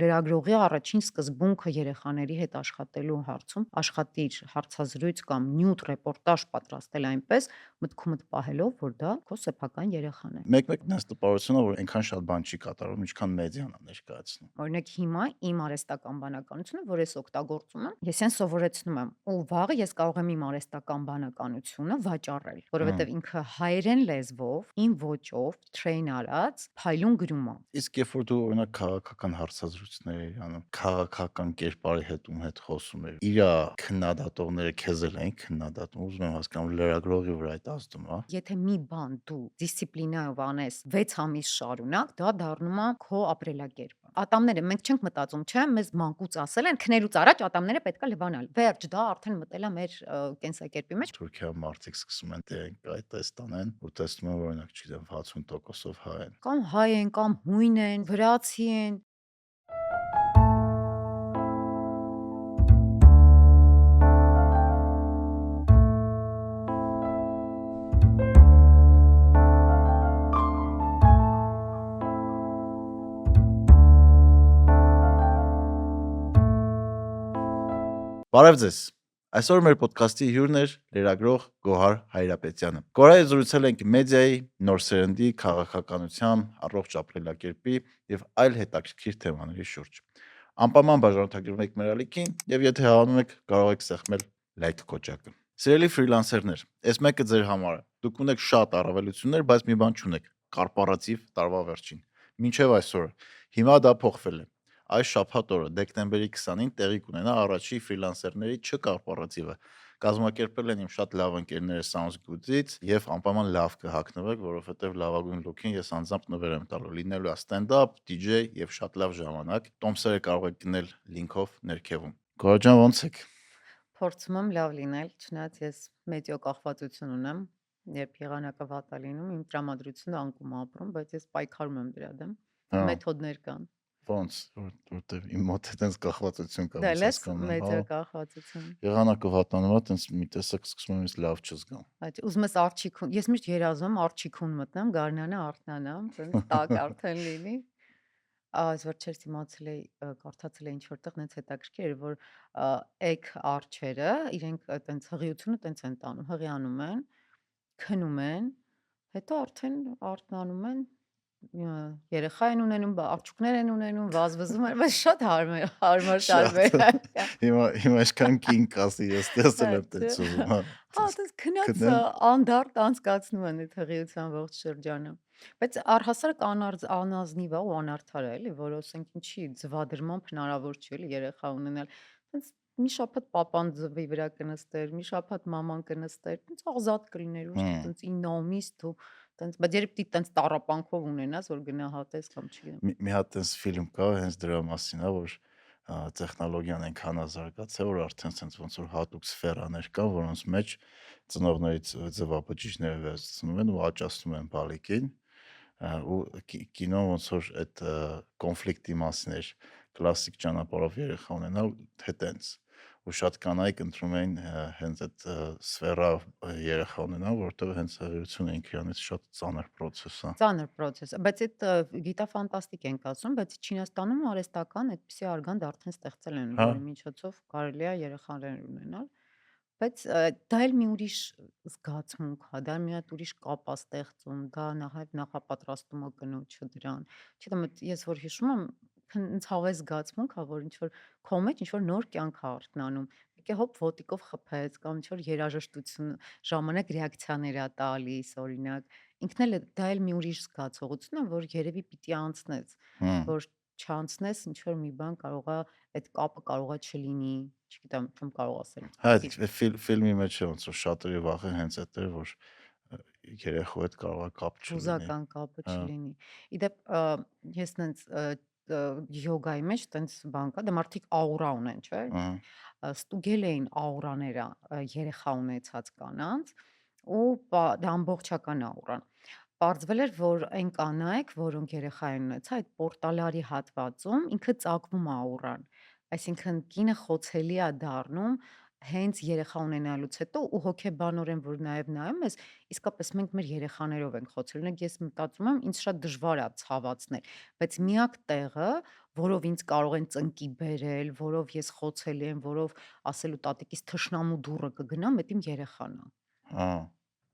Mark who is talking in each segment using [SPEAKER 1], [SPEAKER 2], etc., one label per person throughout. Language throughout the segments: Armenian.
[SPEAKER 1] լրագրողի առաջին սկզբունքը երեխաների հետ աշխատելու հարցում աշխատիր հարցազրույց կամ նյութ ռեպորտաժ պատրաստել այնպես, մտքումդ պահելով, որ դա քո սեփական երեխան է։
[SPEAKER 2] Մեկ-մեկ նենց տպավորությունա, որ այնքան շատ բան չի կատարվում, ինչքան մեդիան է ներկայացնում։
[SPEAKER 1] Օրինակ հիմա իմ արհեստական բանականությունը, որ ես օգտագործում եմ, ես այն սովորեցնում եմ, ու վաղը ես կարող եմ իմ արհեստական բանականությունը վաճառել, որովհետև ինքը հայերեն լեզվով, իմ ոճով, train արած, փայլուն գրում է։
[SPEAKER 2] Իսկ երբ որ դու օրինակ քաղաքական հարցազրույցներ էի անում, քաղաքական կերպարի հետ ում հետ խոսում էր, իրա քննադատողները քեզ էլ էին քննադատում, ուզում եմ հասկանալ լրագրողի վրա այդ ազդում, հա։
[SPEAKER 1] Եթե մի բան դու դիսցիպլինայով անես 6 ամիս շարունակ, դա դառնում է քո ապրելակերպը։ Ատամները մենք չենք մտածում, չէ՞, մեզ մանկուց ասել են քնելուց առաջ ատամները պետքա լվանալ։ Վերջ, դա արդեն մտել է մեր կենսակերպի մեջ։
[SPEAKER 2] Թուրքիա մարդիկ սկսում են դրանք այդ տեստ անեն ու տեսնում են, որ օրինակ, չգիտեմ, 60%-ով հայ են։
[SPEAKER 1] Կամ հայ են, կամ հույն են, վրացի են։
[SPEAKER 2] Բարև ձեզ։ Այսօր մեր ոդքասթի հյուրն էր լրագրող Գոհար Հայրապետյանը։ Գոհարի զրուցել ենք մեդիայի, նոր սերնդի, քաղաքականության, առողջ ապրելակերպի եւ այլ հետաքրքիր թեմաների շուրջ։ Անպայման բաժանորդագրվեք մեր ալիքին եւ եթե հավանում եք, կարող եք սեղմել լայք կոճակը։ Սիրելի ֆրիլանսերներ, այս մեկը ձեր համար է։ Դուք ունեք շատ առավելություններ, բայց մի բան չունեք՝ կորպորատիվ տարվա վերջին։ Մինչև այսօր։ Հիմա դա փոխվել է։ Այս շաբաթ օրը դեկտեմբերի 20-ին տեղի կունենա առաջի ֆրիլանսերների չկորպորատիվը։ Կազմակերպել են իմ շատ լավ ընկերները SoundsGood-ից եւ անպայման լավ կհագնվեք, որովհետեւ լավագույն լուքին ես անձամբ նվեր եմ տալու։ Լինելու է stand-up, DJ եւ շատ լավ ժամանակ։ Տոմսերը կարող եք գնել լինքով ներքևում։ Գոհար ոնց եք։
[SPEAKER 1] Փորձում եմ լավ լինել, չնայած ես մեծո կախվածություն ունեմ, երբ եղանակը վատ է լինում, իմ տրամադրությունը անկում է ապրում, բայց ես պայքարում եմ դրա դեմ։
[SPEAKER 2] Հա,
[SPEAKER 1] Մեթոդներ կան։
[SPEAKER 2] ոնց, որտեվ իմ մոտ է տենց կախվածություն կա,
[SPEAKER 1] Դա
[SPEAKER 2] ոնց
[SPEAKER 1] լես
[SPEAKER 2] հասկանում եմ,
[SPEAKER 1] մեծո
[SPEAKER 2] հա։
[SPEAKER 1] կախվածություն։
[SPEAKER 2] Եղանակը վատանում է, տենց մի տեսակ սկսում եմ ինձ լավ չզգամ։
[SPEAKER 1] Այդ ուզում ես արջիկուն, ես միշտ երազում եմ արջիկուն մտնեմ, գարնանը արթնանամ, տենց տակ արդեն լինի։ Այս վերջերս իմացել էի, կարդացել էի ինչ որտեղ նենց հետաքրքիր էր, որ էգ արջերը իրենք տենց հղիությունը տենց են տանում, հղիանում են, քնում են, հետո արդեն արթնանում են, երեխա են ունենում, արջուկներ են ունենում, վազվզում են, բայց շատ հարմար
[SPEAKER 2] Շատ։
[SPEAKER 1] տարբերակ է։
[SPEAKER 2] Հիմա այսքան կինք ասի, ես տեսել
[SPEAKER 1] Հա,
[SPEAKER 2] եմ տենց ուզում, հա։
[SPEAKER 1] հա, այդպես քնած
[SPEAKER 2] Քնեն։
[SPEAKER 1] անդարդ անցկացնում են այդ հղիության ողջ շրջանը։ Բայց առհասարակ անազնիվ է ու անարդար է, էլի, որ ասենք ինչի ձվադրմամբ հնարավոր չի էլի երեխա ունենալ։ Տենց մի շաբաթ պապան ձվի վրա կնստեր, մի շաբաթ մաման կնստեր, տենց ազատ կլիներ, ոչ թե տենց 9 ամիս դու տենց, բայց երբ դի տենց տառապանքով ունենաս, որ գնահատես կամ չգիտեմ։
[SPEAKER 2] Մի հատ տենց ֆիլմ կա հենց դրա մասին, հա, որ տեխնոլոգիան այնքան է զարգացել, որ արդեն sense ոնց որ հատուկ սֆերաներ կան, որոնց մեջ ծնողներից ձվաբջիջները վերցնում են ու աճացնում են բալիկին, ու կինոն ոնց որ այդ կոնֆլիկտի մասին էր, կլասիկ ճանապարհով երեխա ունենալ, թե տենց ու շատ կանայք ընտրում էին հենց այդ սֆերա երեխա ունենալ, որովհետև հենց հղիությունը ինքը իրանից շատ ծանր process է։
[SPEAKER 1] Ծանր process, բայց այդ գիտաֆանտաստիկ ենք ասում, բայց Չինաստանում արհեստական այդպիսի արգանդ արդեն ստեղծել են,
[SPEAKER 2] Հա,
[SPEAKER 1] որի միջոցով կարելի է երեխաներ ունենալ, բայց դա էլ մի ուրիշ զգացմունք է, դա մի հատ ուրիշ կապ է ստեղծում, դա նախապատրաստում է կնոջը դրան։ Չգիտեմ, ես որ հիշում եմ, ինձ հավես զգացմունք է, որ ինչ որ քո մեջ ինչ որ նոր կյանք է արթնանում։ Եկե հոп ոտիկով խփեց կամ ինչ որ երաժշտություն ժամանակ ռեակցիաներ է տալիս, օրինակ ինքն էլ դա էլ մի ուրիշ զգացողություն է, որ երևի պիտի անցնես,
[SPEAKER 2] հմ։
[SPEAKER 1] որ չանցնես ինչ որ մի բան կարողա այդ կապը կարողա չլինի, չգիտեմ, չեմ կարող ասել։
[SPEAKER 2] Հա,
[SPEAKER 1] Պիտի
[SPEAKER 2] այդ ֆիլմի մեջ է ոնց որ շատերի վախը հենց այդ էր, որ երեխու հետ կարող է կապ չլինի։
[SPEAKER 1] հուզական կապը
[SPEAKER 2] Հա,
[SPEAKER 1] չլինի։ Իդեպ ես տենց յոգայի մեջ տենց բան կա, դա մարդիկ աուրա ունեն, չէ՞։
[SPEAKER 2] ահա,
[SPEAKER 1] Ստուգել էին աուրաները երեխա ունեցած կանանց ու դա ամբողջական աուրան։ Պարզվել էր, որ այն կանայք, որոնք երեխա են ունեցել, այդ պորտալարի հատվածում ինքը ծագվում է աուրան։ Այսինքն կինը խոցելի է դառնում հենց երեխա ունենալուց հետո ու հոգեբանորեն որ նաև նայում ես, իսկապես մենք մեր երեխաներով ենք խոցել։ Օրինակ ես մտածում եմ, ինձ շատ դժվար է ցավացնել, բայց միակ տեղը, որով ինձ կարող են ծնկի բերել, որով ես խոցելի եմ, որով ասելու տատիկիս թշնամու դուռը կգնամ, դա իմ երեխան է։
[SPEAKER 2] Հա,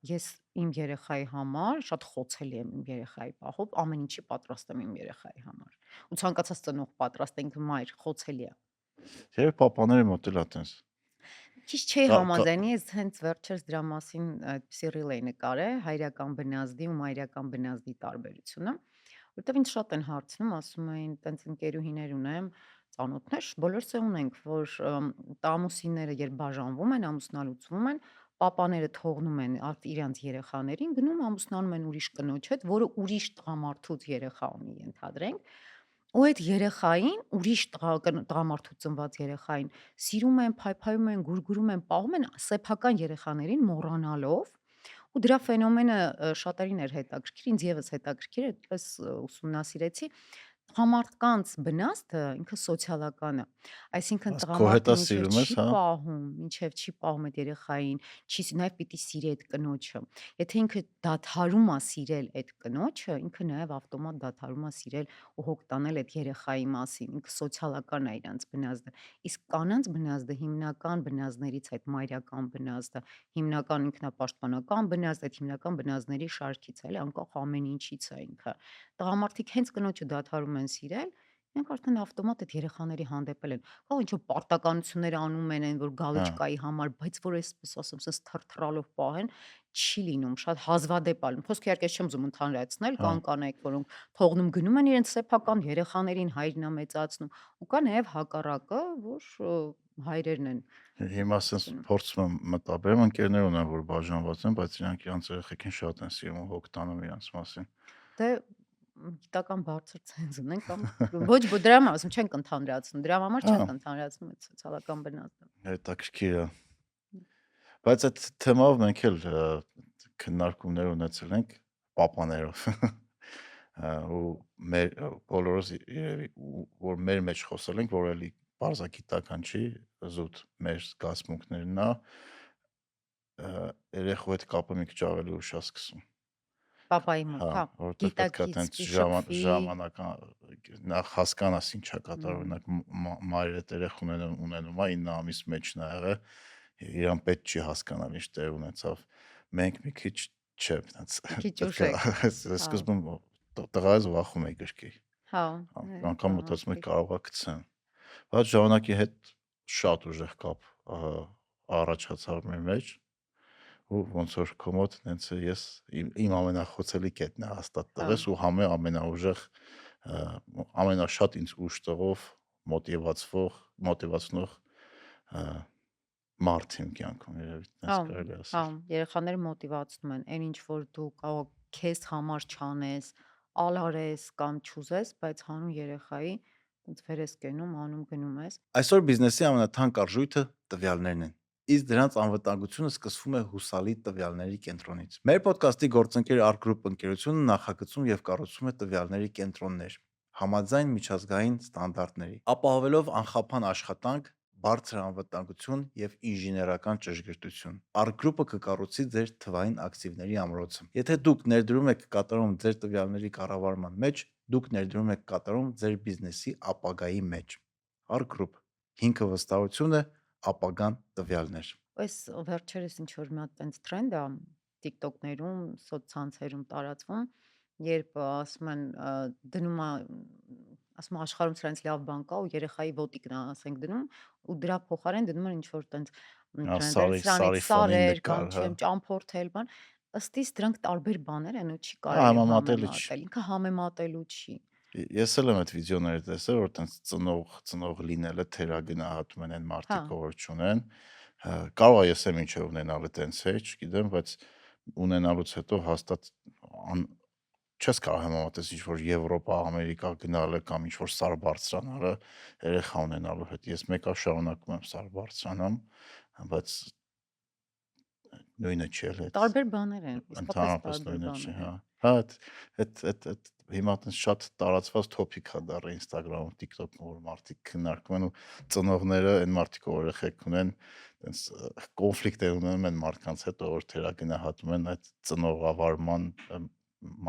[SPEAKER 1] Ես իմ երեխայի համար շատ խոցելի եմ իմ երեխայի պահով, ամեն ինչի պատրաստ եմ իմ երեխայի համար։ Ու ցանկացած ծնող պատրաստ է, ինքը մայր խոցելի է։
[SPEAKER 2] երբ պապաների մոտ էլ է տենց։
[SPEAKER 1] Քիչ չի
[SPEAKER 2] Կա կա
[SPEAKER 1] համաձայնի, ես հենց վերջերս դրա մասին այդպիսի reel էի նկարել, հայրական բնազդի ու մայրական բնազդի տարբերությունը, որտեվ ինձ շատ են հարցնում, ասում էին, տենց ընկերուհիներ ունեմ, ծանոթներ, բոլորս է ունենք, որ տամուսինները երբ բաժանվում են, ամուսնալուծվում են, պապաները թողնում են իրանց երեխաներին, գնում ամուսնանում են ուրիշ կնոջ հետ, որը ուրիշ տղամարդուց երեխա ունի, ենթադրենք, ու այդ երեխային, ուրիշ տղամարդու ծնված երեխային սիրում են, փայփայում են, գուրգուրում են, պահում են սեփական երեխաներին մոռանալով ու դրա ֆենոմենը շատերին էր հետաքրքիր, ինձ եւս հետաքրքիր է, այդպես ուսումնասիրեցի։ Տղամարդկանց բնազդը ինքը սոցիալական է։ Այսինքն
[SPEAKER 2] Բայց քո հետ
[SPEAKER 1] տղամարդը
[SPEAKER 2] է
[SPEAKER 1] մինչև
[SPEAKER 2] սիրում ես,
[SPEAKER 1] չի
[SPEAKER 2] հա։
[SPEAKER 1] պահում, մինչև չի պահում այդ երեխային, չի նաև պիտի սիրի այդ կնոջը։ Եթե ինքը դադարում է սիրել այդ կնոջը, ինքը նաև ավտոմատ դադարում է սիրել ու հոգ տանել այդ երեխայի մասին, ինքը սոցիալական է իրանց բնազդը։ Իսկ կանանց բնազդը հիմնական բնազդներից այդ մայրական բնազդը, հիմնական ինքնապաշտպանական բնազդը, այդ հիմնական բնազդների շարքից է, էլի անկախ ամեն ինչից է ինքը։ Տղամարդիկ հենց կնոջը դադարում են սիրել, իրենք արդեն ավտոմատ այդ երեխաների հանդեպ են։ Կարող ինչ-որ պարտականություններ անում են, որ
[SPEAKER 2] Հա,
[SPEAKER 1] գալոչկայի համար, բայց որ այսպես ասեմ, sense թրթռալով պահեն, չի լինում, շատ հազվադեպ ա լինում։ Խոսքը իհարկե չեմ ուզում ընդհանրացնել,
[SPEAKER 2] հա։
[SPEAKER 1] կան կանայք, որոնք թողնում գնում են իրենց սեփական երեխաներին, հայրն է մեծացնում, ու կա նաև հակառակը, որ հայրերն են
[SPEAKER 2] Հիմա sense
[SPEAKER 1] գնում։
[SPEAKER 2] փորձում եմ մտաբերեմ, ընկերներ ունեմ, որ բաժանված են, բայց իրանք իրանց երեխեքին շատ են սիրում, հոգ տանում իրանց մասին։
[SPEAKER 1] Դե գիտական բարձր ցենզ ունեն կամ ոչ դրա համար ասում չենք ընդհանրացնում, դրա համար
[SPEAKER 2] Հա,
[SPEAKER 1] չենք ընդհանրացնում այդ սոցիալական բնազդը։
[SPEAKER 2] հետաքրքիր է։ Բայց այդ թեմայով մենք էլ քննարկումներ ունեցել ենք պապաներով։ Ու մեր բոլորս երևի որ մեր մեջ խոսել ենք, որ էլի բարձակիտական չի, զուտ մեր զգացմունքներն է, երեխու հետ կապը մի քիչ ավելի ուշ է սկսում։
[SPEAKER 1] Պապայի մոտ,
[SPEAKER 2] Հա,
[SPEAKER 1] հա,
[SPEAKER 2] որովհետեւ պետքա
[SPEAKER 1] գիտակից
[SPEAKER 2] տենց
[SPEAKER 1] կշփվի,
[SPEAKER 2] ժամանական նախ հասկանաս ինչ է կատարվում,
[SPEAKER 1] մ,
[SPEAKER 2] օրինակ մայրը երեխ ունենում է 9 ամիս մեջն ա եղել, իրան պետք չի հասկանալ ինչ տեղ ունեցավ։ Մենք մի քիչ չէ, տենց
[SPEAKER 1] մի քիչ ուշ
[SPEAKER 2] պետքա
[SPEAKER 1] եք, հա,
[SPEAKER 2] սկզբում տղայից վախում է գրքի։
[SPEAKER 1] հա,
[SPEAKER 2] Անգամ
[SPEAKER 1] դա
[SPEAKER 2] մտածում եք
[SPEAKER 1] հաստիկ,
[SPEAKER 2] կարող է գցեն։ Բայց ժամանակի հետ շատ ուժեղ կապ առաջացավ մեր մեջ ու ոնց որ քո մոտ հենց ես իմ ամենախոցելի կետն է հաստատ
[SPEAKER 1] հա,
[SPEAKER 2] տվես ու ամենաուժեղ ամենաշատ ինձ ուժ տվող մոտիվացնող ա, մարդ իմ կյանքում երևի
[SPEAKER 1] հա,
[SPEAKER 2] տես կարելի է
[SPEAKER 1] հա,
[SPEAKER 2] ասել։
[SPEAKER 1] երեխաները մոտիվացնում են, այն ինչ որ դու կարող քեզ համար չանես, ալարես կամ չուզես, բայց հանուն երեխայի ոնց վեր ես կենում, անում գնում ես։
[SPEAKER 2] Այսօր բիզնեսի ամենաթանկ արժույթը տվյալներն են։ Իսկ դրանց անվտանգությունը սկսվում է հուսալի տվյալների կենտրոնից։ Մեր ոդկասթի գործընկեր Arc Group ընկերությունը նախագծում եւ կառուցում է տվյալների կենտրոններ համաձայն միջազգային ստանդարտների, ապահովելով անխափան աշխատանք, բարձր անվտանգություն եւ ինժեներական ճշգրտություն։ Arc Group-ը կկառուցի ձեր թվային ակտիվների ամրոցը։ Եթե դուք ներդրում եք կատարում ձեր տվյալների կառավարման մեջ, դուք ներդրում եք կատարում ձեր բիզնեսի ապագայի մեջ։ Arc Group հիմքը վստահություն է, ապագան տվյալներ։
[SPEAKER 1] Այս վերջերս ինչ որ մի հատ տենց trend է TikTok-ներում, սոցցանցերում տարածվում, երբ ասում են դնում է ասում են աշխարհում սրանց լավ բան կա ու երեխայի ոտիկն է ասենք դնում ու դրա փոխարեն դնում են ինչ որ տենց trend-եր, սրանից
[SPEAKER 2] Սարի ֆոնին
[SPEAKER 1] սարեր կամ
[SPEAKER 2] նկար, հա։
[SPEAKER 1] չեմ ճամփորդել բան, ըստ իս դրանք տարբեր բաներ են ու չի
[SPEAKER 2] Հա,
[SPEAKER 1] կարելի
[SPEAKER 2] համեմատելի չի։
[SPEAKER 1] համեմատել, ինքը համեմատելու չի։
[SPEAKER 2] Ես էլ եմ այդ վիդեոները տեսել, որ տենց ծնող լինելը թերագնահատում են այն
[SPEAKER 1] Հա,
[SPEAKER 2] մարդիկ, որ չունեն։ Կարող է ես եմ ինչ ունենալը տենց է, չգիտեմ, բայց ունենալուց հետո հաստատ չես կարող համեմատես ինչ որ Եվրոպա, Ամերիկա գնալը կամ ինչ որ սար բարձրանալը երեխա ունենալու հետ։ Ես մեկը շարունակում եմ սար բարձրանամ, բայց նույնը չի էլ այդ
[SPEAKER 1] տարբեր բաներ են, իսկապես
[SPEAKER 2] ընդհանրապես
[SPEAKER 1] տարբեր
[SPEAKER 2] նույնը չի,
[SPEAKER 1] բաներ
[SPEAKER 2] հա։
[SPEAKER 1] են։
[SPEAKER 2] Հա, այդ հիմա այտենց շատ տարածված topic է դառը Instagram-ում, TikTok-ում, որ մարդիկ քննարկում են ու ծնողները այն մարդիկ, որ երեխեք ունեն, այտենց կոնֆլիկտ են ունենում այն մարդկանց հետ, որ թերագնահատում են այդ ծնողավարման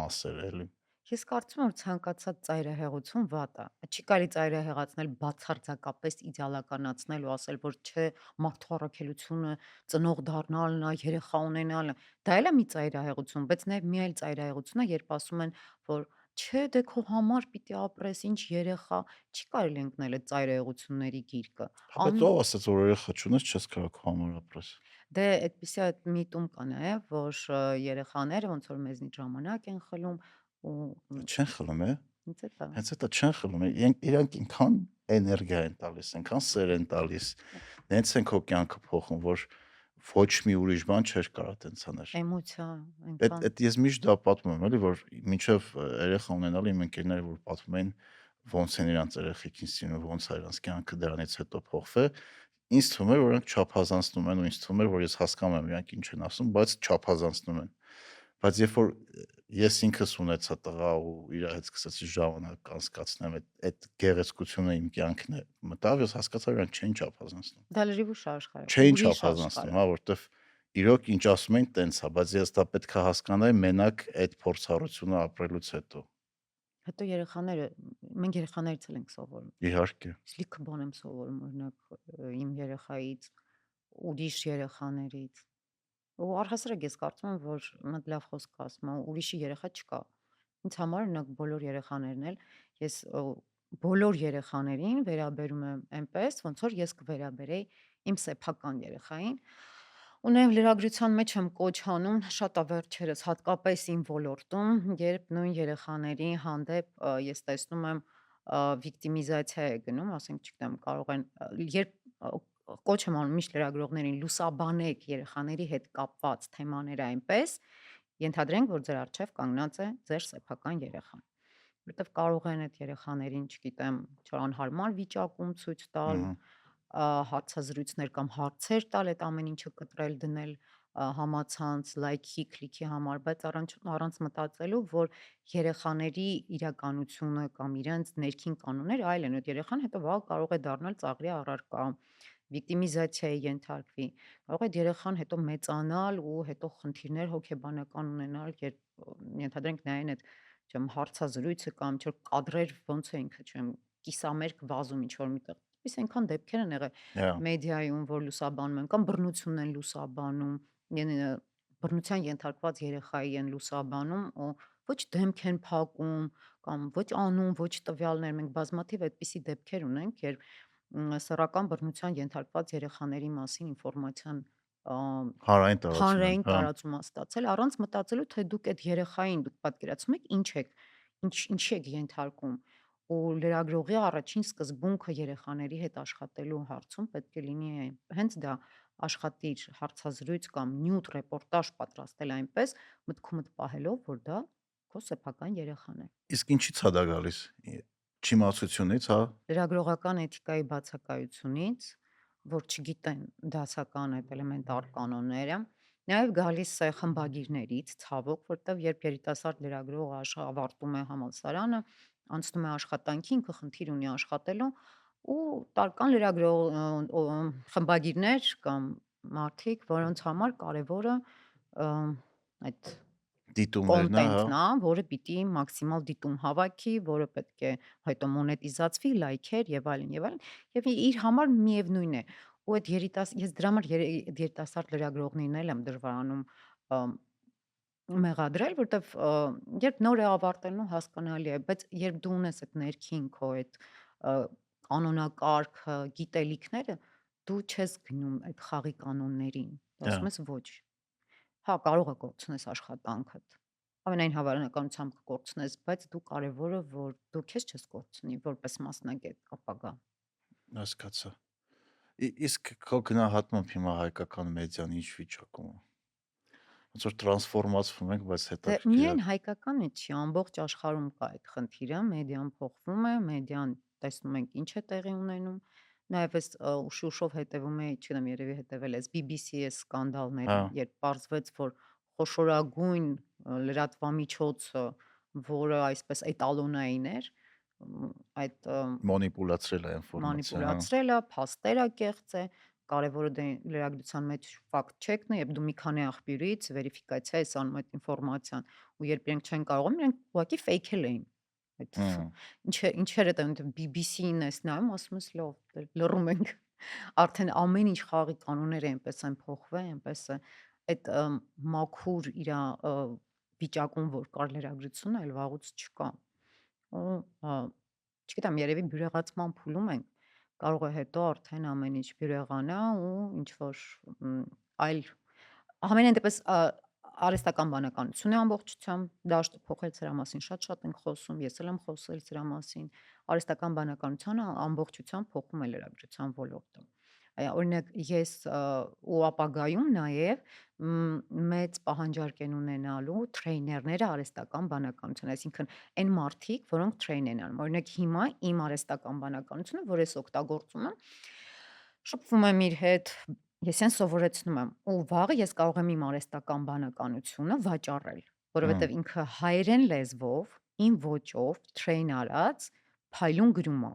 [SPEAKER 2] մասերը, էլի։
[SPEAKER 1] Ես կարծում եմ, որ ցանկացած ծայրահեղություն վատ է։ Չի կարելի ծայրահեղացնել բացարձակապես իդեալականացնել ու ասել, որ չէ, մարդու առաքելությունը ծնող դառնալն է, երեխա ունենալն է։ Դա էլ է մի ծայրահեղություն, բայց նաև մի այլ ծայրահեղություն է, երբ ասում են, որ չէ, դե քո համար պիտի ապրես, ինչ երեխա, չի կարելի ընկնել այդ ծայրահեղությունների գիրկը։
[SPEAKER 2] Հա, բայց ով ասաց, որ երեխա չունես, չես կարող քո համար ապրես։
[SPEAKER 1] Դե այդպիսի այդ միտում կա նաև, որ երեխաները ոնց որ մեզնից ժամանակ են խլում ու
[SPEAKER 2] Չեն խլում, է։
[SPEAKER 1] ինձ է դա։
[SPEAKER 2] Հենց էտա չեն խլում, իրանք ինքան էներգիա են տալիս, այնքան սեր են տալիս, նենց են քո կյանքը փոխում, որ ոչ մի ուրիշ բան չէր կարա տենց աներ։
[SPEAKER 1] Էմոցիա,
[SPEAKER 2] Այդ
[SPEAKER 1] այնքան։
[SPEAKER 2] այդ ես միշտ դա պատմում եմ, էլի, որ մինչև երեխա ունենալ իմ ընկերները որ պատմում են ոնց են իրանց երեխեքին սիրում, ոնց է իրանց կյանքը դրանից հետո փոխվել, ինձ թվում էր որ իրանք չափազանցնում են ու ինձ թվում էր որ ես հասկանում եմ իրանք ինչ են ասում, բայց չափազանցնում են։ Բայց երբ որ ես ինքս ունեցա տղա ու իր հետ սկսեցի ժամանակ անցկացնել, այդ գեղեցկությունը իմ կյանքն է մտավ, ես հասկացա որ իրանք չեն չափազանցնում։
[SPEAKER 1] Դա լրիվ ուրիշ աշխարհ է,
[SPEAKER 2] Չէին
[SPEAKER 1] ուրիշ աշխարհ
[SPEAKER 2] չափազանցնում,
[SPEAKER 1] է։
[SPEAKER 2] հա, որովհետև իրոք ինչ ասում են տենց է, բայց ես դա պետք է հասկանայի մենակ այդ փորձառությունը ապրելուց հետո։
[SPEAKER 1] Հետո երեխաները, մենք երեխաներից էլ ենք սովորում։
[SPEAKER 2] Իհարկե։
[SPEAKER 1] Ես լիքը բան եմ սովորում, օրինակ իմ երեխայից, ուրիշ երեխաներից։ Ու առհասարակ ես կարծում եմ, որ մի լավ խոսք կա ասում, ուրիշի երեխա չկա։ Ինձ համար օրինակ բոլոր երեխաներն էլ ես բոլոր երեխաներին վերաբերում եմ այնպես, ոնց որ ես կվերաբերեի իմ սեփական երեխային։ Ու նաև լրագրության մեջ եմ կոչ անում շատ է վերջերս, հատկապես իմ ոլորտում, երբ նույն երեխաների հանդեպ ես տեսնում եմ վիկտիմիզացիա է գնում, ասենք, չգիտեմ, կարող են երբ կոչ եմ անում միշտ լրագրողներին լուսաբանեք երեխաների հետ կապված թեմաները այնպես, ենթադրենք, որ ձեր առջև կանգնած է ձեր սեփական երեխան, որովհետև կարող են այդ երեխաներին, չգիտեմ, ինչ-որ անհարմար վիճակում ցույց տալ,
[SPEAKER 2] Ահա։
[SPEAKER 1] հարցազրույցներ կամ հարցեր տալ, այդ ամեն ինչը կտրել դնել համացանց, լայքի, քլիքի համար, բայց առանց մտածելու, որ երեխաների իրականությունը կամ իրենց ներքին կանոնները այլ են, այդ երեխան հետո վաղ կարող է դառնալ ծաղրի առարկա, վիկտիմիզացիայի ենթարկվի, կարող է այդ երեխան հետո մեծանալ ու հետո խնդիրներ հոգեբանական ունենալ, երբ ենթադրենք նայեն այդ չեմ հարցազրույցը կամ ինչ-որ կադրեր ոնց է ինքը չեմ կիսամերկ վազում ինչ որ միտեղ։ Այս այնքան դեպքեր են եղել
[SPEAKER 2] Հա։
[SPEAKER 1] մեդիայում, որ լուսաբանում են կամ բռնությունն են լուսաբանում, բռնության ենթարկված երեխայի են լուսաբանում ու ոչ դեմք են փակում կամ ոչ անուն, ոչ տվյալներ։ Մենք բազմաթիվ այդպիսի դեպքեր ունենք, երբ սեռական բռնության ենթարկված երեխաների մասին ինֆորմացիան ա,
[SPEAKER 2] Հանրային տարածում են,
[SPEAKER 1] հանրային
[SPEAKER 2] հա։
[SPEAKER 1] տարածում է ստացել առանց մտածելու, թե դուք այդ երեխային դուք պատկերացնում եք ինչ եք, ինչի եք ենթարկում։ Ու լրագրողի առաջին սկզբունքը երեխաների հետ աշխատելու հարցում պետք է լինի հենց դա աշխատիր հարցազրույց կամ նյութ ռեպորտաժ պատրաստել այնպես մտքումդ պահելով, որ դա քո սեփական երեխան է։
[SPEAKER 2] Իսկ ինչի՞ց է դա գալիս։ Չիմացությունից, հա։
[SPEAKER 1] Լրագրողական էթիկայի բացակայությունից, որ չգիտեն դասական այդ էլեմենտար կանոնները, նաև գալիս է խմբագիրներից, ցավոք, որտեվ երբ երիտասարդ լրագրողը ավարտում է համալսարանը, անցնում է աշխատանքի, ինքը խնդիր ունի աշխատելու ու տարկան խմբագիրներ կամ մարդիկ, որոնց համար կարևորը այդ
[SPEAKER 2] Դիտումներն է, հա։
[SPEAKER 1] կոնտենտն է, որը պիտի մաքսիմալ դիտում հավաքի, որը պետք է հետո մոնետիզացվի, լայքեր եւ այլն եւ այլն, եւ իր համար միևնույն է։ Ու այդ ես դրա համար երիտասարդ լրագրողներին էլ եմ դժվարանում մեղադրել, որտեվ երբ նոր է ավարտելն ու հասկանալի է, բայց երբ դու ունես այդ ներքին քո այդ կանոնակարգը, գիտելիքները, դու չես գնում այդ խաղի կանոններին։ Դու
[SPEAKER 2] Հա։
[SPEAKER 1] ասում ես ոչ։ Հա, կարող է կորցնես աշխատանքդ։ Ամենայն հավանականությամբ կկորցնես, բայց դու կարևորը որ դու քեզ չես կորցնի որպես մասնագետ ապագա։
[SPEAKER 2] Հասկացա։ Իսկ քո գնահատմամբ հիմա հայկական մեդիան ինչ վիճակում է։ Ոնց որ տրանսֆորմացվում ենք, բայց
[SPEAKER 1] Դե
[SPEAKER 2] հետաքրքիր է։
[SPEAKER 1] միայն հայկականը չի, ամբողջ աշխարհում կա այդ խնդիրը, մեդիան փոխվում է, մեդիան տեսնում ենք ինչ է տեղի ունենում։ Նաև ես ուշ-ուշով հետևում էի, չգիտեմ, երևի հետևել ես BBC-ի
[SPEAKER 2] Հա։
[SPEAKER 1] սկանդալներին, երբ պարզվեց, որ խոշորագույն լրատվամիջոցը որը այսպես էտալոնային էր, այդ
[SPEAKER 2] Մանիպուլացրել է ինֆորմացիա, հա։
[SPEAKER 1] մանիպուլացրել է, փաստեր է կեղծել, կարևորը դե լրագրության մեջ ֆակտ չեկն է, երբ դու մի քանի աղբյուրից վերիֆիկացիա ես անում այդ ինֆորմացիան, ու երբ իրենք չեն կարողանում, իրենք ուղղակի ֆեյքել էին։ Այդ
[SPEAKER 2] Հմ,
[SPEAKER 1] ինչեր է դա BBC-ին ես նայում, ասում ես լավ, դե լռում ենք։ Արդեն ամեն ինչ խաղի կանոնները այնպես են փոխվել, այնպես է այդ մաքուր իր վիճակում, որ կար լրագրությունը, այլ վաղուց չկա։ Ու չգիտեմ, երևի բյուրեղացման փուլում ենք, կարող է հետո արդեն ամեն ինչ բյուրեղանա ու ինչ որ այլ ամենայն դեպս արհեստական բանականություն է ամբողջությամբ, դաշտը փոխել սրա մասին շատ-շատ ենք խոսում, ես էլ եմ խոսել սրա մասին, արհեստական բանականությունը ամբողջությամբ փոխում է լրագրության ոլորտը։ Օրինակ ես ու ապագայում նաև մեծ պահանջարկ են ունենալու թրեյներները արհեստական բանականություն, այսինքն այն մարդիկ, որոնք թրեյն են անում։ Օրինակ հիմա իմ արհեստական բանականությունը, որ ես օգտագործում եմ, շփվում եմ իր հետ, ես այն սովորեցնում եմ, ու վաղը ես կարող եմ իմ արհեստական բանականությունը վաճառել,
[SPEAKER 2] հմ,
[SPEAKER 1] որովհետև ինքը հայերեն լեզվով, իմ ոճով թրեյն արած փայլուն գրում է,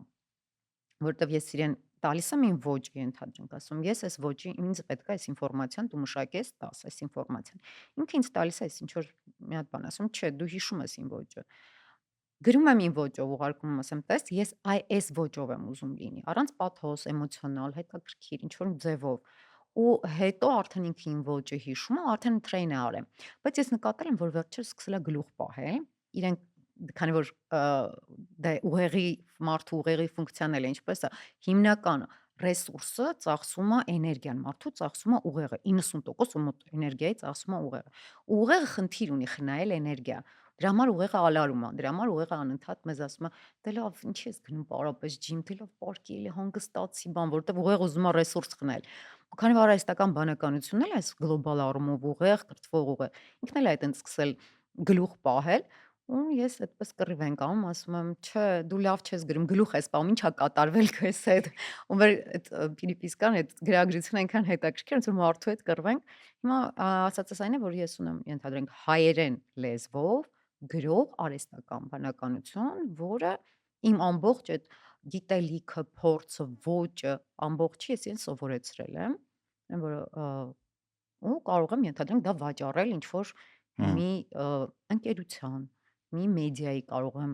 [SPEAKER 1] որովհետև ես իրեն տալիս եմ իմ ոճի, ենթադրենք, ասում ես այս ոճի ինձ պետք է այս ինֆորմացիան դու մշակես, տաս այս ինֆորմացիան։ Ինքը ինձ տալիս է, այս ինչ որ մի հատ բան ասում, չէ, դու հիշում ես իմ ոճը։ Գրում եմ իմ ոճով, ուղարկում եմ, ասեմ, տես, ես այս ոճով եմ ուզում լինի, առանց պաթոս, էմոցիոնալ, հետաքրքիր, ինչ որ ձևով։ Ու հետո արդեն ինքը իմ ոճը հիշում է, արդեն train է արել։ Բայց ես նկատել եմ, որ վերջերս սկսել է գլուխ պահել, իրենք քանի որ դա ուղեղի մարդու ուղեղի ֆունկցիանել է, ինչպես է, հիմնական ռեսուրսը ծախսում է էներգիան, մարդու ծախսում է ուղեղը, 90% մոտ էներգիայի ծախսում է ուղեղը։ Ու ուղեղը խնդիր ունի խնայել էներգիա։ Դրա համար ուղեղը ալարում է, դրա համար ուղեղը անընդհատ մեզ ասում է, դե լավ, ինչի ես գնում պարապես ջիմ, դե լավ, պարկի էլի հանգստացի բան, որովհետև ուղեղը ուզում է ռեսուրս խնայել։ Ու քանի որ արհեստական բանականությունն էլ այս գլոբալ առումով ուղեղ, կրթվող ուղեղ, ինքն էլ է այդտենց սկսել գլուխ պահել, ու ես այդպես կռիվ ենք անում, ասում եմ, չէ, դու լավ չես գրում, գլուխ ես պահում, ի՞նչ ա կատարվել քեզ հետ։ Ու մեր այդ Փիլիպիսկան այդ գրագրությունը այնքան հետաքրքիր, ոնց որ մարդու հետ կռվենք։ Հիմա ասածս այն է, որ ես ունեմ, ենթադրենք, հայերեն լեզվով գրող արհեստական բանականություն, որը իմ ամբողջ այդ գիտելիքը, փորձը, ոճը, ամբողջը ես իրեն սովորեցրել եմ, որ ու կարող եմ ենթադրենք դա վաճառել ինչ որ
[SPEAKER 2] հմ։
[SPEAKER 1] մի ընկերության, մի մեդիայի կարող եմ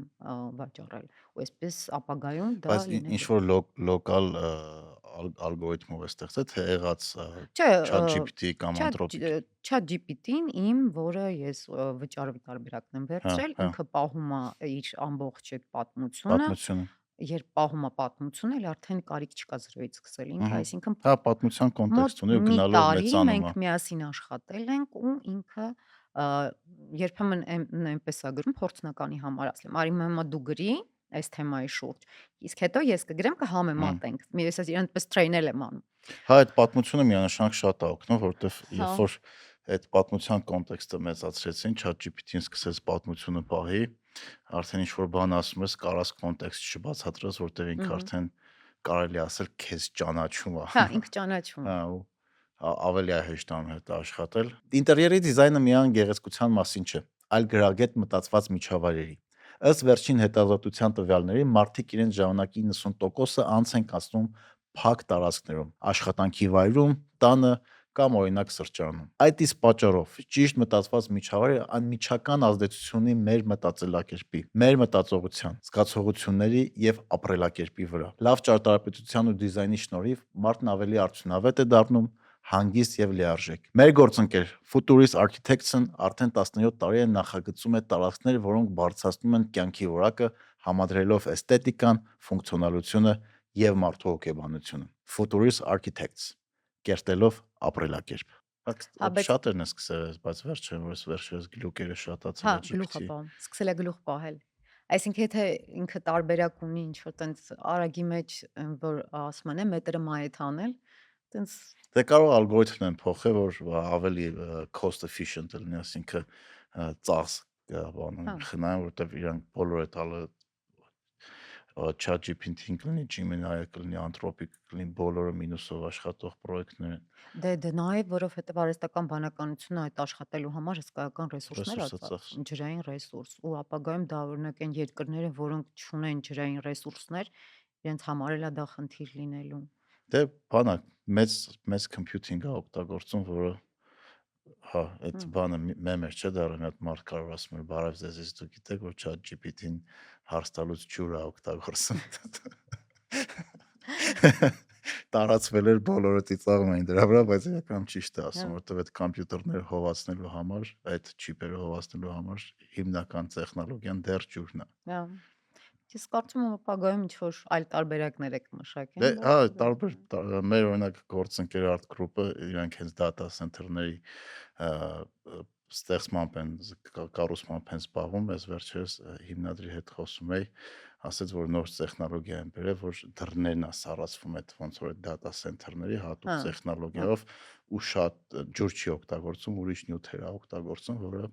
[SPEAKER 1] վաճառել, ու այսպես ապագայում դա
[SPEAKER 2] Բայց ինչ
[SPEAKER 1] լինել է։
[SPEAKER 2] որ լոկալ ալգորիթմով է ստեղծել, թե եղած
[SPEAKER 1] Չէ,
[SPEAKER 2] ChatGPT կամ Anthropic։
[SPEAKER 1] ChatGPT-ն իմ, որը ես վճարովի տարբերակն եմ
[SPEAKER 2] Հա,
[SPEAKER 1] վերցրել,
[SPEAKER 2] հա,
[SPEAKER 1] ինքը պահում է իր ամբողջ այդ պատմությունը,
[SPEAKER 2] պատմությունը։
[SPEAKER 1] երբ պահում է պատմությունը, էլ արդեն կարիք չկա զրոյից սկսել ինքը,
[SPEAKER 2] Ահա։
[SPEAKER 1] այսինքն
[SPEAKER 2] Հա, պատմության
[SPEAKER 1] մոտ
[SPEAKER 2] կոնտեքստ ունի ու
[SPEAKER 1] մի
[SPEAKER 2] գնալով
[SPEAKER 1] տարի
[SPEAKER 2] մեծանում
[SPEAKER 1] մենք
[SPEAKER 2] է։
[SPEAKER 1] միասին աշխատել ենք ու ինքը ա, երբեմն այնպես է գրում փորձնականի համար, ասեմ, արի մամա դու գրի այս թեմայի շուրջ, իսկ հետո ես կգրեմ
[SPEAKER 2] Հմ։
[SPEAKER 1] կհամեմատենք, ես իրեն պես train-ել եմ անում։
[SPEAKER 2] Հա, այդ պատմությունը միանշանակ շատ է օգնում, որովհետև
[SPEAKER 1] Հա,
[SPEAKER 2] երբ որ այդ պատմության կոնտեքստը մեծացրեցին, ChatGPT-ն սկսեց պատմությունը պահի, արդեն ինչ որ բան ասում ես, կարաս կոնտեքստ չբացատրես, որովհետև ինքը
[SPEAKER 1] ըհը,
[SPEAKER 2] արդեն կարելի ասել քեզ ճանաչում է։
[SPEAKER 1] հա, ինքը ճանաչում է։
[SPEAKER 2] Հա, ու ավելի է հեշտանում հետ աշխատել։ Ինտերիերի դիզայնը միայն գեղեցկության մասին չէ, այլ գրագետ մտածված միջավայրերի։ Ըստ վերջին հետազոտության տվյալների, մարդիկ իրենց ժամանակի 90%-ը անց են կացնում փակ տարածքներում, աշխատանքի վայրում, տանը կամ օրինակ սրճարանում։ Այդ իսկ պատճառով ճիշտ մտածված միջավայրը անմիջական ազդեցություն ունի մեր մտածելակերպի, մեր մտածողության, զգացողությունների եւ ապրելակերպի վրա։ Լավ ճարտարապետության ու դիզայնի շնորհիվ մարդն ավելի արդյունավետ է դառնում, հանգիստ եւ լիարժեք։ Մեր գործընկեր Futurist Architects-ն արդեն 17 տարի է նախագծում է տարածքներ, որոնք բարձրացնում են կյանքի որակը, համադրելով էսթետիկան, ֆունկցիոնալությունը եւ մարդու հոգեբանությունը։ Futurist Architects կերտելով ապրելակերպ։
[SPEAKER 1] Հա,
[SPEAKER 2] Այդ
[SPEAKER 1] բայց
[SPEAKER 2] շատերն է սկսել, բայց վերջերս գլուկերը շատացել
[SPEAKER 1] հա,
[SPEAKER 2] է
[SPEAKER 1] գլուխ է
[SPEAKER 2] GPT-ի։
[SPEAKER 1] պահում, սկսել է գլուխ պահել։ Այսինքն եթե ինքը տարբերակ ունի ինչ որ տենց արագի մեջ որ ասում են մետրը մայեթ անել, տենց
[SPEAKER 2] Դե կարող ալգորիթմն են փոխել, որ ավելի cost efficient լինի, այսինքն ծախս բանում
[SPEAKER 1] հա,
[SPEAKER 2] խնայեն, որովհետև իրանք բոլոր այդ հալը ChatGPT-ին կլինի, Gemini-ը կլինի, Anthropic կլինի, բոլորը մինուսով աշխատող պրոյեկտներ են,
[SPEAKER 1] Դե նաև որովհետև արհեստական բանականությունը այդ աշխատելու համար հսկայական ռեսուրսներ ա
[SPEAKER 2] ռեսուրսը ծախս։
[SPEAKER 1] ծախսում, ջրային ռեսուրս, ու ապագայում դա օրինակ այն երկրները, որոնք չունեն ջրային ռեսուրսներ, իրենց համար էլ ա դա խնդիր լինելու։
[SPEAKER 2] Դե բանա մեծ մեծ computing-ը օգտագործում, որը հա, այդ բանը մեմեր չէ դառը մի հատ մարդ կարող ասում է բարև ձեզ, իսկ դուք գիտեք որ ChatGPT-ին հարց տալուց ջուր ա օգտագործում։ Տարածվել էր բոլորը ծիծաղում էին դրա վրա, բայց իրականում ճիշտ է ասում, որովհետև այդ համբյուտերները հովացնելու համար, այդ չիպերը հովացնելու համար հիմնական տեխնոլոգիան դեռ ջուրն է։
[SPEAKER 1] Հա։ Ես կարծում եմ ապագայում ինչ-որ այլ տարբերակներ եք մշակեն,
[SPEAKER 2] Դե հա,
[SPEAKER 1] բայց
[SPEAKER 2] տարբեր մեր օրինակ գործընկեր Art Group-ը իրանք հենց data center-ների ստեղծմամբ են կառուցմամբ են զբաղվում, ես վերջերս հիմնադրի հետ խոսում էի, ասաց որ նոր տեխնոլոգիա են բերել, որ դռներն է սառացվում այդ ոնց որ data center-ների հատուկ տեխնոլոգիայով ու շատ ջուր չի օգտագործում, ուրիշ նյութեր է օգտագործում, որը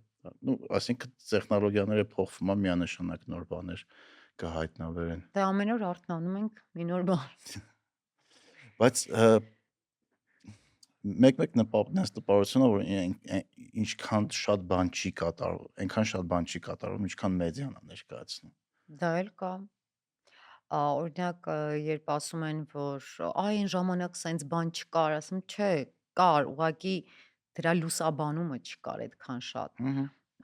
[SPEAKER 2] այսինքն տեխնոլոգիաները փոխվում են, միանշանակ նոր բաներ կհայտնաբերեն։
[SPEAKER 1] դե ամեն օր արթնանում ենք մի նոր բան։
[SPEAKER 2] Բայց մեկ-մեկ նենց տպավորությունը, որ ինչքան շատ բան չի կատարվում, այնքան շատ բան չի կատարվում, ինչքան մեդիան է ներկայացնում։
[SPEAKER 1] Դա էլ կա։ Օրինակ, երբ ասում են, որ այն ժամանակ սենց բան չկար, ասում չէ, կար, ուղղակի դրա լուսաբանումը չկար այդքան շատ։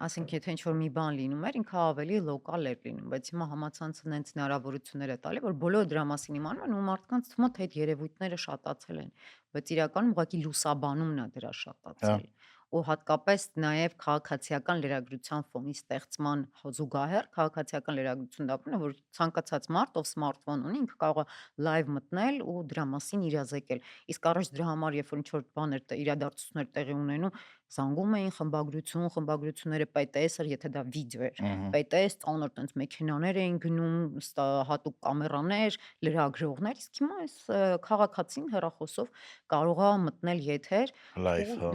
[SPEAKER 1] Ասենք եթե ինչ-որ մի բան լինում էր, ինքը ավելի լոկալ էր լինում, բայց հիմա համացանցը նենց հնարավորություններ է տալի, որ բոլորը դրա մասին իմանում են ու մարդկանց թվում է, թե այդ երևույթները շատացել են, բայց իրականում ուղղակի լուսաբանումն է դրա շատացել։ Ու հատկապես նաև քաղաքացիական լրագրության ֆոնի ստեղծման զուգահեռ քաղաքացիական լրագրություն դա բանը, որ ցանկացած մարդ, ով սմարթֆոն ունի, ինքը կարող է լայվ մտնել ու դրա մասին իրազեկել։ Իսկ առաջ դրա համար, երբ որ ինչ-որ բաներ իրադարձություններ տեղի ունենում, զանգում էին խմբագրությունները ՊՏՍ էր, եթե դա վիդեո էր։ ՊՏՍ ծանր տենց մեքենաներ էին գնում, հատուկ կամերաներ, լրագրողներ, իսկ հիմա այս քաղաքացին հեռախոսով կարող է մտնել եթեր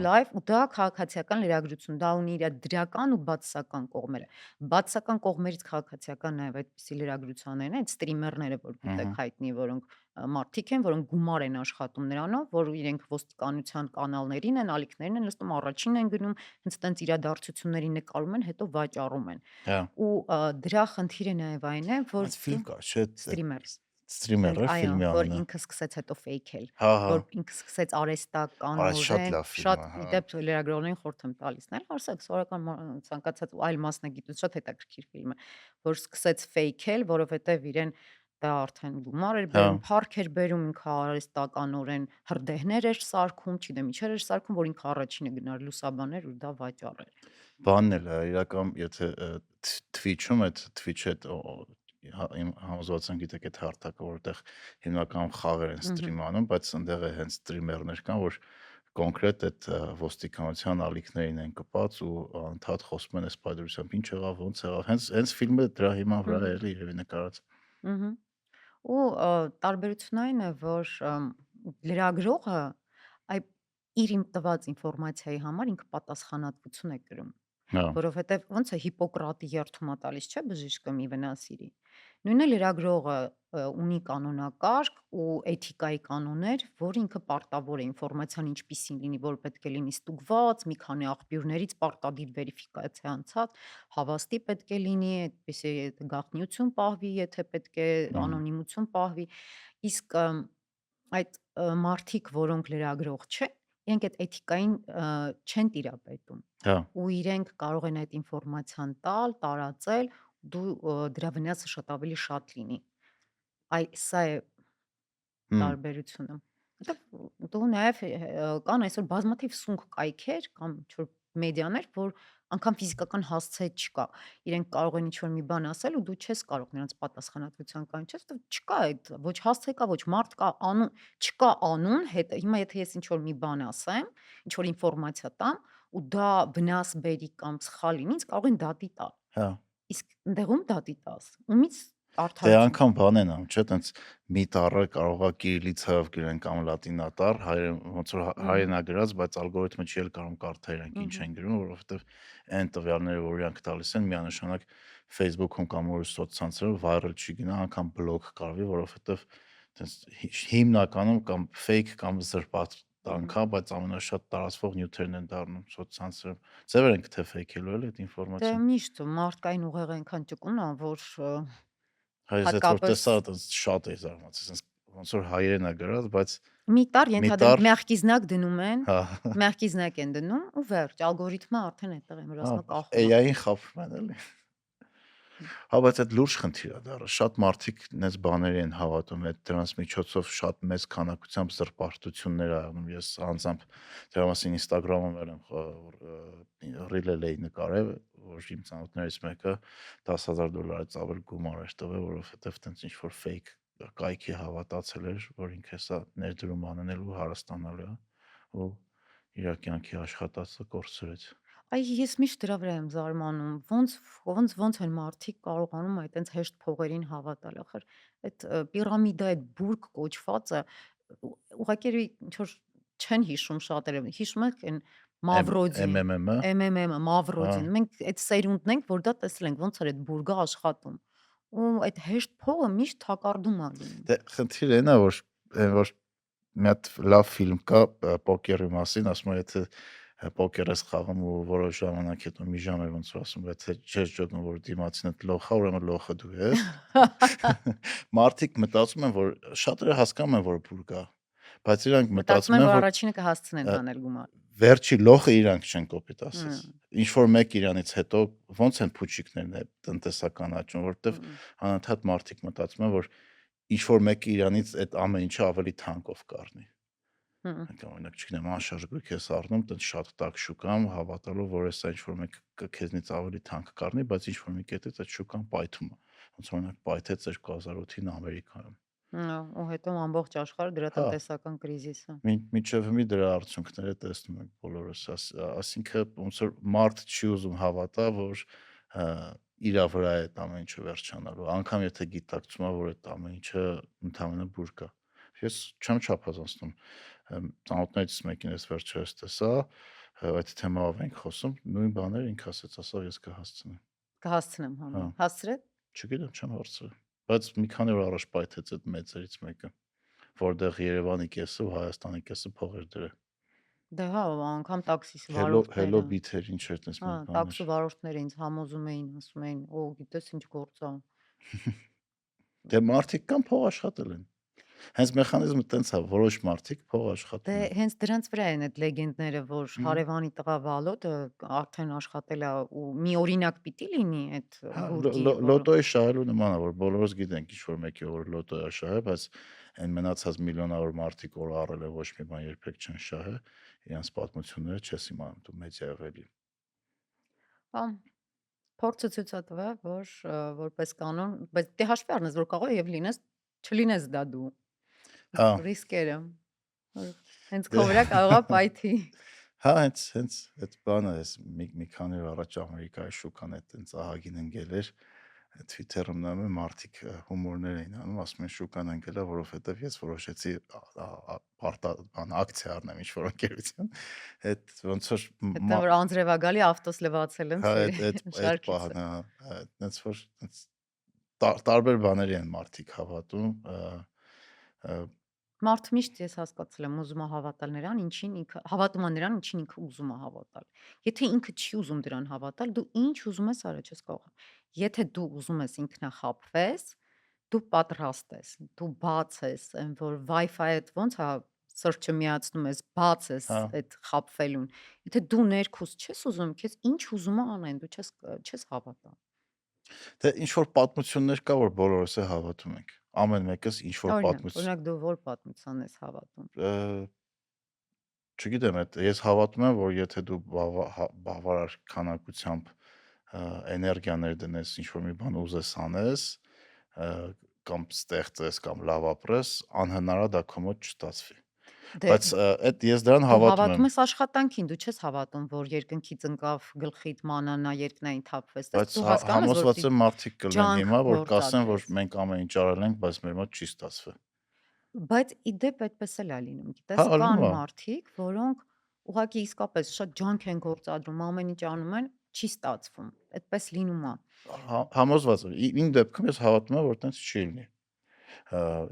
[SPEAKER 1] լայվ ու դա քաղաքացիական լրագրություն, դա ունի իր դրական ու բացասական կողմերը։ Բացասական կողմերից քաղաքացիական նաև այդպիսի լրագրություններն են, այդ ստրիմերները, որ գիտեք հայտնի, որոնք մարդիկ են, որոնք գումար են աշխատում նրանով, որ իրենք ոստիկանության կանալներին են, ալիքներին են լսում, առաջին են գնում, հենց տենց իրադարձությունների նկարում են, հետո վաճառում են։ Ու դրա խնդիրը նաև այն է, որ
[SPEAKER 2] Այդ ֆիլմ կա, չէ՞,
[SPEAKER 1] ստրիմեր,
[SPEAKER 2] է ֆիլմի
[SPEAKER 1] որ
[SPEAKER 2] անունը։
[SPEAKER 1] ինքը սկսեց հետո ֆեյքել,
[SPEAKER 2] Հա, հա։
[SPEAKER 1] որ ինքը սկսեց
[SPEAKER 2] Շատ
[SPEAKER 1] արհեստականորեն,
[SPEAKER 2] լավ ֆիլմ
[SPEAKER 1] շատ
[SPEAKER 2] է, հա։
[SPEAKER 1] իդեպ լրագրողներին խորհուրդ եմ տալիս նայել, արսակ սովորական ցանկացած այլ մասնագիտություն շատ հետաքրքիր ֆիլմ է, որ սկսեց ֆեյքել, որովհետև իրեն դա արդեն գումար էր բերում, փառք էր բերում, ինքը արհեստականորեն հրդեհներ էր սարքում, չգիտեմ ինչեր էր սարքում, որ ինքը առաջինը գնար լուսաբաներ ու դա վաճառեր։
[SPEAKER 2] Բանն էլ է, իրական եթե Twitch-ում այդ Twitch-ը իմ համոզվածության գիտեք այդ հարթակը, որտեղ հիմնականում խաղեր են ստրիմ անում, բայց ընդեղ է հենց ստրիմերներ կան, որ կոնկրետ այդ ոստիկանության ալիքներին են կպած ու անդադ խոսում են այս պատրությամբ ինչ եղավ, ոնց եղավ։ Հենց ֆիլմը դրա հիման վրա է էլի երևի նկարած։
[SPEAKER 1] Ու տարբերությունն այն է, որ լրագրողը այ իր տված ինֆորմացիայի համար ինքը պատասխանատվություն է կրում, որովհետև ոնց է Հիպոկրատի երդումա տալիս, չէ՞, բժիշկը մի վնասիրի։ Նույնը լրագրողը ունի կանոնակարգ ու էթիկայի կանոններ, որ ինքը պարտավոր է ինֆորմացիան ինչպիսին լինի, որ պետք է լինի ստուգված, մի քանի աղբյուրներից պարտադիր վերիֆիկացիա անցած, հավաստի պետք է լինի, այդպիսի գաղտնիություն պահվի, եթե պետք է անոնիմություն պահվի։ Իսկ այդ մարդիկ, որոնք լրագրող չեն, իրենք այդ էթիկային չեն տիրապետում։ Ու իրենք կարող են այդ ինֆորմացիան տալ, տարածել, դրա վնասը շատ ավելի շատ լինի։ Սա է տարբերությունը։ Որտեվ դու նաև կան այսօր բազմաթիվ սունկ կայքեր կամ ինչ-որ մեդիաներ, որ անգամ ֆիզիկական հասցե չկա։ Իրենք կարող են ինչ-որ մի բան ասել ու դու չես կարող նրանց պատասխանատվության կանչես, չկա այդ, ոչ հասցե կա, ոչ մարդ կա, անուն չկա անուն, հիմա եթե ես ինչ-որ մի բան ասեմ, ինչ-որ ինֆորմացիա տամ ու դա վնաս բերի կամ սխալ լինի, ինձ կարող են դատի տալ։ Իսկ ընդեղում դատի տաս, ումից
[SPEAKER 2] Դե
[SPEAKER 1] արդարություն։
[SPEAKER 2] անգամ բան են անում, չէ՞, տենց մի տառը կարող է կիրիլիցայով գրեն կամ լատինատառ, ոնց որ հայերեն է գրած, բայց ալգորիթմը չի էլ կարող կարդա իրանք ինչ են գրում, որովհետև այն տվյալները, որ իրանք տալիս են, միանշանակ Facebook-ում կամ որ սոցցանցերում viral չի գնա, անգամ բլոգ կարվի, որովհետև այտենց հիմնականում կամ fake կամ զրպարտանք է, բայց ամենաշատ տարածվող նյութերն են դառնում սոցցանցերում։ Ձևեր ենք թե fake-ելու էլի այդ
[SPEAKER 1] Դե
[SPEAKER 2] ինֆորմացիան։
[SPEAKER 1] միշտ մարդկային ուղեղը այնքան ճկուն է, որ
[SPEAKER 2] Հայերս այդ որ
[SPEAKER 1] հատկապես
[SPEAKER 2] տեսա այտենց շատ է զարմացել, այսպես ոնց որ հայերեն է գրած, բայց
[SPEAKER 1] մի տար
[SPEAKER 2] մի
[SPEAKER 1] ենթադրենք
[SPEAKER 2] տար
[SPEAKER 1] մեղքի znակ դնում են,
[SPEAKER 2] հա
[SPEAKER 1] մեղքի znակ են դնում ու վերջ, ալգորիթմը արդեն այդտեղ եմ
[SPEAKER 2] հա
[SPEAKER 1] վրացնա կախում է։
[SPEAKER 2] AI-ին խափում են էլի։ Հա, բայց այդ լուրջ խնդիր է դառը։ Շատ մարդիկ նենց բաների են հավատում, այդ դրանց միջոցով շատ մեծ քանակությամբ զրպարտություններ ա անում։ Ես անձամբ դրա մասին Instagram-ում reel էի նկարել, որ իմ ծանոթներից մեկը $10,000 ծավալ գումար էր տվել, որովհետև տենց ինչ որ fake կայքի հավատացել էր, որ ինքը հեսա ներդրում անելու հարստանալու է ու իր կյանքի աշխատածը կորցրեց։
[SPEAKER 1] Այ ես միշտ դրա վրա եմ զարմանում, ոնց են մարդիկ կարողանում այտենց հեշտ փողերին հավատալ, ախր այդ պիրամիդա, այդ բուրգ կոչվածը ուղղակի ինչ որ չեն հիշում շատերը, հիշում եք այն Մավրոդի,
[SPEAKER 2] MMM-ը,
[SPEAKER 1] MMM-ը,
[SPEAKER 2] հա,
[SPEAKER 1] Մավրոդին, մենք այդ սերունդն ենք, որ դա տեսել ենք, ոնց էր այդ բուրգը աշխատում, ու այդ հեշտ փողը միշտ թակարդում է լինում։
[SPEAKER 2] դե խնդիրը այն է, որ մի հատ լավ ֆիլմ կա պոկերի մասին, ասում է, եթե պոկեր ես խաղում ու որոշ ժամանակ հետո մի ժամ է ոնց որ ասում, եթե չես ջոկնում, որ դիմացինդ լոխ է, ուրեմն լոխը դու ես։ Մարդիկ մտածում են, որ շատերը հասկանում են, որ բուր կա, բայց իրանք
[SPEAKER 1] Մտածում
[SPEAKER 2] մտածում
[SPEAKER 1] են,
[SPEAKER 2] են,
[SPEAKER 1] որ
[SPEAKER 2] որ
[SPEAKER 1] առաջինը կհասցնեն տանել գումարը։
[SPEAKER 2] վերջի լոխը իրանք չեն կոպիտ ասած։
[SPEAKER 1] Հմ,
[SPEAKER 2] Ինչ որ մեկ իրանից հետո ոնց են փուչիկներն է տնտեսական աճում, որովհետև
[SPEAKER 1] հմ,
[SPEAKER 2] անընդհատ մարդիկ մտածում են, որ ինչ որ մեկը իրանից այդ ամեն ինչը ավելի թանկով կառնի։
[SPEAKER 1] հմ,
[SPEAKER 2] Անկամ օրինակ, չգիտեմ, անշարժ ես առնում, տենց շատ տաք շուկամ, հավատալով, որ էսա ինչ որ մեկ քեզնից ավելի թանկ կառնի, բայց ինչ որ մի կետից այդ շուկան պայթում է։ Ոնց օրինակ պայթեց 2008-ին Ամերիկայում։
[SPEAKER 1] ու հետո ամբողջ աշխարհը դրա
[SPEAKER 2] Հա,
[SPEAKER 1] տնտեսական կրիզիսը։
[SPEAKER 2] մինչև հիմի դրա արդյունքները տեսնում ենք բոլորս, ասինքն ոնց որ մարդ չի ուզում հավատա, որ իրա վրա է այդ ամեն ինչը վերջանալու, անկամ եթե գիտակցում է, որ այդ ամեն ինչը ընդհանրապես բուր կա։ Ես չեմ չափազանցնում, ծանոթներից մեկին ես վերջերս տեսա, այդ թեմայով ենք խոսում, նույն բաները ինքը ասաց, ասա ես կհասցնեմ։
[SPEAKER 1] Կհասցնեմ
[SPEAKER 2] Հա,
[SPEAKER 1] համեն։ Հասցրե՞ք։
[SPEAKER 2] չգիտեմ, չեմ հարցրել, բայց մի քանի օր առաջ պայթեց այդ մեծերից մեկը, որտեղ Երևանի կեսը ու Հայաստանի կեսը փող էր դրել։
[SPEAKER 1] Դե հա, անգամ տաքսիս
[SPEAKER 2] Hello
[SPEAKER 1] վարորդները,
[SPEAKER 2] Bit-էր, ինչ էր տես
[SPEAKER 1] հա,
[SPEAKER 2] մի բաներ։
[SPEAKER 1] տաքսի վարորդները ինձ համոզում էին, ասում էին, «Օ, գիտես ինչ գործ է»։
[SPEAKER 2] Դե մարդիկ կան փող աշխատել են։ Հենց մեխանիզմը տենց է, որոշ մարդիկ փող
[SPEAKER 1] Դե
[SPEAKER 2] աշխատում են։
[SPEAKER 1] հենց դրանց վրա են այդ լեգենդները, որ
[SPEAKER 2] Հմ,
[SPEAKER 1] հարևանի տղա Վալոդը արդեն աշխատել է ու մի օրինակ պիտի լինի այդ
[SPEAKER 2] Հա,
[SPEAKER 1] բուրգի, որ
[SPEAKER 2] լոտոյի շահելու նման է, որ բոլորս գիտենք ինչ որ մեկի որ լոտոյ է շահել, բայց այն մնացած միլիոնավոր մարդիկ, որ առել է ոչ մի բան երբեք չեն շահել, իրանց պատմությունները չես իմանում դու մեդիայով էլի։
[SPEAKER 1] հա, փորձը ցույց է տվել, որ որպես կանոն, բայց դե հաշվի առնես, որ կարող է եւ լինես, չլինես դա դու։
[SPEAKER 2] Հա,
[SPEAKER 1] Ռիսկերը, որ հենց
[SPEAKER 2] դե
[SPEAKER 1] քո վրա կարող է պայթի։
[SPEAKER 2] հա, հենց այդ բանը էս մի քանի օր առաջ Ամերիկայի շուկան է տենց ահագին ընկել էր։ Twitter-ում նայում եմ մարդիկ հումորներ էին անում, ասում են շուկան ընկել է, որովհետև ես որոշեցի բան ակցիա առնեմ ինչ որ ընկերություն։ Այդ ոնց որ
[SPEAKER 1] Հետո որ անձրևագալի ավտոս լվացել են
[SPEAKER 2] հա
[SPEAKER 1] սերի
[SPEAKER 2] այդ
[SPEAKER 1] շարքից։
[SPEAKER 2] պահն այնց որ տարբեր բաների են մարդիկ հավատում
[SPEAKER 1] Մարդ միշտ ես հասկացել եմ ուզում է հավատալ նրան, ինչին ինքը հավատում է նրան, ինչին ինքը ուզում է հավատալ։ Եթե ինքը չի ուզում դրան հավատալ, դու ինչ ուզում ես արա չես կարող։ Եթե դու ուզում ես ինքնախապվես, դու պատրաստ ես, դու բաց ես, այն որ Wi-Fi-դ ոնց է սրճը միացնում ես, բաց ես
[SPEAKER 2] հա
[SPEAKER 1] այդ խապվելուն։ Եթե դու ներքուս չես ուզում, քեզ ինչ ուզում է անեն, դու չես հավատա։
[SPEAKER 2] դե ինչ որ պատմություններ կա որ բոլորս է հավատում ենք ամեն մեկս ինչ որ պատմություն
[SPEAKER 1] Օրինակ դու որ պատմության ես հավատում։
[SPEAKER 2] չգիտեմ այդ ես հավատում եմ որ եթե դու բավարար քանակությամբ էներգիաներ դնես ինչ որ մի բան ուզես անես կամ ստեղծես կամ լավ ապրես անհնար է դա քո մոտ չստացվի
[SPEAKER 1] Դե
[SPEAKER 2] բայց այդ ես դրան
[SPEAKER 1] դու
[SPEAKER 2] հավատում
[SPEAKER 1] հավատում
[SPEAKER 2] եմ
[SPEAKER 1] ես աշխատանքին, դու չես հավատում, որ երկնքից ընկավ գլխիդ մանանա երկնային թափվեց։ Դες
[SPEAKER 2] բայց
[SPEAKER 1] դու հասկանում ես, որ
[SPEAKER 2] համոզված եմ մարդիկ կլինեն
[SPEAKER 1] ջանք
[SPEAKER 2] հիմա որ կասեն որ
[SPEAKER 1] գործադրես։
[SPEAKER 2] մենք ամեն ինչ արել ենք բայց մեր մոտ չի ստացվել
[SPEAKER 1] Բայց ի դեպ այդպես էլ է լինում։
[SPEAKER 2] հա
[SPEAKER 1] Գիտես,
[SPEAKER 2] ալնում
[SPEAKER 1] կան
[SPEAKER 2] է
[SPEAKER 1] մարդիկ, որոնք ուղղակի իսկապես շատ ջանք են գործադրում, ամեն ինչ անում են, չի ստացվում, այդպես լինում է։
[SPEAKER 2] Համոզված եմ։ Իմ դեպքում ես հավատում եմ, որ տենց չի լինի։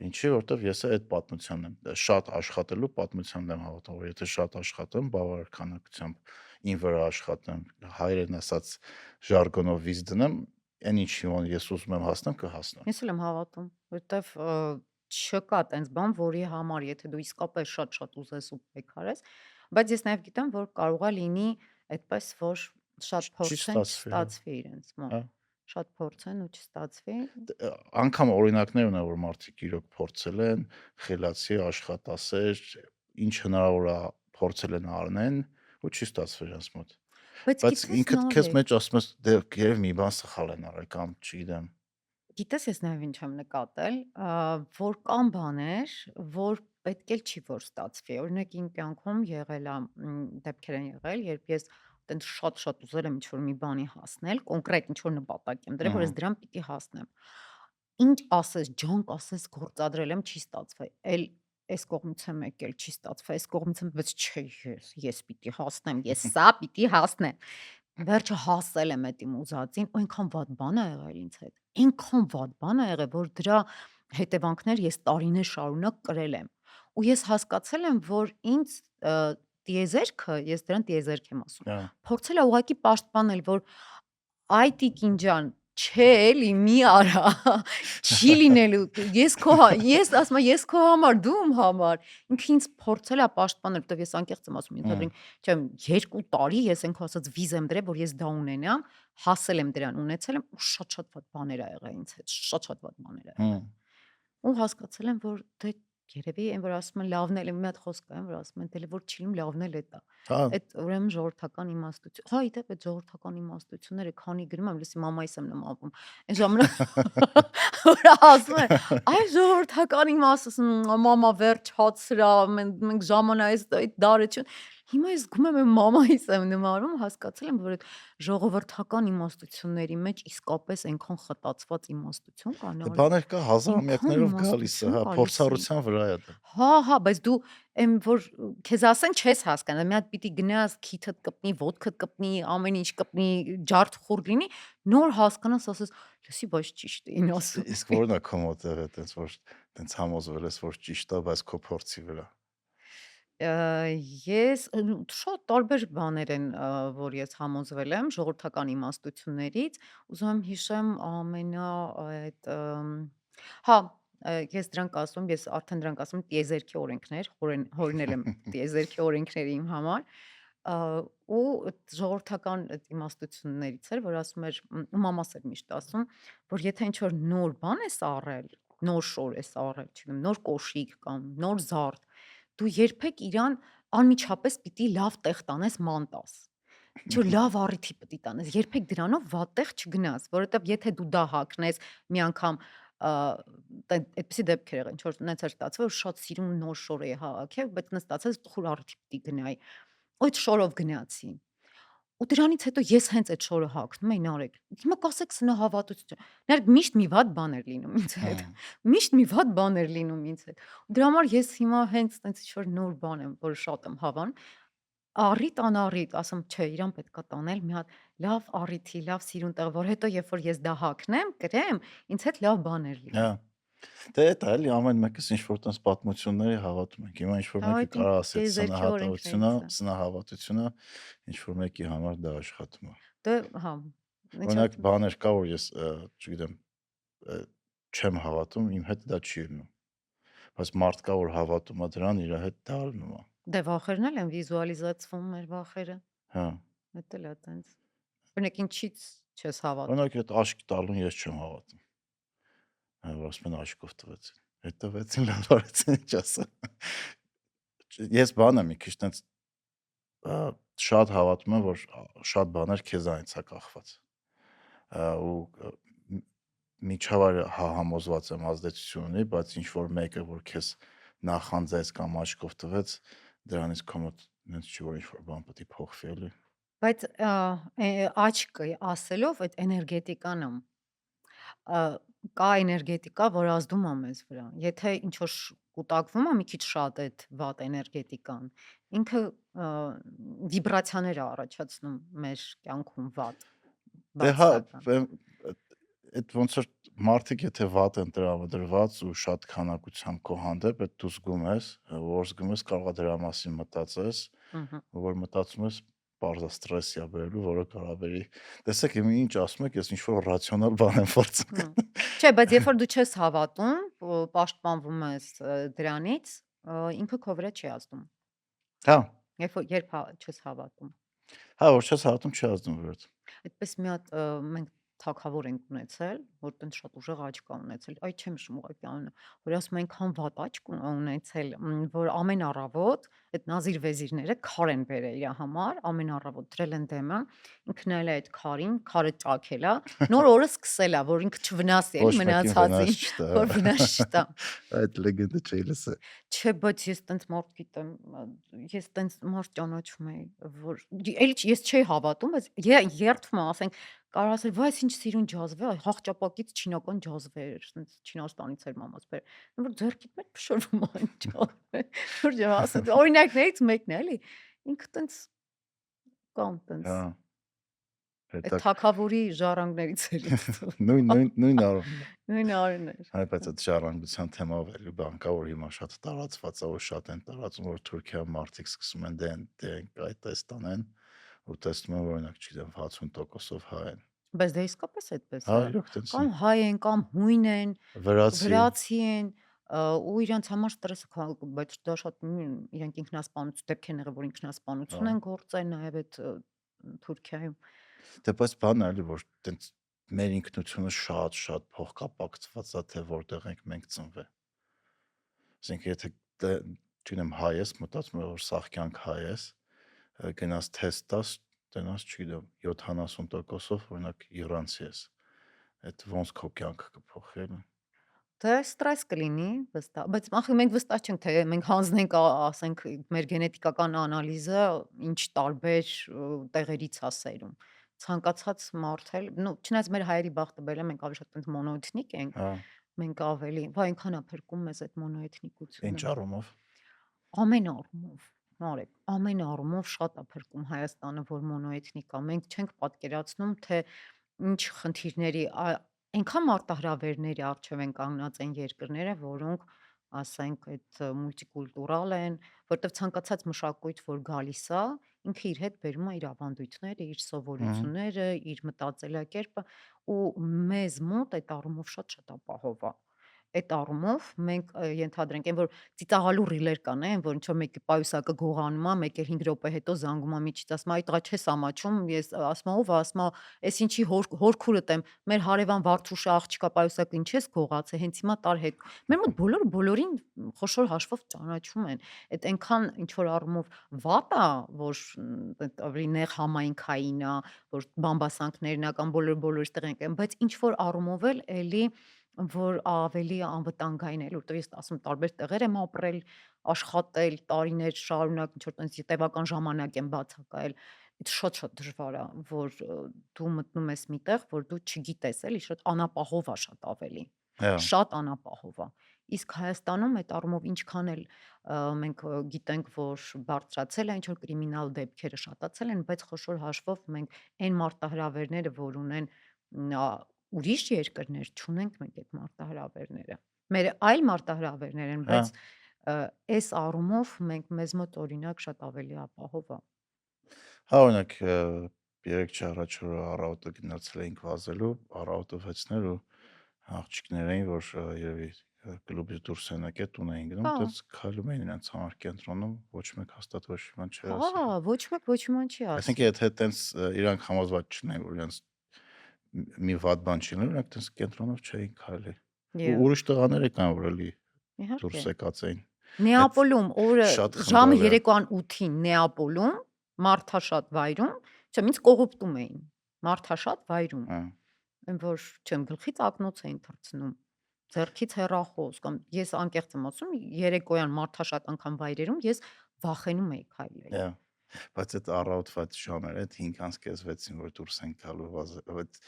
[SPEAKER 2] Ինչի, որտեվ ես այդ պատմությանն եմ շատ աշխատելու պատմությանն եմ հավատում, որ եթե շատ աշխատեմ, բավարար քանակությամբ ին վրա աշխատեմ, հայերեն ասած ժարգոնով վիզ դնեմ, այն ինչի որ ես ուզում եմ հասնեմ, կհասնեմ։
[SPEAKER 1] Ես էլ եմ հավատում, որովհետև չկա տենց բան, որի համար եթե դու իսկապես շատ-շատ ուզես ու պայքարես, բայց ես նաև գիտեմ, որ կարող է լինի այդպես, որ շատ
[SPEAKER 2] Չի
[SPEAKER 1] փորձեն,
[SPEAKER 2] ստացվի, հա։
[SPEAKER 1] չստացվի իրենց մոտ։
[SPEAKER 2] Հա։
[SPEAKER 1] Շատ փորձեն ու չստացվի։
[SPEAKER 2] Անգամ օրինակներ ունեն, որ մարդիկ իրոք փորձել են, խելացի, աշխատասեր, ինչ հնարավոր է փորձել են առնեն ու չի ստացվել իրենց մոտ։
[SPEAKER 1] Բայց
[SPEAKER 2] Բայց
[SPEAKER 1] գիտես
[SPEAKER 2] ինքդ քեզ
[SPEAKER 1] Նարեկ,
[SPEAKER 2] մեջ ասում ես դե երբ մի բան սխալ են արել կամ չգիտեմ։
[SPEAKER 1] գիտես ես նաև ինչ եմ նկատել, որ կան բաներ, որ պետք էլ չի որ ստացվի։ Օրինակ իմ կյանքում եղել է դեպքեր են եղել, երբ ես տենց շատ-շատ ուզել եմ ինչ-որ մի բանի հասնել, կոնկրետ ինչ-որ նպատակ եմ դրել, որ ես դրան պիտի հասնեմ։ Ինչ ասես, ջանք ասես գործադրել եմ, չի ստացվել։ Էլ այս կողմից եմ եկել, չի ստացվել, այս կողմից եմ, բայց չէ, ես պիտի հասնեմ, ես սա պիտի հասնեմ։ Վերջը հասել եմ այդ իմ ուզածին, ու այնքան վատ բան ա եղել ինձ հետ։ Այնքան վատ բան ա եղել, որ դրա հետևանքներ ես տարիներ շարունակ կրել եմ։ Ու ես հասկացել եմ, որ ինձ տիեզերքը, ես դրան տիեզերք եմ ասում,
[SPEAKER 2] Հա։
[SPEAKER 1] փորձել է ուղղակի պաշտպանել, որ այ տիկին ջան, չէ էլի մի արա, չի լինելու։ Ես ասում եմ, ես քո համար, դու իմ համար։ Ինքը ինձ փորձել է պաշտպանել, որտեվ ես անկեղծ եմ ասում, ենթադրենք, չեմ 2 տարի ես այնքան ասած վիզ եմ դրել, որ ես դա ունենամ, հասել եմ դրան, ունեցել եմ ու շատ-շատ վատ բաներ ա եղել ինձ հետ, շատ-շատ վատ բաներ ա եղել։ Ու հասկացել եմ, որ դե երևի այն որ ասում են լավն էլ, մի հատ խոսք կա, որ ասում են դե որ չի լինում լավն էլ է դա։
[SPEAKER 2] Հա,
[SPEAKER 1] Այդ ուրեմն ժողովրդական իմաստություն։ Հա, իդեպ այդ ժողովրդական իմաստությունները քանի գրում եմ, լսի մամայիս եմ նմանվում։ Այն ժամանակ որ ասում են, այ ժողովրդական իմաստություն, մամա վերջացրա, մենք ժամանակ այդ դարություն։ Հիմա ես զգում եմ այն մամայիս եմ նմանվում, հասկացել եմ, որ այդ ժողովրդական իմաստությունների մեջ իսկապես այնքան խտացված իմաստություն կա,
[SPEAKER 2] դե
[SPEAKER 1] Նարեկ,
[SPEAKER 2] բաներ կա
[SPEAKER 1] այնքան
[SPEAKER 2] հազարամյակներով գալիս է,
[SPEAKER 1] իմաստություն
[SPEAKER 2] հա,
[SPEAKER 1] գալիս է։
[SPEAKER 2] փորձառության վրա է դա։
[SPEAKER 1] Հա, բայց դու այն որ քեզ ասեն չես հասկանա, մի հատ պիտի գնաս, քիթդ կպնի, ոտքդ կպնի, ամեն ինչ կպնի, ջարդ խուրդ լինի, նոր հասկանաս, ասես, լսի, բայց ճիշտ էին ասում։
[SPEAKER 2] Իսկ որն է քո մոտ եղել տենց որ տենց համոզվել ես որ ճիշտ է, բայց քո փորձի վրա։
[SPEAKER 1] Ես շատ տարբեր բաներ են, որ ես համոզվել եմ ժողովրդական իմաստություններից, ուզում եմ հիշեմ ամենա այդ հա, ես դրանք ասում, ես արդեն դրանք ասում տիեզերքի օրենքներ, հորինել եմ տիեզերքի օրենքները իմ համար, ու այդ ժողովրդական այդ իմաստություններից էր, որ ասում էր, ու մամաս էր միշտ ասում, որ եթե ինչ-որ նոր բան ես առել, նոր շոր ես առել, չգիտեմ, նոր կոշիկ կամ նոր զարդ, դու երբեք իրան անմիջապես պիտի լավ տեղ տանես ման տաս։ Ինչ-որ լավ առիթի պիտի տանես, երբեք դրանով վատ տեղ չգնաս, որովհետև եթե դու դա հագնես մի անգամ այդպիսի դեպքեր եղան, ինչ որ նենց էր ստացվել, որ շատ սիրուն նոր շոր էի հավաքել, բայց նա ստացեց տխուր առիթի պիտի գնայի։ Ու այդ շորով գնացի։ Ու դրանից հետո ես հենց այդ շորը հագնում էի Նարեկ։ Հիմա կասեք սնահավատություն։ Նարեկ միշտ մի վատ բան էր լինում ինձ հետ։ Միշտ մի վատ բան էր լինում ինձ հետ։ Ու դրա համար ես հիմա հենց տենց ինչ-որ նոր բան եմ, որ շատ եմ հավանում, առիթ անառիթ, ասում չէ, իրան պետքա տանել մի հատ լավ առիթի, լավ սիրուն տեղ, որ հետո երբ որ ես դա հագնեմ, կրեմ, ինձ հետ լավ բաներ
[SPEAKER 2] Հա։
[SPEAKER 1] լինի։
[SPEAKER 2] Դե դա էլի ամեն մեկս ինչ որ տես պատմությունների հավատում ենք։ Հիմա ինչ որ
[SPEAKER 1] Հա,
[SPEAKER 2] մեկը
[SPEAKER 1] այդ իմ
[SPEAKER 2] կարող ասեց
[SPEAKER 1] տիեզերքի օրենքներից է։
[SPEAKER 2] սնահավատությունը ինչ որ մեկի համար դա աշխատում է։
[SPEAKER 1] Դե, հա, ինչ
[SPEAKER 2] Օրինակ
[SPEAKER 1] որ
[SPEAKER 2] բաներ կա որ ես չգիտեմ չեմ հավատում, իմ հետ դա չի լինում։ Բայց մարդ կա որ հավատում է դրան, իր հետ դա լինում է։
[SPEAKER 1] դե վախերն էլ են վիզուալիզացվում մեր վախերը։
[SPEAKER 2] Հա։
[SPEAKER 1] Էդ էլ է տենց։ Օրինակ ինչից չես հավատում։
[SPEAKER 2] Օրինակ այդ աշկ տալուն ես չեմ հավատում։ Որ ասում են աշկով տվեցին։ Հետ տվեցին լավ արեցին ինչ ասեմ։ Ես բանը մի քիչ տենց շատ հավատում եմ, որ շատ բաներ քեզանից է կախված։ Ու միջավայրը համոզված եմ ազդեցություն ունի, բայց ինչ որ մեկը որ քեզ նախանձեց կամ աշկով տվեց, դրանից քո մոտ ինձ չի որ ինչ որ բան պետք է փոխվի էլի։
[SPEAKER 1] Բայց աչքը ասելով այդ էներգետիկան կա էներգետիկա, որ ազդում է մեզ վրա։ Եթե ինչ որ կուտակվում է մի քիչ շատ այդ վատ էներգետիկան, ինքը վիբրացիաներ է առաջացնում մեր կյանքում վատ,
[SPEAKER 2] Դե հա,
[SPEAKER 1] բացասական։
[SPEAKER 2] այդ ոնց որ մարդիկ եթե վատ են տրամադրված ու շատ քանակությամբ քո հանդեպ, այդ դու զգում ես, որ զգում ես կարող է դրա մասին մտածես,
[SPEAKER 1] Ահա։
[SPEAKER 2] որ մտածում ես բարձր ստրեսի է բերելու, որը կարող է բերի։ Տեսեք, իմ ինչ ասում եք, ես ինչ որ ռացիոնալ բան եմ փորձում
[SPEAKER 1] Հմ։
[SPEAKER 2] գտնել։
[SPEAKER 1] Չէ, բայց երբ որ դու չես հավատում, պաշտպանվում ես դրանից, ինքը քո վրա չի ազդում։
[SPEAKER 2] Հա,
[SPEAKER 1] Երբ չես հավատում։
[SPEAKER 2] հա, որ չես հավատում, չի ազդում վրդ։
[SPEAKER 1] Այդպես մի հատ մենք թագավոր ենք ունեցել, որ տենց շատ ուժեղ աչք կա ունեցել։ Այ չեմ հիշում ուղղակի անունը, որ ասում են այնքան վատ աչք ունեցել, որ ամեն առավոտ այդ նազիր վեզիրները քար են բերել իր համար, ամեն առավոտ դրել են դեմը, ինքն նայել է այդ քարին, քարը ճաքել է, նոր օրը սկսել է, որ ինքը չվնասի
[SPEAKER 2] Ոչ
[SPEAKER 1] էլի
[SPEAKER 2] մեկին վնաս
[SPEAKER 1] մնացածին,
[SPEAKER 2] չտա։
[SPEAKER 1] որ վնաս չտա։
[SPEAKER 2] Այդ լեգենդը չի լսել։
[SPEAKER 1] Չէ, բայց ես տենց մարդ գիտեմ, ես տենց մարդ ճանաչում էի, որ էլի ես չէի հավատում, բայց երդվում եմ, ասենք, կարող ասել, վայ, այս ինչ սիրուն ջազվ է, հաղճապակից չինական ջազվ էր, տենց Չինաստանից էր մամաս բեր։ Որ ձեռքիդ մեջ փշրվում է այն ջազվը։ Շուրջը ասած, օրինակներից մեկն է, էլի։ Ինքը տենց կամ տենց
[SPEAKER 2] Հա,
[SPEAKER 1] այդ
[SPEAKER 2] հետակ
[SPEAKER 1] թակավորի ժառանգներից էր
[SPEAKER 2] նույն առումն է։
[SPEAKER 1] նույն արին էր։
[SPEAKER 2] Հայ, բայց այդ ժառանգության թեմով էլի բան կա, որ հիմա շատ տարածված է, որ շատ են տարածում, որ Թուրքիայում մարդիկ սկսում են դե այդ տեստ անեն ու տեսնում են, որ օրինակ, չգիտեմ, 60%-ով հայ են։
[SPEAKER 1] Բայց դե իսկապես այդպես
[SPEAKER 2] Հա,
[SPEAKER 1] է։
[SPEAKER 2] իրոք տենց
[SPEAKER 1] Կամ
[SPEAKER 2] են։
[SPEAKER 1] հայ են, կամ հույն են,
[SPEAKER 2] Վրացի,
[SPEAKER 1] վրացի են, ու իրանց համար ստրեսը բայց դա շատ իրանք ինքնասպանություն դեպք են եղել, որ ինքնասպանություն
[SPEAKER 2] հա։
[SPEAKER 1] են գործել նաև այդ Թուրքիայում։
[SPEAKER 2] Դե բայց բանն է էլի, որ տենց մեր ինքնությունը շատ փոխկապակցված է, թե որտեղ ենք մենք ծնվել։ Ասենք եթե չգիտեմ հայ ես, մտածում եմ որ սաղ կյանք հայ ես, գնաս թեստ տաս, տնաս, չգիտեմ, 70%-ով օրինակ իրանցի ես։ Այդ ոնց քո կյանքը կփոխի էլի։
[SPEAKER 1] Դե ստրես կլինի վստահ, բայց ախր մենք վստահ չենք, թե մենք հանձնենք, ասենք, մեր գենետիկական անալիզը ինչ տարբեր տեղերից է սերում։ Ցանկացած մարդ էլ, չնայած մեր հայերի բախտը բերել է, մենք ավելի շատ այնպես մոնոէթնիկ ենք,
[SPEAKER 2] Հա,
[SPEAKER 1] մենք ավելի, վայ, այնքան է փրկում մեզ այդ
[SPEAKER 2] ինչ
[SPEAKER 1] մոնոէթնիկությունը։
[SPEAKER 2] առումով։
[SPEAKER 1] Ամեն առումով, Մարեք, ամեն առումով շատ է փրկում Հայաստանը, որ մոնոէթնիկ է։ Մենք չենք պատկերացնում, թե ինչ խնդիրների, այնքան մարտահրավերների առջև են կանգնած այն երկրները, որոնք, ասենք, այդ մուլտիկուլտուրալ են, որտեղ ցանկացած մշակույթ, որ գալիս է, ինքը իր հետ բերում է իր ավանդույթները, իր սովորությունները, իր մտածելակերպը, ու մեզ մոտ այդ առումով շատ ապահով է։ Այդ առումով մենք ենթադրենք այն, որ ծիծաղալու ռիլեր կան, որ ինչ որ մեկի պայուսակը գողանում է, մեկ էլ 5 րոպե հետո զանգում է միջից, ասում է, այ տղա չես ամաչում, ես ասում եմ, ով է, ասում է, էս ինչի հորքուրդ եմ, մեր հարևան Վարդուշը աղջիկա պայուսակը ինչ ես գողացել, հենց հիմա տար հետ։ Մեր մոտ բոլորը բոլորին խոշոր հաշվով ճանաչում են։ Այդ այնքան ինչ որ առումով վատ է, որ այդ ավելի նեղ համայնքային է, որ բամբասանքներն է կամ բոլորը տեղ են, բայց ինչ որ առումով էլ էլի որ ավելի անվտանգային է, որտեղ ես ասում տարբեր տեղեր եմ ապրել, աշխատել տարիներ շարունակ, ինչ որ տենց տևական ժամանակ եմ բացակայել։ Այդ շատ դժվար է, որ դու մտնում ես մի տեղ, որ դու չգիտես, էլի շատ անապահով է շատ ավելի։
[SPEAKER 2] Հա,
[SPEAKER 1] Շատ անապահով է։ Իսկ Հայաստանում այդ առումով ինչքան էլ մենք գիտենք, որ բարձրացել է ինչ որ կրիմինալ դեպքերը շատացել են, բայց խոշոր հաշվով մենք այն մարտահրավերները, որ ունեն ուրիշ երկրներ, չունենք մենք այդ մարտահրավերները։ Մեր այլ մարտահրավերներ են,
[SPEAKER 2] հա,
[SPEAKER 1] բայց այս առումով մենք մեզ մոտ օրինակ շատ ավելի ապահով է։
[SPEAKER 2] հա, օրինակ երեք առաջ որ առավոտը գնացել էինք վազելու, առավոտը 6-ներ ու աղջիկներ էին, որ երևի կլուբից դուրս են եկել, տուն էին գնում,
[SPEAKER 1] Հա,
[SPEAKER 2] այդպես քայլում էին իրենց համար կենտրոնում, ոչ մեկ հաստատ ոչ մի բան չէր
[SPEAKER 1] հա,
[SPEAKER 2] ասի։
[SPEAKER 1] ոչ մեկ ոչ մի բան չի
[SPEAKER 2] Այսինքն
[SPEAKER 1] ասի։
[SPEAKER 2] եթե տենց իրանք համոզված չնեն, որ իրենց մի վատ բան չի լինում, նրանք տենց կենտրոնով չէին քայլի։ Ու
[SPEAKER 1] Եվ
[SPEAKER 2] ուրիշ տղաներ եկան, որ էլի
[SPEAKER 1] իհարկե։
[SPEAKER 2] դուրս եկած էին։ Այդ
[SPEAKER 1] Նեապոլում օրը
[SPEAKER 2] շատ
[SPEAKER 1] ժամը
[SPEAKER 2] խնդալի է։
[SPEAKER 1] երեկոյան 8-ին Նեապոլում մարդաշատ վայրում, չէ, ինձ կողոպտում էին։ Մարդաշատ վայրում,
[SPEAKER 2] Հա,
[SPEAKER 1] այն որ չեմ գլխից ակնոց էին թռցնում, ձեռքից հեռախոս կամ ես անկեղծ եմ ասում, երեկոյան մարդաշատ անգամ վայրերում ես վախենում էի քայլել։
[SPEAKER 2] հա, Բայց այդ առավոտվա այդ ժամերը, այդ 5:46-ին, որ դուրս են գալու այդ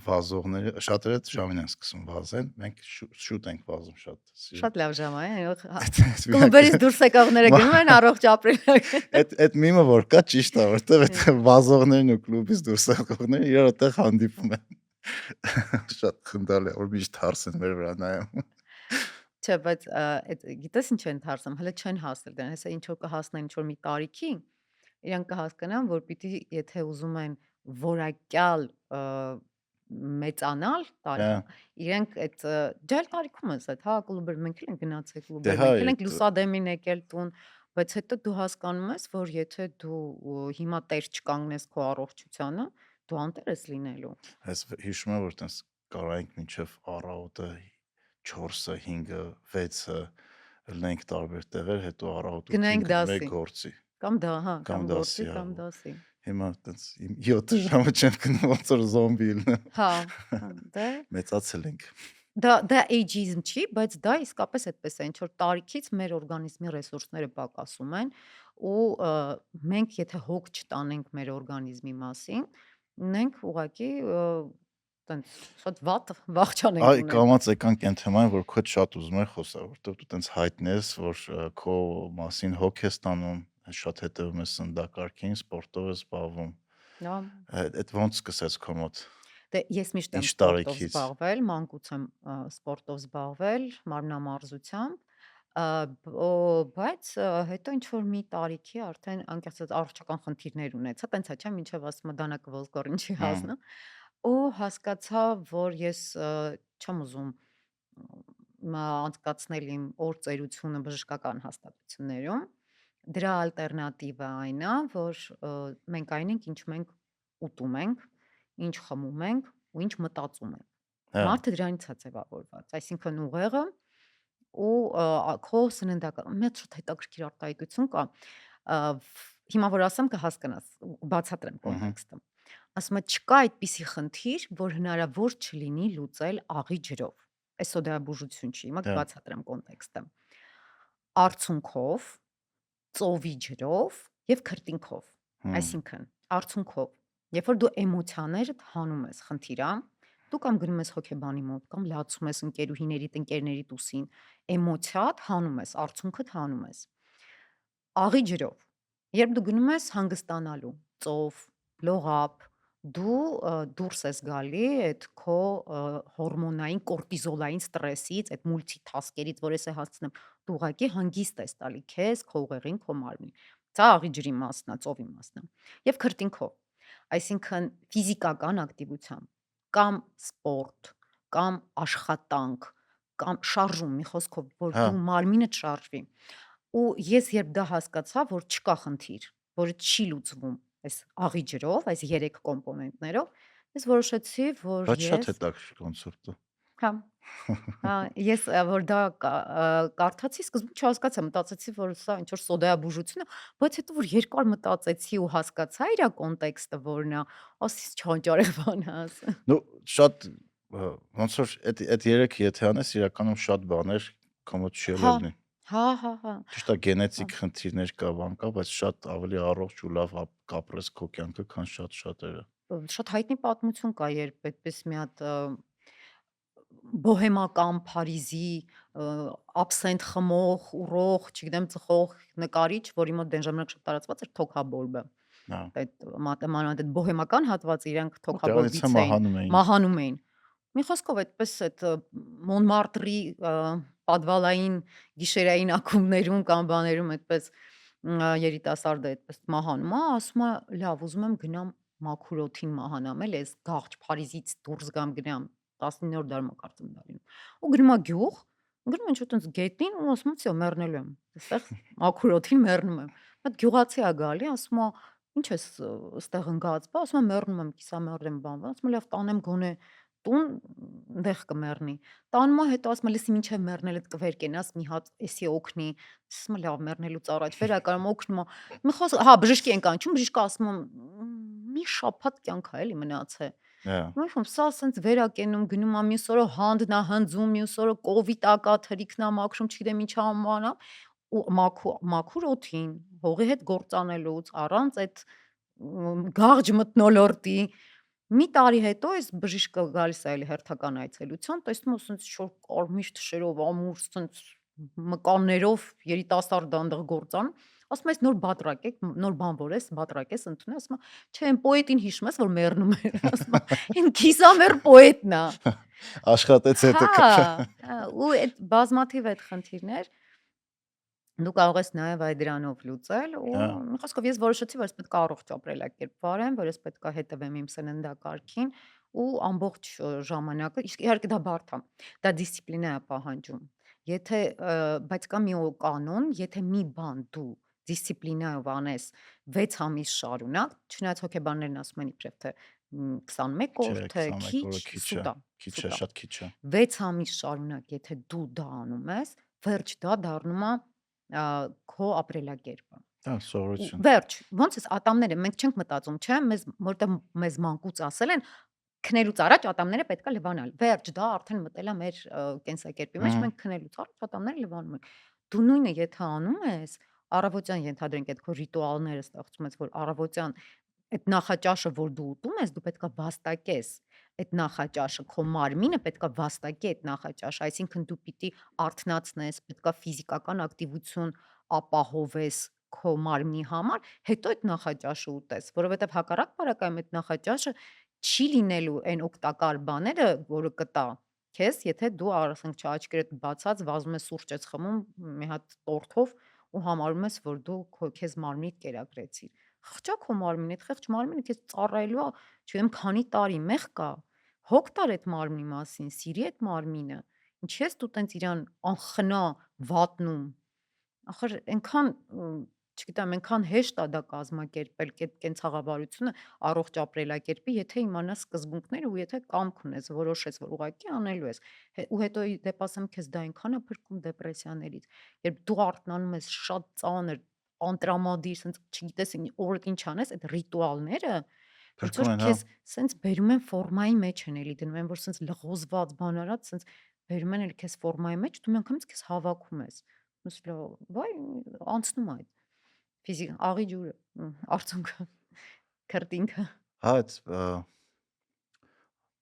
[SPEAKER 2] վազողները, շատերը այդ ժամին են սկսում վազեն, մենք շուտ ենք վազում շատ սիրում։
[SPEAKER 1] Շատ լավ ժամ է,
[SPEAKER 2] Այդ
[SPEAKER 1] կլուբերից դուրս եկողները գնում են առողջ ապրիլակ։
[SPEAKER 2] այդ միմը որ կա ճիշտ է, որտեղ այդ վազողներն ու կլուբից դուրս եկողները իրար այդտեղ հանդիպում են։ Շատ խնդալի է, որ միշտ հարս են մեր վրա նայում։
[SPEAKER 1] Չէ, բայց այդ գիտես ինչ են դարձում, հələ չեն հասել դրան, հեսա ինչ որ կհասնեն ինչ որ մի տարիքի, իրանք կհասկանան, որ պիտի եթե ուզում են որակյալ մեծանալ տարիքում, իրենք այդ ջալ տարիքում ես այդ հա կլուբեր մենք էլ ենք գնացել
[SPEAKER 2] Դե
[SPEAKER 1] կլուբեր,
[SPEAKER 2] հա,
[SPEAKER 1] մենք էլ ենք լուսադեմին եկել տուն, բայց հետո դու հասկանում ես, որ եթե դու հիմա տեր չկանգնես քո առողջությանը, դու անտեր ես լինելու։
[SPEAKER 2] Ես հիշում եմ, որ տես կարող ենք մինչև առավոտը 4-ը, 5-ը, 6-ը լենք տարբեր տեղեր, հետո առավոտ
[SPEAKER 1] Գնայինք
[SPEAKER 2] 8-ին
[SPEAKER 1] դասի։
[SPEAKER 2] մեկ գործի
[SPEAKER 1] Կամ դա, հա,
[SPEAKER 2] կամ
[SPEAKER 1] կամ գործի,
[SPEAKER 2] դասի, հա։
[SPEAKER 1] կամ դասի։
[SPEAKER 2] Հիմա տես 7 ժամը չեմ գնում, ոնց որ զոմբի լինեմ։
[SPEAKER 1] Հա, դե
[SPEAKER 2] Մեծացել ենք։
[SPEAKER 1] դա էյջիզմ չի, բայց դա իսկապես այդպես է, ինչ որ տարիքից մեր օրգանիզմի ռեսուրսները պակասում են ու մենք եթե հոգ չտանենք մեր օրգանիզմի մասին, ունենք ուղղակի տենց շատ վախճան ենք
[SPEAKER 2] Այ
[SPEAKER 1] ունեն։
[SPEAKER 2] կամած եկանք այն թեմային, որ քո շատ ուզում եմ խոսալ, որտեղ դու տենց հայտնես, որ քո մասին հոգ ես տանում, շատ հետևում ես սննդակարգին, սպորտով ես զբաղվում։
[SPEAKER 1] Հա,
[SPEAKER 2] Այդ ոնց սկսեց քո մոտ։
[SPEAKER 1] դե ես միշտ եմ
[SPEAKER 2] Ինչ
[SPEAKER 1] սպորտով
[SPEAKER 2] տարիքից։
[SPEAKER 1] զբաղվել, մանկուց եմ սպորտով զբաղվել, մարմնամարզությամբ, բայց հետո ինչ որ մի տարիքի արդեն անկեղծ առողջական խնդիրներ ունեցա, տենց է, չէ, մինչև ասում դանակը ոսկորին չի հասնա, ու հասկացա, որ ես չեմ ուզում անցկացնել իմ օր ծերությունը բժշկական հաստատություններում, դրա ալտերնատիվը այն է, որ մենք այն ենք, ինչ մենք ուտում ենք, ինչ խմում ենք ու ինչ մտածում ենք։
[SPEAKER 2] Հա,
[SPEAKER 1] Մարդը դրանից է ձևավորված, այսինքն ուղեղը ու քո սննդական մի հատ շատ հետաքրքիր արտահայտություն կա, հիմա որ ասեմ կհասկանաս, բացատրեմ կոնտեքստը։ Ասում է չկա այդպիսի խնդիր, որ հնարավոր չլինի լուծել աղի ջրով։ Այս սոդայաբուժություն չի, հիմա
[SPEAKER 2] հա,
[SPEAKER 1] կբացատրեմ կոնտեքստը։ Արցունքով, ծովի ջրով եւ քրտինքով։ Այսինքն, արցունքով, երբ որ դու էմոցիաներդ հանում ես, խնդիր է, դու կամ գնում ես հոգեբանի մոտ, կամ լացում ես ընկերուհիներիդ, ընկերներիդ ուսին, էմոցիադ հանում ես, արցունքդ հանում ես։ Աղի ջրով, երբ դու գնում ես հանգստանալու, ծով, լողափ, դու դուրս ես գալի այդ քո հորմոնային կորտիզոլային ստրեսից, այդ մուլտիթասկերից, որ ես է հասցնեմ, դու ուղղակի հանգիստ ես տալի քեզ, քո ուղեղին, քո մարմնին։ Սա աղի ջրի մասն է, ծովի մասն է։ Եվ քրտինքով, այսինքն ֆիզիկական ակտիվությամբ, կամ սպորտ, կամ աշխատանք, կամ շարժում, մի խոսքով, որ
[SPEAKER 2] հա,
[SPEAKER 1] դու մարմինդ շարժվի։ Ու ես երբ դա հասկացա, որ չկա խնդիր, որը չի լուծվում այս աղի ջրով, այս 3 կոմպոնենտներով, ես որոշեցի, որ
[SPEAKER 2] բայց շատ
[SPEAKER 1] ես
[SPEAKER 2] հետաքրքիր կոնցեպտ է։
[SPEAKER 1] հա հա ես որ դա կարդացի, սկզբում չհասկացա, մտածեցի, որ սա ինչ որ սոդայաբուժություն է, բայց հետո որ երկար մտածեցի ու հասկացա իր կոնտեքստը որն է, ասես չանճարեղ բան է ասա։
[SPEAKER 2] Ну, շատ ոնց որ այդ 3-ը եթե անես, իրականում շատ բաներ կոմոդ չի
[SPEAKER 1] Հա,
[SPEAKER 2] ելնի։
[SPEAKER 1] հա, հա, հա։
[SPEAKER 2] Ճիշտ է, գենետիկ խնդիրներ կա, բան կա, բայց շատ ավելի առողջ ու լավ կապրես քո կյանքը, քան շատ շատերը։
[SPEAKER 1] Շատ հայտնի պատմություն կա, երբ այդպես մի հատ բոհեմական Փարիզի աբսենտ խմող, ուռող, չգիտեմ, ծխող նկարիչ, որի մոտ դեն ժամանակ շատ տարածված էր թոքաբոլբը։
[SPEAKER 2] Հա։
[SPEAKER 1] Այդ մանավանդ այդ բոհեմական հատվածը իրանք
[SPEAKER 2] Դրանից
[SPEAKER 1] թոքաբոլբից
[SPEAKER 2] է
[SPEAKER 1] էին,
[SPEAKER 2] մահանում էին։
[SPEAKER 1] մահանում էին։ Մի խոսքով այդպես այդ Մոնմարտրի պադվալային գիշերային ակումբներում կամ բաներում այդպես երիտասարդը այդպես մահանում է, ասում է, լավ, ուզում եմ գնամ մաքուր օդին մահանամ, էլ էս գաղջ Փարիզից դուրս գամ գնամ 19-րդ դարում կարծում դա լինում։ Ու գնում է գյուղ, գնում է ինչ-որ տենց գետնին ու ասում է, «Всё, մեռնելու եմ»։ Այստեղ մաքուր օդին մեռնում եմ։ Այդ գյուղացի է գալի, ասում է, «Ինչ ես այստեղ ընկած»։ Բա ասում է, «Մեռնում եմ, կիսամեռ եմ բանվա»։ Ասում է, «Լավ, տանեմ գոնե տուն, այնտեղ կմեռնի»։ Տանում է, հետո ասում է, «Լսի, մինչև մեռնելդ կվերկենաս, մի հատ էսի օգնի»։ Ասում է, «Լավ, մեռնելուց առաջ վերականում օգնում է»։ Մի խոսք, հա, բժշկի են կանչում, բժիշկը ասում է, «Մի շաբաթ կյանք է էլի մնացել»։
[SPEAKER 2] Հա։
[SPEAKER 1] Ուրեմն սա ասենց վերակենում գնում է մյուս օրը հանդն է հնձում, մյուս օրը կովիդ ակա թրիքն է մաքրում, չգիտեմ ինչ անվանա։ ու մաքուր օդին, հողի հետ գործանելուց, առանց այդ գաղջ մթնոլորտի մի տարի հետո այս բժիշկը գալիս է էլի հերթական այցելության, տեսնում ես սենց շոր կարմիր թշերով, ամուր սենց մկաններով երիտասարդ դանդաղ գործան, ասում ես նոր բատրակ եք, նոր բանվոր ես, բատրակ ես ընդունել, ասում է, չէ, այն պոետին հիշում ես, որ մեռնում էր, ասում է, այն կիսամեռ պոետն է։
[SPEAKER 2] Աշխատեց հետը։
[SPEAKER 1] Հա, ու այդ բազմաթիվ այդ խնդիրներ դու կարող ես նաև այդ դրանով լուծել ու
[SPEAKER 2] Հա,
[SPEAKER 1] մի խոսքով ես որոշեցի, որ ես պետք է առողջ ապրելակերպ վարեմ, որ ես պետք է հետևեմ իմ սննդակարգին ու ամբողջ ժամանակը, իսկ իհարկե դա բարդ է, դա դիսցիպլինա է պահանջում։ Եթե բայց կա մի կանոն, եթե մի բան դու դիսցիպլինայով անես 6 ամիս շարունակ, չնայած հոգեբաններն ասում են իբրև թե 21
[SPEAKER 2] չէ,
[SPEAKER 1] օր, թե
[SPEAKER 2] 21
[SPEAKER 1] քիչ,
[SPEAKER 2] օրը քիչ է,
[SPEAKER 1] սուտ է,
[SPEAKER 2] քիչ է,
[SPEAKER 1] սուտ է։
[SPEAKER 2] շատ քիչ է։
[SPEAKER 1] 6 ամիս շարունակ եթե դու դա անում ես, վերջ դա դառնում է քո ապրելակերպը։
[SPEAKER 2] Դա
[SPEAKER 1] Ու
[SPEAKER 2] սովորություն։
[SPEAKER 1] վերջ, ոնց էս ատամները մենք չենք մտածում, չէ՞, մեզ որտեղ մեզ մանկուց ասել են քնելուց առաջ ատամները պետքա լվանալ։ Վերջ, դա արդեն մտել է մեր կենսակերպի մեջ, մենք քնելուց առաջ ատամները լվանում ենք։ Դու նույնը եթե անում ես, առավոտյան ենթադրենք այդ քո ռիտուալները ստեղծում ես, որ առավոտյան այդ նախաճաշը, որ դու ուտում ես, դու պետքա վաստակես այդ նախաճաշը, քո մարմինը պետքա վաստակի այդ նախաճաշը, այսինքն դու պիտի արթնացնես, պետքա ֆիզիկական ակտիվություն ապահովես քո մարմնի համար, հետո այդ նախաճաշը ուտես, որովհետև հակառակ բարակայում այդ նախաճաշը չի լինելու այն օգտակար բաները, որը կտա քեզ, եթե դու ասենք չաչքերդ բացած վազում ես սուրճ ես խմում մի հատ տորթով ու համարում ես, որ դու քեզ մարմնիդ կերակրեցիր։ Խղճա քո մարմինը, այդ խեղճ մարմինը քեզ ծառայելու է, չգիտեմ, քանի տարի մեղ կա։ Հոգ տար այդ մարմնի մասին, սիրի այդ մարմինը։ Ինչի՞ ես դու տենց իրան անխնա վատնում։ Ախր այնքան, չգիտեմ, այնքան հեշտ է դա կազմակերպել կենցաղավարությունը առողջ ապրելակերպի, եթե իմանաս սկզբունքները ու եթե կամք ունես, որոշես, որ ուղղակի անելու ես։ Ու հետո ի դեպ ասեմ քեզ դա այնքան է փրկում դեպրեսիաներից, երբ դու արթնանում ես շատ ծանր, անտրամադիր, սենց չգիտես օրդ ինչ անես, այդ ռիտուալները ոնց
[SPEAKER 2] Փրկում
[SPEAKER 1] որ
[SPEAKER 2] են, հա։
[SPEAKER 1] քեզ սենց բերում են ֆորմայի մեջ են էլի դնում են, որ սենց լղոզված բան արած, սենց բերում են էլի քեզ ֆորմայի մեջ, դու միանգամից քեզ հավաքում ես։ Ուսլո, վայ, անցնում է այդ աղի ջուրը, արցունքը, քրտինքը։
[SPEAKER 2] Հա, այդ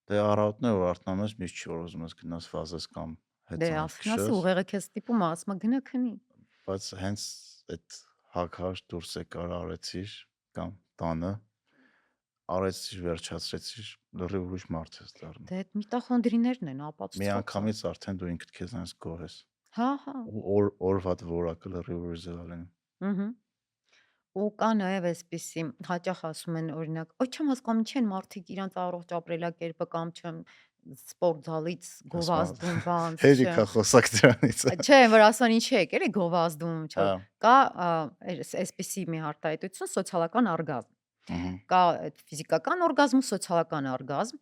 [SPEAKER 2] դե առավոտներ որ արթնանում ես, միշտ չի որ ուզում ես գնաս վազես կամ
[SPEAKER 1] Դե
[SPEAKER 2] հեծանիվ
[SPEAKER 1] ասնասի
[SPEAKER 2] քշես,
[SPEAKER 1] ուղեղը քեզ ստիպում է, ասում է գնա քնի։
[SPEAKER 2] բայց հենց այդ հագար դուրս եկար արեցիր կամ տանը արեցիր, վերջացրեցիր, լրիվ ուրիշ մարդ ես դառնում։
[SPEAKER 1] Դե այդ միտոխոնդրիներն են,
[SPEAKER 2] Մի
[SPEAKER 1] ապացուցված է։
[SPEAKER 2] անգամից արդեն դու ինքդ քեզ այնպես գոհ ես։
[SPEAKER 1] Հա, հա։
[SPEAKER 2] Ու օրվա որակը լրիվ ուրիշ զգալին։
[SPEAKER 1] Ըհը։ Ու կա նաև այսպիսի, հաճախ ասում են օրինակ, «Ոյ չեմ հասկանում, ինչի են մարդիկ իրանց առողջ ապրելակերպը կամ չեմ սպորտզալից
[SPEAKER 2] Ասма
[SPEAKER 1] գովազդում, բանց,
[SPEAKER 2] հերիքա խոսակ դրանից։
[SPEAKER 1] չէ, որ ասան ինչի եք էլի գովազդում, չէ,
[SPEAKER 2] Հա,
[SPEAKER 1] կա այսպիսի մի արտահայտություն սոցիալական օրգազմ։
[SPEAKER 2] ըհը,
[SPEAKER 1] Կա այդ ֆիզիկական օրգազմ ու սոցիալական օրգազմ,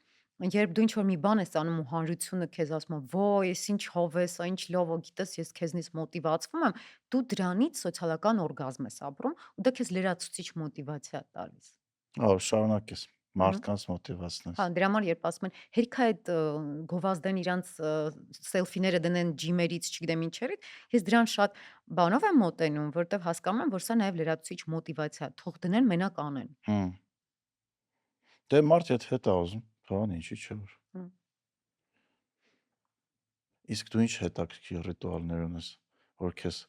[SPEAKER 1] երբ դու ինչ-որ մի բան ես անում ու հանրությունը քեզ ասում է, «Ոյ, ես ինչ հով ես, ինչ լավ է, գիտես, ես քեզնից մոտիվացվում եմ», դու դրանից սոցիալական օրգազմ ես ապրում ու դա քեզ լրացուցիչ մոտիվացիա է տալիս։
[SPEAKER 2] ահա շարունակես
[SPEAKER 1] Ահա։
[SPEAKER 2] մարդկանց մոտիվացնես։
[SPEAKER 1] Հա, դրա համար երբ ասում են, հերիք է այդ գովազդեն իրանց սելֆիները դնեն ջիմերից, չգիտեմ ինչերից, ես դրան շատ բանով եմ մոտենում, որովհետև հասկանում եմ, որ սա նաև լրացուցիչ մոտիվացիա է, թող դնեն, մենակ անեն։
[SPEAKER 2] Հմ։ Դե մարդ եթե հետ է ուզում, բան ինչի՞ չէ որ։
[SPEAKER 1] Հմ։
[SPEAKER 2] Իսկ դու ինչ հետաքրքիր ռիտուալներ ունես, որ քեզ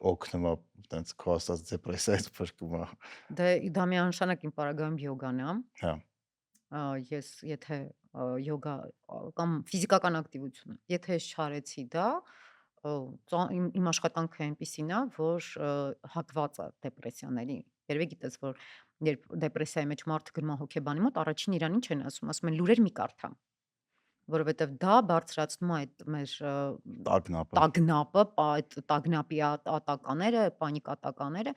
[SPEAKER 2] օգնում է տենց քո ասած դեպրեսիայից փրկում է։
[SPEAKER 1] Դե դա միանշանակ իմ պարագայում յոգան է։
[SPEAKER 2] Հա,
[SPEAKER 1] Ես եթե յոգա կամ ֆիզիկական ակտիվությունը, եթե ես չարեցի դա, իմ աշխատանքը այնպեսին է, որ հակված է դեպրեսիաների։ Երևի գիտես, որ երբ դեպրեսիայի մեջ մարդը գնում է հոգեբանի մոտ, առաջին իրան ինչ են ասում են լուրեր մի կարդա, որովհետև դա բարձրացնում է այդ մեր
[SPEAKER 2] տագնապը։
[SPEAKER 1] տագնապը, այդ տագնապի ատականները, պանիկ ատականները,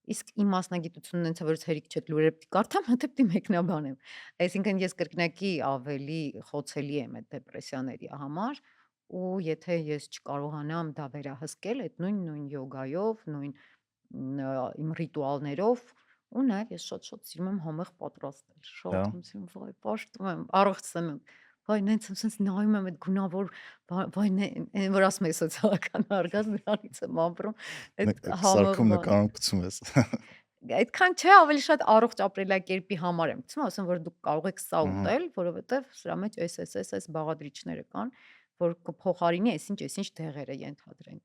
[SPEAKER 1] իսկ իմ մասնագիտությունն ինձ որ հերիք չէ լուրերը պիտի կարդամ, հետո պիտի մեկնաբանեմ։ Այսինքն ես կրկնակի ավելի խոցելի եմ այդ դեպրեսիաների համար ու եթե ես չկարողանամ դա վերահսկել այդ նույն յոգայով, նույն իմ ռիտուալներով ու նաև ես շատ-շատ սիրում եմ համեղ պատրաստել։
[SPEAKER 2] Հա,
[SPEAKER 1] Շատ եմ սիրում, վայ, պաշտում եմ, առողջ սնունդ։ վայ նենց նայում եմ այդ գունավոր վայ այն որ ասում է սոցիալական արգազմ դրանից եմ ապրում այդ
[SPEAKER 2] Սարքում
[SPEAKER 1] համեղվան
[SPEAKER 2] նկարում գցում ես։
[SPEAKER 1] այդքան չէ ավելի շատ առողջ ապրելակերպի համար եմ գցում ասում որ դուք կարող եք սա
[SPEAKER 2] Ահա,
[SPEAKER 1] ուտել որովհետև սրա մեջ այս բաղադրիչները կան որ կփոխարինի այսինչ դեղերը ենթադրենք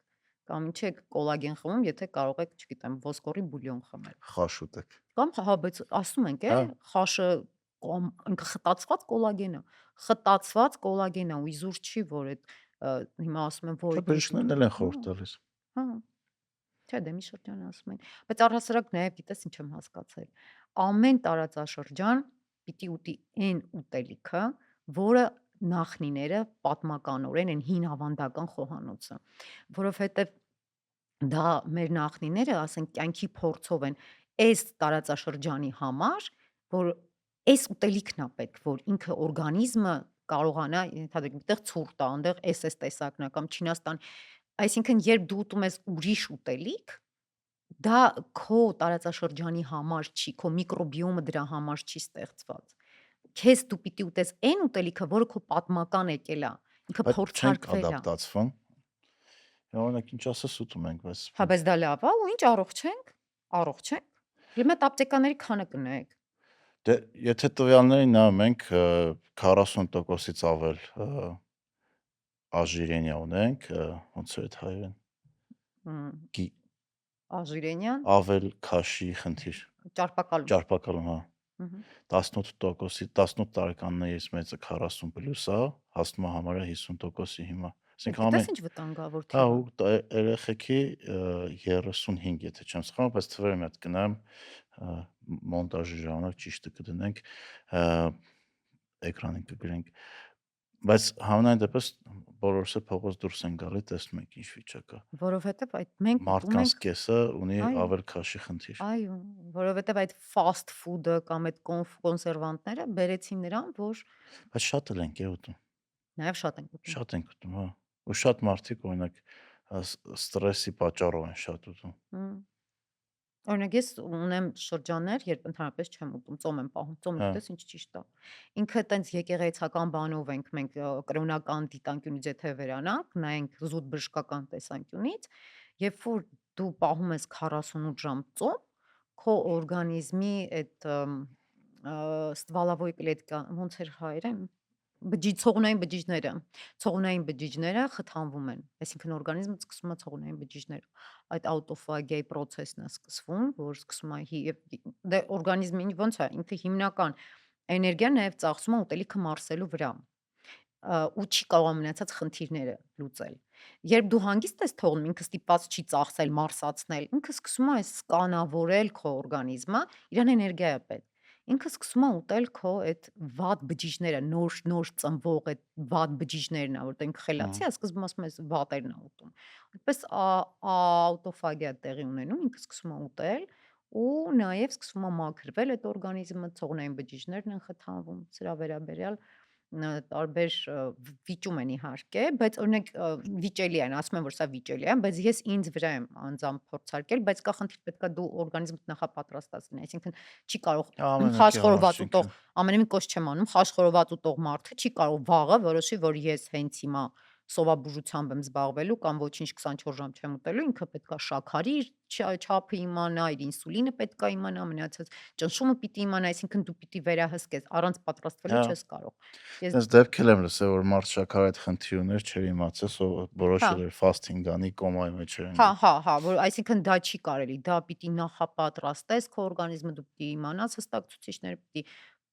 [SPEAKER 1] կամ ինչ եք կոլագեն խմում եթե կարող եք չգիտեմ ոսկորի բուլյոն խմել
[SPEAKER 2] խաշ ուտեք։
[SPEAKER 1] կամ հա բայց ասում ենք
[SPEAKER 2] Հա,
[SPEAKER 1] խաշը ինքը խտացված կոլագեն է ու իզուր չի որ այդ հիմա ասում են
[SPEAKER 2] չէ
[SPEAKER 1] ոյ դու
[SPEAKER 2] բժիշկներն էլ են խորհուրդ տալիս։
[SPEAKER 1] հա չէ դե մի շրջան ասում են բայց առհասարակ նաև գիտես ինչ եմ հասկացել ամեն տարածաշրջան պիտի ուտի այն ուտելիքը որը նախնիները պատմականորեն են հին ավանդական խոհանոցը որովհետև դա մեր նախնիները ասենք կյանքի փորձով են այս տարածաշրջանի համար որ այս ուտելիքն է պետք որ ինքը օրգանիզմը կարողանա ենթադրենք այդտեղ ցուրտ է այնտեղ էս տեսակն է կամ Չինաստան այսինքն երբ դու ուտում ես ուրիշ ուտելիք դա քո տարածաշրջանի համար չի, քո միկրոբիոմը դրա համար չի ստեղծված։ Քեզ դու պիտի ուտես այն ուտելիքը, որը քո պատմական եկել է, ինքը
[SPEAKER 2] Բայց չենք
[SPEAKER 1] փորձարկվել է։
[SPEAKER 2] ադապտացվում։ Օրինակ ինչ ասես ուտում ենք, բայց
[SPEAKER 1] Հա, բայց դա լավ է ու ինչ առողջ ենք։ Առողջ ենք։ Գլիմա ապտեկաների քանը կնայեք։
[SPEAKER 2] դե եթե տվյալներին նայում ենք 40%-ից ավել աժիրենիա ունենք, ոնց է այդ հայերեն։
[SPEAKER 1] Հմ,
[SPEAKER 2] Գի
[SPEAKER 1] Աժիրենյան,
[SPEAKER 2] ավել քաշի խնդիր,
[SPEAKER 1] ճարպակալում։
[SPEAKER 2] ճարպակալում, հա։
[SPEAKER 1] Ահա։
[SPEAKER 2] 18%-ի 18 տարեկաններից մեծը 40 պլյուս է, հասնում է համարյա 50%-ի հիմա։ Այսինքն
[SPEAKER 1] Գիտես
[SPEAKER 2] ամեն
[SPEAKER 1] ինչ վտանգավոր
[SPEAKER 2] հա
[SPEAKER 1] թիվ է։
[SPEAKER 2] ու երեխեքի 35 եթե չեմ սխալվում, բայց թվերը մի հատ գնամ մոնտաժի ժամանակ ճիշտը կդնենք էկրանին կգրենք բայց համենայն դեպս բոլորս էլ փողոց դուրս են գալի տեսնում ենք ինչ վիճակ է
[SPEAKER 1] Որովհետև այդ մենք ուտում
[SPEAKER 2] մարդկանց
[SPEAKER 1] ենք,
[SPEAKER 2] կեսը ունի
[SPEAKER 1] այո,
[SPEAKER 2] ավել քաշի խնդիր
[SPEAKER 1] այո, որովհետև այդ fast food-ը կամ այդ կոնսերվանտները բերեցին նրան, որ
[SPEAKER 2] բայց շատ էլ ենք ուտում
[SPEAKER 1] նաև շատ ենք ուտում։
[SPEAKER 2] շատ ենք ուտում հա ու շատ մարդիկ օրինակ ստրեսի պատճառով են շատ ուտում
[SPEAKER 1] Հմ։ Օրինակ ես ունեմ շրջաններ, երբ ընդհանրապես չեմ ուտում, ծոմ եմ պահում, ծոմը
[SPEAKER 2] հա
[SPEAKER 1] գիտես ինչ ճիշտ է։ Ինքը տենց եկեղեցական բանով ենք մենք կրոնական դիտանկյունից եթե վերանանք, նայենք զուտ բժշկական տեսանկյունից, երբ որ դու պահում ես 48 ժամ ծոմ, քո օրգանիզմի այդ ստվալավոյ կլետկա, ոնց էր հայերեն, ցողունային բջիջները խթանվում են, այսինքն օրգանիզմը սկսում է ցողունային բջիջներ այդ աուտոֆագիայի process-ն է սկսվում, որ սկսում է դե օրգանիզմը ոնց է, ինքը հիմնական էներգիան նաև ծախսում է ուտելիքը մարսելու վրա ու չի կարող մնացած խնդիրները լուծել։ Երբ դու հանգիստ ես թողնում, ինքը ստիպված չի ծախսել, մարսացնել, ինքը սկսում է սկանավորել քո օրգանիզմը, իրան էներգիա է պետք։ Ինքը սկսում է ուտել քո այդ վատ բջիջները, նոր ծնվող այդ վատ բջիջներն է, որտեղ ինքը
[SPEAKER 2] հա
[SPEAKER 1] խելացի է, սկզբում ասում ես վատերն է ուտում։ Այդպես աուտոֆագիա տեղի ունենում, ինքը սկսում է ուտել ու նաև սկսում է մաքրվել այդ օրգանիզմը, ցողունային բջիջներն են խթանվում, սրա վերաբերյալ տարբեր վիճում են իհարկե, բայց օրինակ վիճելի են, ասում են որ սա վիճելի է, բայց ես ինձ վրա եմ անձամբ փորձարկել, բայց կա խնդիր պետքա դու օրգանիզմդ նախապատրաստած լինի, այսինքն չի կարող
[SPEAKER 2] ամենակի
[SPEAKER 1] խաշխորոված
[SPEAKER 2] առաջինքը
[SPEAKER 1] ուտող ամենամին կոշ չեմ անում, խաշխորոված ուտող մարդը չի կարող վաղը որոշի, որ ես հենց հիմա սովաբուժությամբ եմ զբաղվելու կամ ոչինչ 24 ժամ չեմ ուտելու, ինքը պետքա շաքարի չափը իմանա, իր ինսուլինը պետքա իմանա, մնացած ճնշումը պիտի իմանա, այսինքն դու պիտի վերահսկես, առանց պատրաստվելու
[SPEAKER 2] հա
[SPEAKER 1] չես կարող։ Ես
[SPEAKER 2] Ես դեպքեր եմ լսել, որ մարդ շաքարի այդ խնդիր ուներ, չէր իմացել,
[SPEAKER 1] հա,
[SPEAKER 2] որոշել էր ֆաստինգ անի, կոմայի մեջ էր
[SPEAKER 1] հա,
[SPEAKER 2] ընկել։
[SPEAKER 1] հա, հա, որ այսինքն դա չի կարելի, դա պիտի նախապատրաստես քո օրգանիզմը, դու պիտի իմանաս հստակ ցուցիչներ, պիտի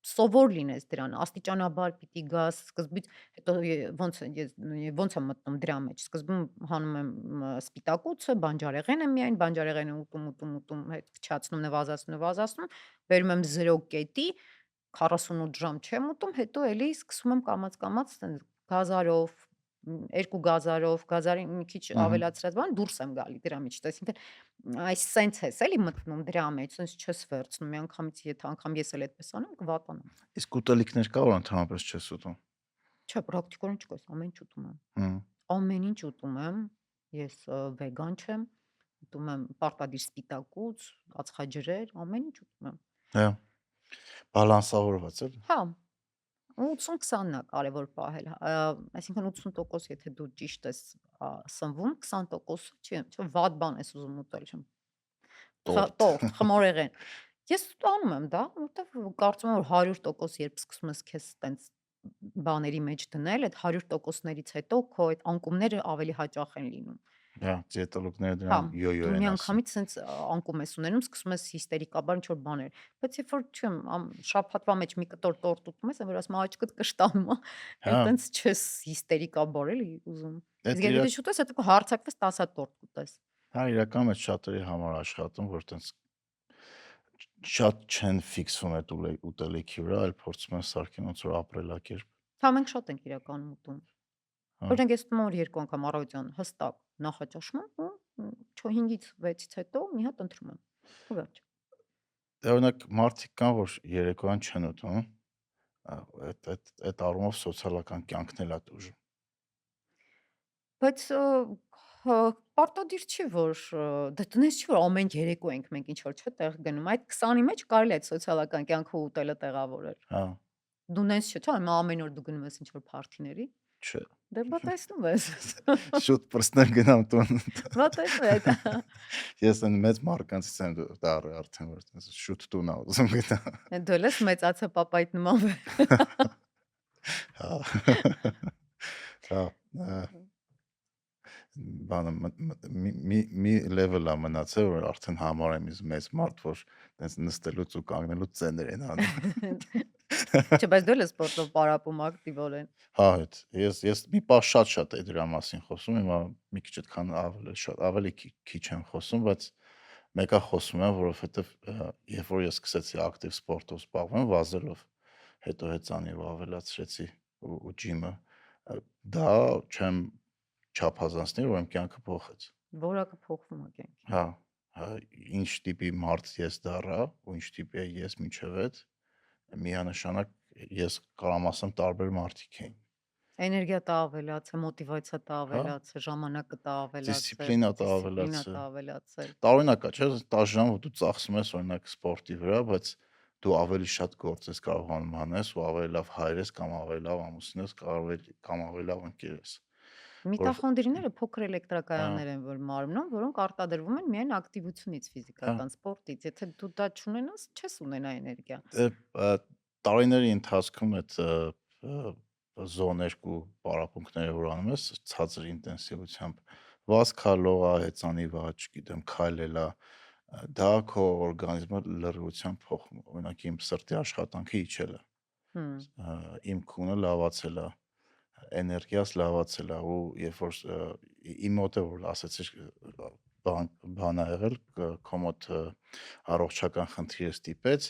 [SPEAKER 1] սովոր լինես դրան, աստիճանաբար պիտի գաս, սկզբից հետո ոնց եմ մտնում դրա մեջ, սկզբում հանում եմ սպիտակուցը, բանջարեղենը միայն, բանջարեղենը ուտում, հետ փչացնում, նվազացնում, բերում եմ 0 կետի, 48 ժամ չեմ ուտում, հետո էլի սկսում եմ կամաց գազարով, 2 գազարով, գազարի մի քիչ
[SPEAKER 2] Ահա
[SPEAKER 1] ավելացրած բան դուրս եմ գալի դրա միջից, այսինքն այս սենց ես էլի մտնում դրա մեջ, սենց չես վերցնում, միանգամից եթե անգամ ես էլ այդպես անեմ, կվատանամ։
[SPEAKER 2] իսկ ուտելիքներ կա որ ընդհանրապես չես ուտում։
[SPEAKER 1] Չէ, պրակտիկորեն չկա, ամեն ինչ ուտում եմ։
[SPEAKER 2] Հմ
[SPEAKER 1] Ամեն ինչ ուտում եմ։ Ես վեգան չեմ, ուտում եմ պարտադիր սպիտակուց, ածխաջրեր, ամեն ինչ ուտում եմ։
[SPEAKER 2] հա բալանսավորված էլ։
[SPEAKER 1] Հա, 80-20-ն է կարևոր պահել, այսինքն 80% եթե դու ճիշտ ես սնվում, 20%-ը չի վատ բան ես ուզում ուտել, չեմ
[SPEAKER 2] Տորտ։
[SPEAKER 1] տորտ, խմորեղեն։ Ես անում եմ դա, որովհետև կարծում եմ, որ 100% երբ սկսում ես քեզ տենց բաների մեջ դնել, այդ 100%-ներից հետո քո այդ անկումները ավելի հաճախ են լինում։
[SPEAKER 2] Հա, դիետոլոգները
[SPEAKER 1] Հա,
[SPEAKER 2] դրան յոյո
[SPEAKER 1] դու
[SPEAKER 2] են ասում։
[SPEAKER 1] միանգամից սենց անկում ես ունենում, սկսում ես հիստերիկաբար ինչ-որ բաներ։ Բայց երբ որ չեմ, շաբաթվա մեջ մի կտոր տորտ ուտում ես, որ ասում աչքդ կշտանում է,
[SPEAKER 2] Հա,
[SPEAKER 1] էլ տենց չես հիստերիկաբար էլի ուզում։
[SPEAKER 2] այդ
[SPEAKER 1] Իսկ եթե շուտ ես, հետո հարցակվես 10 հատ տորտ կուտես։
[SPEAKER 2] հա իրականում այդ շատերի համար աշխատում, որ տենց շատ չեն ֆիքսվում այդ ուտելիքի վրա, այլ փորձում են սարքեն ոնց որ ապրելակերպ։
[SPEAKER 1] Հա, մենք շատ ենք իրականում ուտում։
[SPEAKER 2] Հա,
[SPEAKER 1] Օրինակ ես ուտում եմ որ 2 անգամ առավոտյան հստակ նախաճաշում եմ ու 5-ից 6-ից հետո մի հատ ընթրում եմ։ Ու վերջ։
[SPEAKER 2] դե օրինակ մարդիկ կան, որ երեկոյան չեն ուտում, այդ առումով սոցիալական կյանքն էլ է դժում։
[SPEAKER 1] Բայց պարտադիր չի, որ դե տնես չի, որ ամեն երեկո ենք մենք ինչ որ չէ տեղ գնում։ Այդ 20-ի մեջ կարելի է այդ սոցիալական կյանքը ուտելը տեղավորել։
[SPEAKER 2] Հա,
[SPEAKER 1] Դու նենց չէ, չէ՞, ամեն օր դու գնում ես ինչ որ փարթիների։
[SPEAKER 2] չէ։
[SPEAKER 1] Դե բա տեսնում ես։
[SPEAKER 2] Շուտ պրստներ գնամ տուն։
[SPEAKER 1] Բա տեսնում ես։
[SPEAKER 2] Ես այն մեծ մարկանցից եմ դառը արդեն որ տես շուտ տուն ա ուզում գնա։
[SPEAKER 1] Դու ես մեծացա պապայիդ նման։
[SPEAKER 2] Հա։ Հա, բանը մի level է մնացել, որ արդեն համարեմ ինձ մեծ մարդ, որ տես նստելուց ու կանգնելուց ծեներ են անում։
[SPEAKER 1] Չէ, բայց դու ես սպորտով պարապում ակտիվորեն։
[SPEAKER 2] Հա, հետ։ Ես մի պահ շատ է դրա մասին խոսում, հիմա մի քիչ այդքան ավելի քիչ եմ խոսում, բայց մեկը խոսում եմ, որովհետև երբ որ ես սկսեցի ակտիվ սպորտով զբաղվել, վազելով, հետո հեծանիվ ավելացրեցի ու ջիմը, դա չեմ չափազանցնի, որ իմ կյանքը փոխեց։
[SPEAKER 1] Որակը փոխվում է կյանքի։
[SPEAKER 2] Հա, ինչ տիպի մարդ ես դառա, ու ինչ տիպի ես միջև այդ միանշանակ ես կարամ ասեմ տարբեր մարդիկ էին։
[SPEAKER 1] Էներգիա տա ավելացել, մոտիվացիա տա
[SPEAKER 2] Հա,
[SPEAKER 1] ավելացել, ժամանակը տա ավելացել,
[SPEAKER 2] դիսցիպլինա տա
[SPEAKER 1] դիսցիպլինա
[SPEAKER 2] ավելացել։
[SPEAKER 1] տա ավելացել։
[SPEAKER 2] Տարօրինակ է, չէ՞, 10 ժամ որ դու ծախսում ես օրինակ սպորտի վրա, բայց դու ավելի շատ գործ ես կարողանում անես ու ավելի լավ հայր ես կամ ավելի լավ ամուսին ես, կամ ավելի լավ ընկեր ես։ Որով
[SPEAKER 1] Միտոխոնդրիները փոքր
[SPEAKER 2] հա,
[SPEAKER 1] էլեկտրակայաններ են որ մարմնում, որոնք արտադրվում են միայն ակտիվությունից,
[SPEAKER 2] հա,
[SPEAKER 1] ֆիզիկական սպորտից։ Եթե դու դա չունենաս, չես ունենա էներգիա։
[SPEAKER 2] տարիների ընթացքում այդ զոն 2 պարապմունքները որ անում ես ցածր ինտենսիվությամբ վազքա, լողա, հեծանիվա, չգիտեմ, քայլելա, դա քո օրգանիզմը լրիվությամբ փոխում։ Օրինակ իմ սրտի աշխատանքը իջել է, իմ քունը լավացել է, էներգիաս լավացել է ու երբ որ իմ մոտ է որ ասեցիր բան ա եղել քո մոտ առողջական խնդիր ստիպեց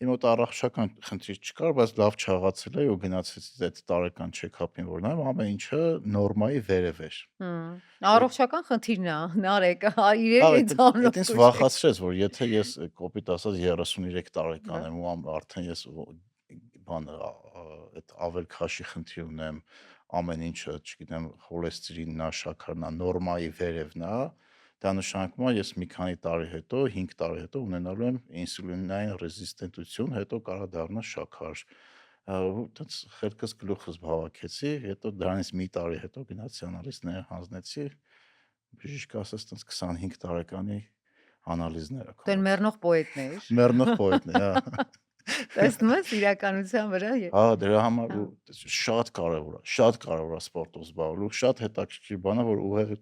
[SPEAKER 2] իմ մոտ առողջական խնդիր չկար բայց լավ չաղացել է ու գնացեցի այդ տարեկան check-up-ին որ նայեմ ամեն ինչը նորմայի վերև էր
[SPEAKER 1] Առողջական խնդիրն է, Նարեկ, իրեն
[SPEAKER 2] այդ
[SPEAKER 1] ինձ անունով
[SPEAKER 2] ինձ վախացրեց որ եթե ես կոպիտ ասած 33 տարեկան եմ ու արդեն ես բան այդ ավել քաշի խնդիր ունեմ ամեն ինչը, չգիտեմ, խոլեստերինն է, շաքարն է, նորմայի վերևն է, դա նշանակում է ես մի քանի տարի հետո, 5 տարի հետո ունենալու եմ ինսուլինային ռեզիստենտություն, հետո կարա դառնա շաքար։ Այդպես խելքս գլուխս հավաքեցի, հետո դրանից մի տարի հետո գնացի անալիզներ հանձնեցի, բժիշկը ասաց, այդպես 25 տարեկանի անալիզներ ա։
[SPEAKER 1] Դեն մեռնող պոետներ։
[SPEAKER 2] Մեռնող պոետն է, հա։
[SPEAKER 1] Տեսնում ես իրականության վրա։
[SPEAKER 2] Հա, դրա համար շատ կարևոր է սպորտով զբաղվել, ու շատ հետաքրքիր բան է, որ ուղեղը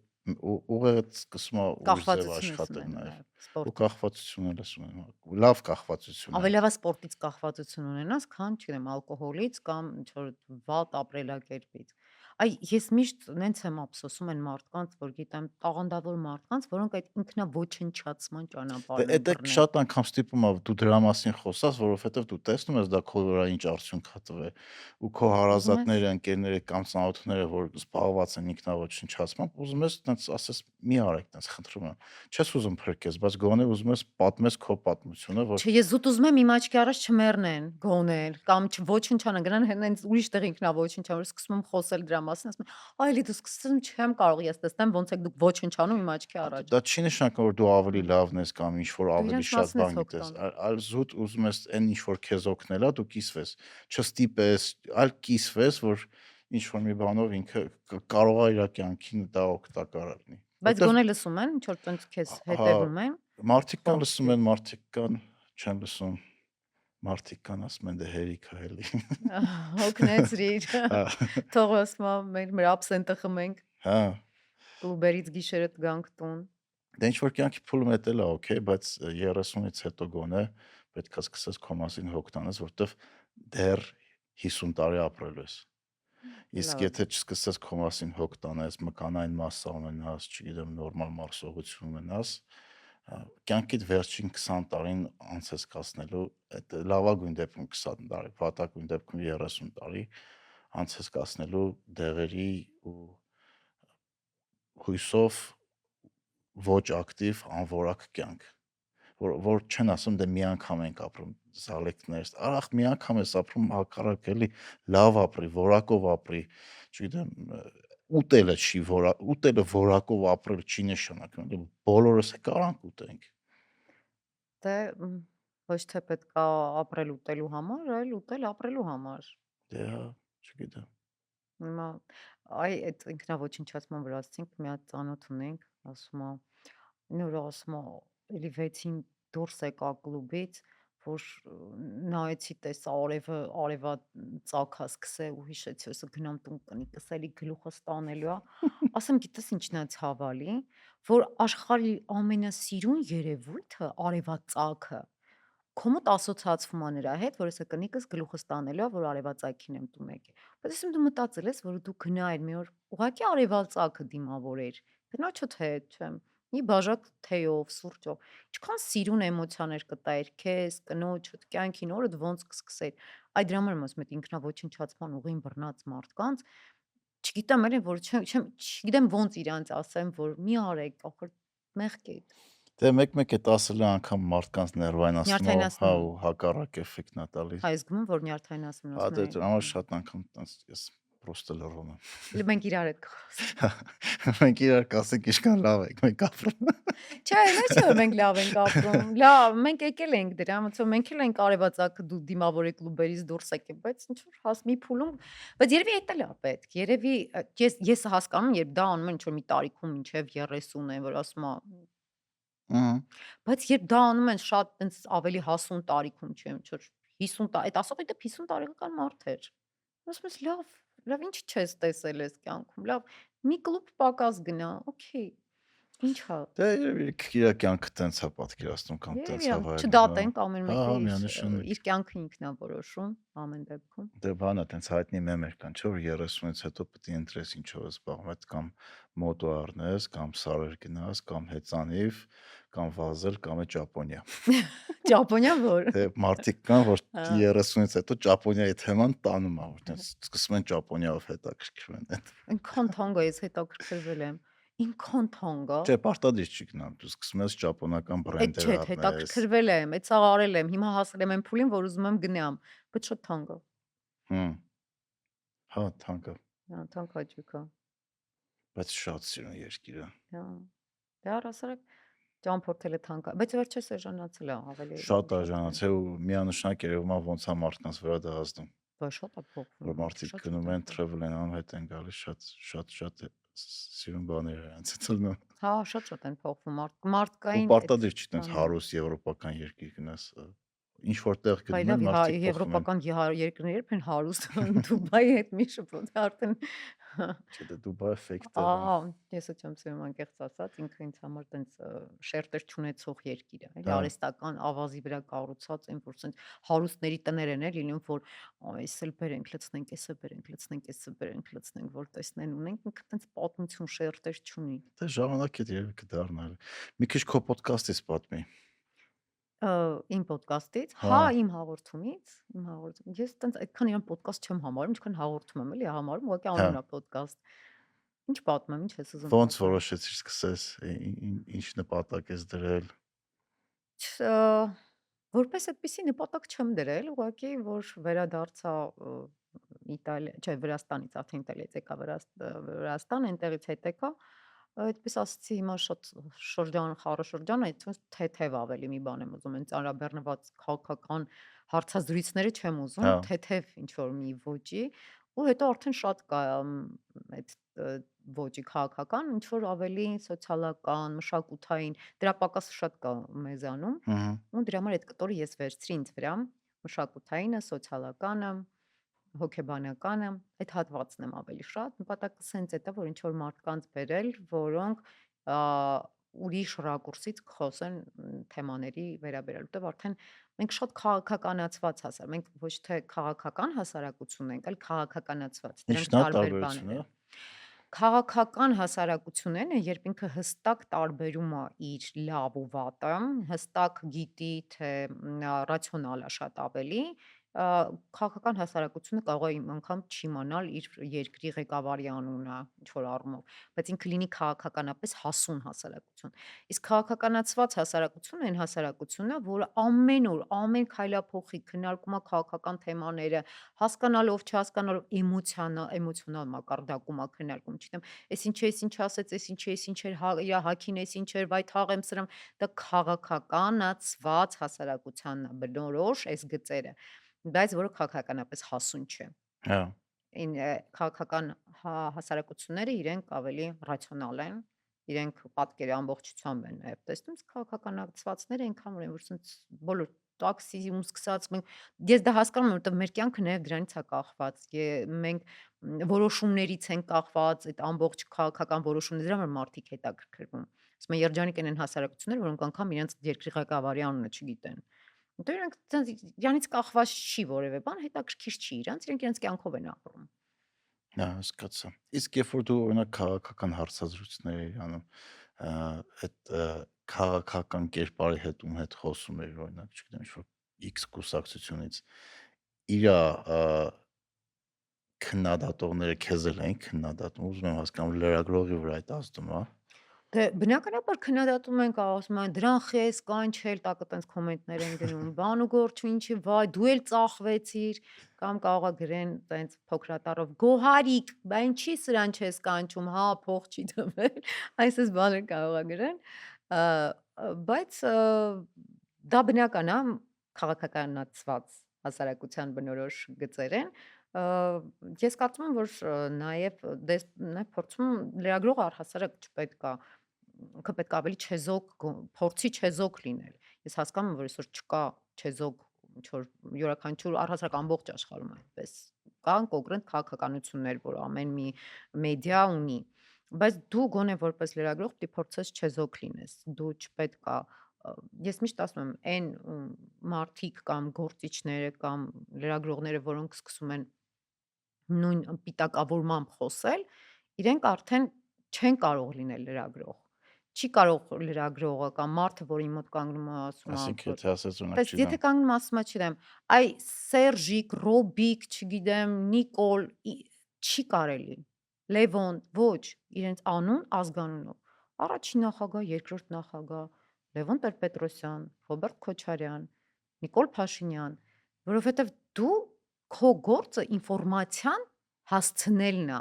[SPEAKER 2] սկսում է ուրիշ ձև աշխատել նաև։ Ու կախվածություն էլ ես ունենում։ Լավ կախվածություն է։
[SPEAKER 1] Ավելի լավ է սպորտից կախվածություն ունենաս, քան, չգիտեմ, ալկոհոլից կամ ինչ-որ վատ ապրելակերպից։ Այ ես միշտ նենց եմ ափսոսում այն մարդկանց, որ գիտեմ, տաղանդավոր մարդկանց, որոնք այդ ինքնաոչնչացման ճանապարհն են
[SPEAKER 2] Էդ
[SPEAKER 1] բռնել։
[SPEAKER 2] շատ անգամ ստիպում է դու դրա մասին խոսաս, որովհետև դու տեսնում ես դա քո վրա ինչ արդյունք է տվել, ու քո հարազատները, ընկերները կամ ծանոթները, որ զբաղված են ինքնաոչնչացմամբ, ուզում ես տենց ասես մի արեք, տենց խնդրում եմ։ Չես ուզում փրկես, բայց գոնե ուզում ես պատմես քո պատմությունը, որ
[SPEAKER 1] Չէ, ես զուտ ուզում եմ իմ աչքի առաջ չմեռնեն, գոնել, կամ ոչնչանան, գնան հենց ուրիշ տեղ ինքնաոչնչան, որ սկսում եմ խոսել դրա նրա մասին, ասում են, այլի դու սկսում չեմ կարող ես տեսնեմ ոնց եք դուք ոչնչանում իմ աչքի առաջ։
[SPEAKER 2] Դա չի նշանակում, որ դու ավելի լավն ես կամ ինչ-որ
[SPEAKER 1] Դու
[SPEAKER 2] ավելի
[SPEAKER 1] իրենց
[SPEAKER 2] շատ
[SPEAKER 1] մասին ես
[SPEAKER 2] բան
[SPEAKER 1] հոգ
[SPEAKER 2] գիտես,
[SPEAKER 1] տանում։
[SPEAKER 2] այլ զուտ ուզում ես այն ինչ-որ քեզ օգնել է, դու կիսվես, չստիպես, այլ կիսվես, որ ինչ-որ մի բանով ինքը կարող է իր կյանքին դա օգտակար լինի։
[SPEAKER 1] Բայց
[SPEAKER 2] Որտեվ
[SPEAKER 1] գոնե լսում են, ինչ որ տենց քեզ
[SPEAKER 2] հա,
[SPEAKER 1] հետևում են,
[SPEAKER 2] մարդիկ կան
[SPEAKER 1] ոնց
[SPEAKER 2] լսում
[SPEAKER 1] չի։
[SPEAKER 2] են, մարդիկ կան չեն լսում, մարդիկ կան ասում են դե հերիք է էլի։
[SPEAKER 1] Հոգնեցրիր։
[SPEAKER 2] Հա,
[SPEAKER 1] Թող ասма մեր absent-ը խմենք,
[SPEAKER 2] հա,
[SPEAKER 1] կլուբերից գիշերը տգանք տուն։
[SPEAKER 2] դե ինչ-որ կյանքի փուլում էտել է օքեյ, բայց 30-ից հետո գոնե պետքա սկսես քո մասին հոգ տանես, որտեվ դեռ 50 տարի ապրելու ես։ Իսկ
[SPEAKER 1] Լավ։
[SPEAKER 2] եթե չսկսես քո մասին հոգ տանես, մկանային մասսա ունենաս, չգիտեմ, նորմալ մարսողություն ունենաս, կյանքիդ վերջին 20 տարին անցես կասնելու, այդ լավագույն դեպքում 20 տարի, վատագույն դեպքում 30 տարի անցես կասնելու դեղերի ու հույսով ոչ ակտիվ անորակ կյանք, որ չեն ասում դե մի անգամ ենք ապրում զալեկներս, արախ մի անգամ ես ապրում հակառակ էլի լավ ապրի, որակով ապրի, չգիտեմ, ուտելը որակով ապրել չի նշանակում, դե բոլորս է կարանք ուտենք։
[SPEAKER 1] Դե ոչ թե պետքա ապրել ուտելու համար, այլ ուտել ապրելու համար։
[SPEAKER 2] Դե հա, չգիտեմ։
[SPEAKER 1] Հիմա այդ ինքնաոչնչացման վրա ասենք մի հատ ծանոթ ունենք, ասում է, նոր ասում է, էլի 6-ին դուրս եկա կլուբից, որ նայեցի տեսա արևա ծագա սկսե ու հիշեցի, ասա գնամ տուն կնիկս էլի գլուխս տանելու է, ասեմ գիտես ինչն է ցավալի, որ աշխարհի ամենասիրուն երևույթը արևածագը քո մոտ ասոցացվում է նրա հետ, որ հեսա կնիկս գլուխս տանելու է, որ արևածագին եմ տուն եկել։ Բայց ասեմ դու մտածել ես, որ դու գնայր մի օր ուղղակի արևածագը դիմավորեր։ Գնաչոտ հետ չեմ։ Մի բաժակ թեյով, սուրճով։ Ինչքան սիրուն էմոցիաներ կտայր քեզ, կնոջդ, կյանքին օրդ ոնց կսկսեր։ Այդ դրա համար եմ ասում այդ ինքնաոչնչացման ուղին բռնած մարդկանց, չգիտեմ էլի որ չգիտեմ ոնց իրանց ասեմ, որ մի արեք, ախր մեղք է։
[SPEAKER 2] Դե մեկ-մեկ է 10 անգամ մարդկանց ներվայնացնում, հա
[SPEAKER 1] Նյարդայնացնում։
[SPEAKER 2] ու հակառակ էֆեկտն է տալիս։
[SPEAKER 1] Հայ զգում եմ, որ նյարդայնացնում
[SPEAKER 2] Հա
[SPEAKER 1] ասում
[SPEAKER 2] դե
[SPEAKER 1] են։
[SPEAKER 2] դրա համար շատ անգամ տենց ես պրոստը լռում եմ։
[SPEAKER 1] Լի մենք իրար հետ կխոսենք։
[SPEAKER 2] Մենք իրար կասենք ինչքան լավ ենք մենք ապրում։
[SPEAKER 1] Չէ, նա չէ որ մենք լավ ենք ապրում։ Լավ, մենք եկել ենք դրա, ոնց որ մենք էլ ենք արևածագը դու դիմավորի կլուբերից դուրս եկել, բայց ինչ որ հաս մի փուլում, բայց երևի էդ էլ է պետք։ Երևի ես հասկանում, երբ դա անում են ինչ որ մի տարիքում մինչև 30 են, որ ասում է,
[SPEAKER 2] Ահա։
[SPEAKER 1] բայց երբ դա անում են շատ տենց ավելի հասուն տարիքում, չէ՞, ինչ որ 50 տարի, այդ ասողի դեպ 50 տարեկան մարդ էր։ Ասում ես լավ ինչ չես տեսել ես կյանքում։ Լավ, մի կլուբ պակաս գնա, օքեյ։ Ինչ հա։
[SPEAKER 2] Դե երևի իր կյանքը տենց է պատկերացնում կամ տենց
[SPEAKER 1] Երևի
[SPEAKER 2] է վայելում, հա։
[SPEAKER 1] չդատենք ամեն
[SPEAKER 2] Հա,
[SPEAKER 1] մեկը
[SPEAKER 2] հա,
[SPEAKER 1] իր
[SPEAKER 2] միանշանակ։
[SPEAKER 1] իր կյանքը ինքն է որոշում ամեն դեպքում։
[SPEAKER 2] Դե բանա տենց հայտնի մեմեր կան, չէ՞ որ 30-ից հետո պետք է ընտրես ինչով ես զբաղվում, այդ կամ մոտո առնես, կամ սարեր գնաս, կամ հեծանիվ, կամ վազել, կամ է Ճապոնիա։
[SPEAKER 1] Ճապոնիան որ։
[SPEAKER 2] Դե մարդիկ կան, որ
[SPEAKER 1] Հա,
[SPEAKER 2] 30-ից հետո Ճապոնիայի թեման տանում է, որ տենց սկսում են Ճապոնիայով հետաքրքրվել այդ։
[SPEAKER 1] այնքան թանկ է, ես հետաքրքրվել եմ։ Ինքան թանկ է։
[SPEAKER 2] Չէ, պարտադիր չի գնամ, դու սկսում ես ճապոնական
[SPEAKER 1] Այդ
[SPEAKER 2] բրենդեր
[SPEAKER 1] չէ,
[SPEAKER 2] առնես։
[SPEAKER 1] հետաքրքրվել եմ, այդ սա արել եմ, հիմա հասել եմ այն փուլին, որ ուզում եմ գնամ, բայց շատ թանկ է։
[SPEAKER 2] Հմ, հա, թանկը,
[SPEAKER 1] Հա, թանկ հաճույք է։
[SPEAKER 2] բայց շատ սիրուն երկիր է։
[SPEAKER 1] Հա։ Դե առասարակ ճամփորդելը թանկ է, բայց վերջերս էժանացել է ավելի
[SPEAKER 2] Շատ
[SPEAKER 1] շատ
[SPEAKER 2] արժանացել ու միանշանակ երևում է ոնց է մարդկանց վրա դա ազդում,
[SPEAKER 1] բա շատ է փոխվում,
[SPEAKER 2] որ մարդիկ
[SPEAKER 1] շատ
[SPEAKER 2] գնում
[SPEAKER 1] է
[SPEAKER 2] են travel են անում, հետ են գալիս, շատ սիրուն բաներ են անցած լինում։
[SPEAKER 1] հա, շատ են փոխվում
[SPEAKER 2] Ու
[SPEAKER 1] մարդկային այդ
[SPEAKER 2] պարտադիր չի տենց
[SPEAKER 1] բանը։
[SPEAKER 2] հարուստ եվրոպական երկիր գնաս, ինչ որ տեղ
[SPEAKER 1] Բայ
[SPEAKER 2] գնում
[SPEAKER 1] լավ,
[SPEAKER 2] են մարդիկ փոխվում են։
[SPEAKER 1] եվրոպական երկրներ երբ են հարուստ Դուբայի հետ մի շփոթ արդեն
[SPEAKER 2] Չէ, դե Դուբայը fake տեղ է։
[SPEAKER 1] ահա ես ու չեմ սիրում անկեղծ ասած ինքը ինձ համար տենց շերտեր չունեցող երկիր է էլի
[SPEAKER 2] Հա,
[SPEAKER 1] արհեստական ավազի վրա կառուցած են որ տենց հարուստների տներ են էլի լինում որ այս էլ բերենք լցնենք էսը բերենք լցնենք էսը բերենք լցնենք որ տեսնեն ունենք ինքը տենց պատմություն շերտեր չունի
[SPEAKER 2] դե ժամանակ է երևի կդառնա։ Մի քիչ քո ոդկասթից պատմի։
[SPEAKER 1] Իմ ոդկասթից,
[SPEAKER 2] Հա,
[SPEAKER 1] հա, իմ հաղորդում։ Ես տենց այդքան իրան ոդկասթ չեմ համարում, ինչքան հաղորդում եմ էլի համարում, ուղղակի
[SPEAKER 2] հա։
[SPEAKER 1] անունն է ոդկասթ։ Ինչ պատմեմ, ինչ ես ուզում
[SPEAKER 2] Ոնց
[SPEAKER 1] պատմեմ։
[SPEAKER 2] որոշեցիր սկսես, ինչ նպատակ ես դրել։
[SPEAKER 1] Չ որպես այդպիսի նպատակ չեմ դրել, ուղղակի որ վերադարձա Իտալիա, չէ, Վրաստանից, արդեն Իտալիայից եկա Վրաստան, այնտեղից հետ եկա, այդպես ասեցի, հիմա շատ շրջան, խառը շրջան է, այդպես թեթև ավելի մի բան եմ ուզում, այն ծանրաբեռնված քաղաքական հարցազրույցները չեմ ուզում,
[SPEAKER 2] Հա,
[SPEAKER 1] թեթև ինչ որ մի ոճի, ու հետո արդեն շատ կա այդ ոճի քաղաքական, ինչ որ ավելի սոցիալական, մշակութային, դրա պակասը շատ կա մեզանում,
[SPEAKER 2] ըհը,
[SPEAKER 1] ու դրա համար այդ կտորը ես վերցրի ինձ վրա, մշակութայինը, սոցիալականը, հոգեբանականը, այդ հատվածն եմ ավելի շատ, նպատակը սենց է դա, որ ինչ որ մարդկանց բերել, որոնք ուրիշ ռակուրսից կխոսեն թեմաների վերաբերյալ, որտեղ արդեն մենք շատ քաղաքականացված հասար, մենք ոչ թե քաղաքական հասարակություն ենք, այլ քաղաքականացված, դրանք
[SPEAKER 2] ինչն է
[SPEAKER 1] տարբեր բաներ
[SPEAKER 2] տարբերությունը։
[SPEAKER 1] են։ Քաղաքական հասարակությունն է, երբ ինքը հստակ տարբերում է իր լավ ու վատը, հստակ գիտի, թե ռացիոնալ է շատ ավելի, քաղաքական հասարակությունը կարող է անգամ չիմանալ իր երկրի ղեկավարի անունը ինչ որ առումով, բայց ինքը լինի քաղաքականապես հասուն հասարակություն։ Իսկ քաղաքականացված հասարակությունը այն հասարակությունն է, որը ամեն օր, ամեն քայլափոխի քննարկում է քաղաքական թեմաները, հասկանալով, չհասկանալով էմոցիոնալ մակարդակում է քննարկում, չգիտեմ, էս ինչ է, էս ինչ ասեց, էս ինչ է, էս ինչ էր, իր հակին էս ինչ էր, վայ թաղ եմ սրում, դա քաղաքականացված հասարակությանն է, բնորոշ այս գծերը, բայց որը քաղաքականապես հասուն չէ։
[SPEAKER 2] Հա,
[SPEAKER 1] Քաղաքական հասարակությունները իրենք ավելի ռացիոնալ են, իրենք պատկերի ամբողջությամբ են նաև տեսնում, իսկ քաղաքականացվածները այնքան որ են, որ սենց բոլոր տաքսիում սկսած ես դա հասկանում եմ, որովհետև մեր կյանքը նաև դրանից է կախված, մենք որոշումներից են կախված, այդ ամբողջ քաղաքական որոշումները, դրա համար մարդիկ հետաքրքրվում։ Ասում են երջանիկ են այն հասարակությունները, որոնք անգամ իրենց երկրի ղեկավարի անունը չգիտեն։ Դե իրանք իրանից կախված չի որևէ բան, հետաքրքիր չի իրենք իրենց կյանքով են ապրում։
[SPEAKER 2] հա, հասկացա։ Իսկ երբ որ դու օրինակ քաղաքական հարցազրույցներ էիր անում, այդ քաղաքական կերպարի հետ խոսում էիր, օրինակ, չգիտեմ, ինչ-որ X կուսակցությունից, իրա քննադատողները քեզ էլ էին քննադատում, ուզում եմ հասկանալ լրագրողի վրա այդ ազդում, հա։
[SPEAKER 1] Դե բնականաբար քննադատում են, ասում են դրան խես, կանչել, տակը տենց կոմենտներ են գնում, բան ու գործ ու ինչի, վայ, դու էլ ծախվեցիր, կամ կարող է գրեն տենց փոքրատառով, գոհարիկ, բա ինչի սրան չես կանչում, հա, փող չի տվել, այսպես բաներ կարող է գրեն, բայց դա բնական է, քաղաքականացված հասարակության բնորոշ գծեր են, ես կարծում եմ, որ նաև փորձում լրագրողը առհասարակ չպետք է ինքը պետք է ավելի չեզոք փորձի չեզոք լինել։ Ես հասկանում եմ, որ այսօր չկա չեզոք ինչ որ յուրաքանչյուր առհասարակ ամբողջ աշխարհում այդպես կան կոնկրետ քաղաքականություններ, որ ամեն մի մեդիա ունի, բայց դու գոնե որպես լրագրող պետք է փորձես չեզոք լինես։ Դու չպետք է ես միշտ ասում եմ, այն մարդիկ կամ գործիչները կամ լրագրողները, որոնք սկսում են նույն պիտակավորմամբ խոսել, իրենք արդեն չեն կարող լինել լրագրող։ Չի կարող լրագրողը կամ մարդը, որ իմ մոտ կանգնում է, ասում է,
[SPEAKER 2] Այսինքն
[SPEAKER 1] որ
[SPEAKER 2] եթե ասած օրինակ,
[SPEAKER 1] պես եթե
[SPEAKER 2] չգիտեմ,
[SPEAKER 1] կանգնում է, ասում է, չգիտեմ, այ Սերժիկ, Ռոբիկ, չգիտեմ, Նիկոլ, չի կարելի։ Լևոն, ոչ, իրենց անուն, ազգանունով։ Առաջին նախագահ, երկրորդ նախագահ, Լևոն Տեր-Պետրոսյան, Ռոբերտ Քոչարյան, Նիկոլ Փաշինյան, որովհետև դու քո գործը ինֆորմացիան հասցնելն է,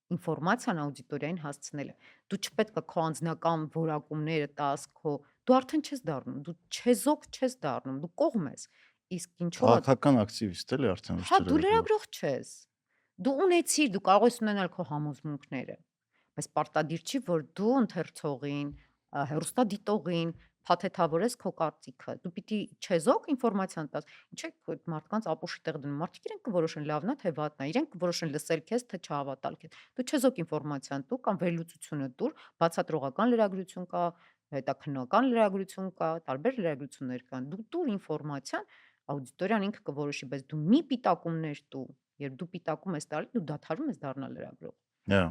[SPEAKER 1] ինֆորմացիան աուդիտորիային հասցնելը։ Դու չպետք է քո անձնական որակումները տաս, դու արդեն չես դառնում, դու չեզոք չես դառնում, դու կողմ ես։ Իսկ ինչու՞ղ է
[SPEAKER 2] քաղաքական ակտիվիստ էլի արդեն ոչ
[SPEAKER 1] հա,
[SPEAKER 2] թե
[SPEAKER 1] դու
[SPEAKER 2] լրագրող։
[SPEAKER 1] լրագրող չես։ Դու ունեցիր, դու կարող ես ունենալ քո համոզմունքները, բայց պարտադիր չի, որ դու ընթերցողին, հեռուստադիտողին փաթեթավորես քո կարծիքը։ Դու պիտի չեզոք ինֆորմացիան տաս։ Ինչ է այդ մարդկանց ապուշի տեղ դնում։ Մարդիկ իրենք կորոշեն լավն է թե վատն է, իրենք կորոշեն լսել քեզ թե չհավատալ քեզ։ Դու չեզոք ինֆորմացիան տու կամ վերլուծությունը տուր, բացատրողական լրագրություն կա, հետաքննական լրագրություն կա, տարբեր լրագրություններ կան։ Դու տուր ինֆորմացիան, աուդիտորիան ինքը կորոշի, բայց դու մի պիտակումներ տու, երբ դու պիտակում ես տալիս, դու դադարում ես դառնալ լրագրող։
[SPEAKER 2] Հա։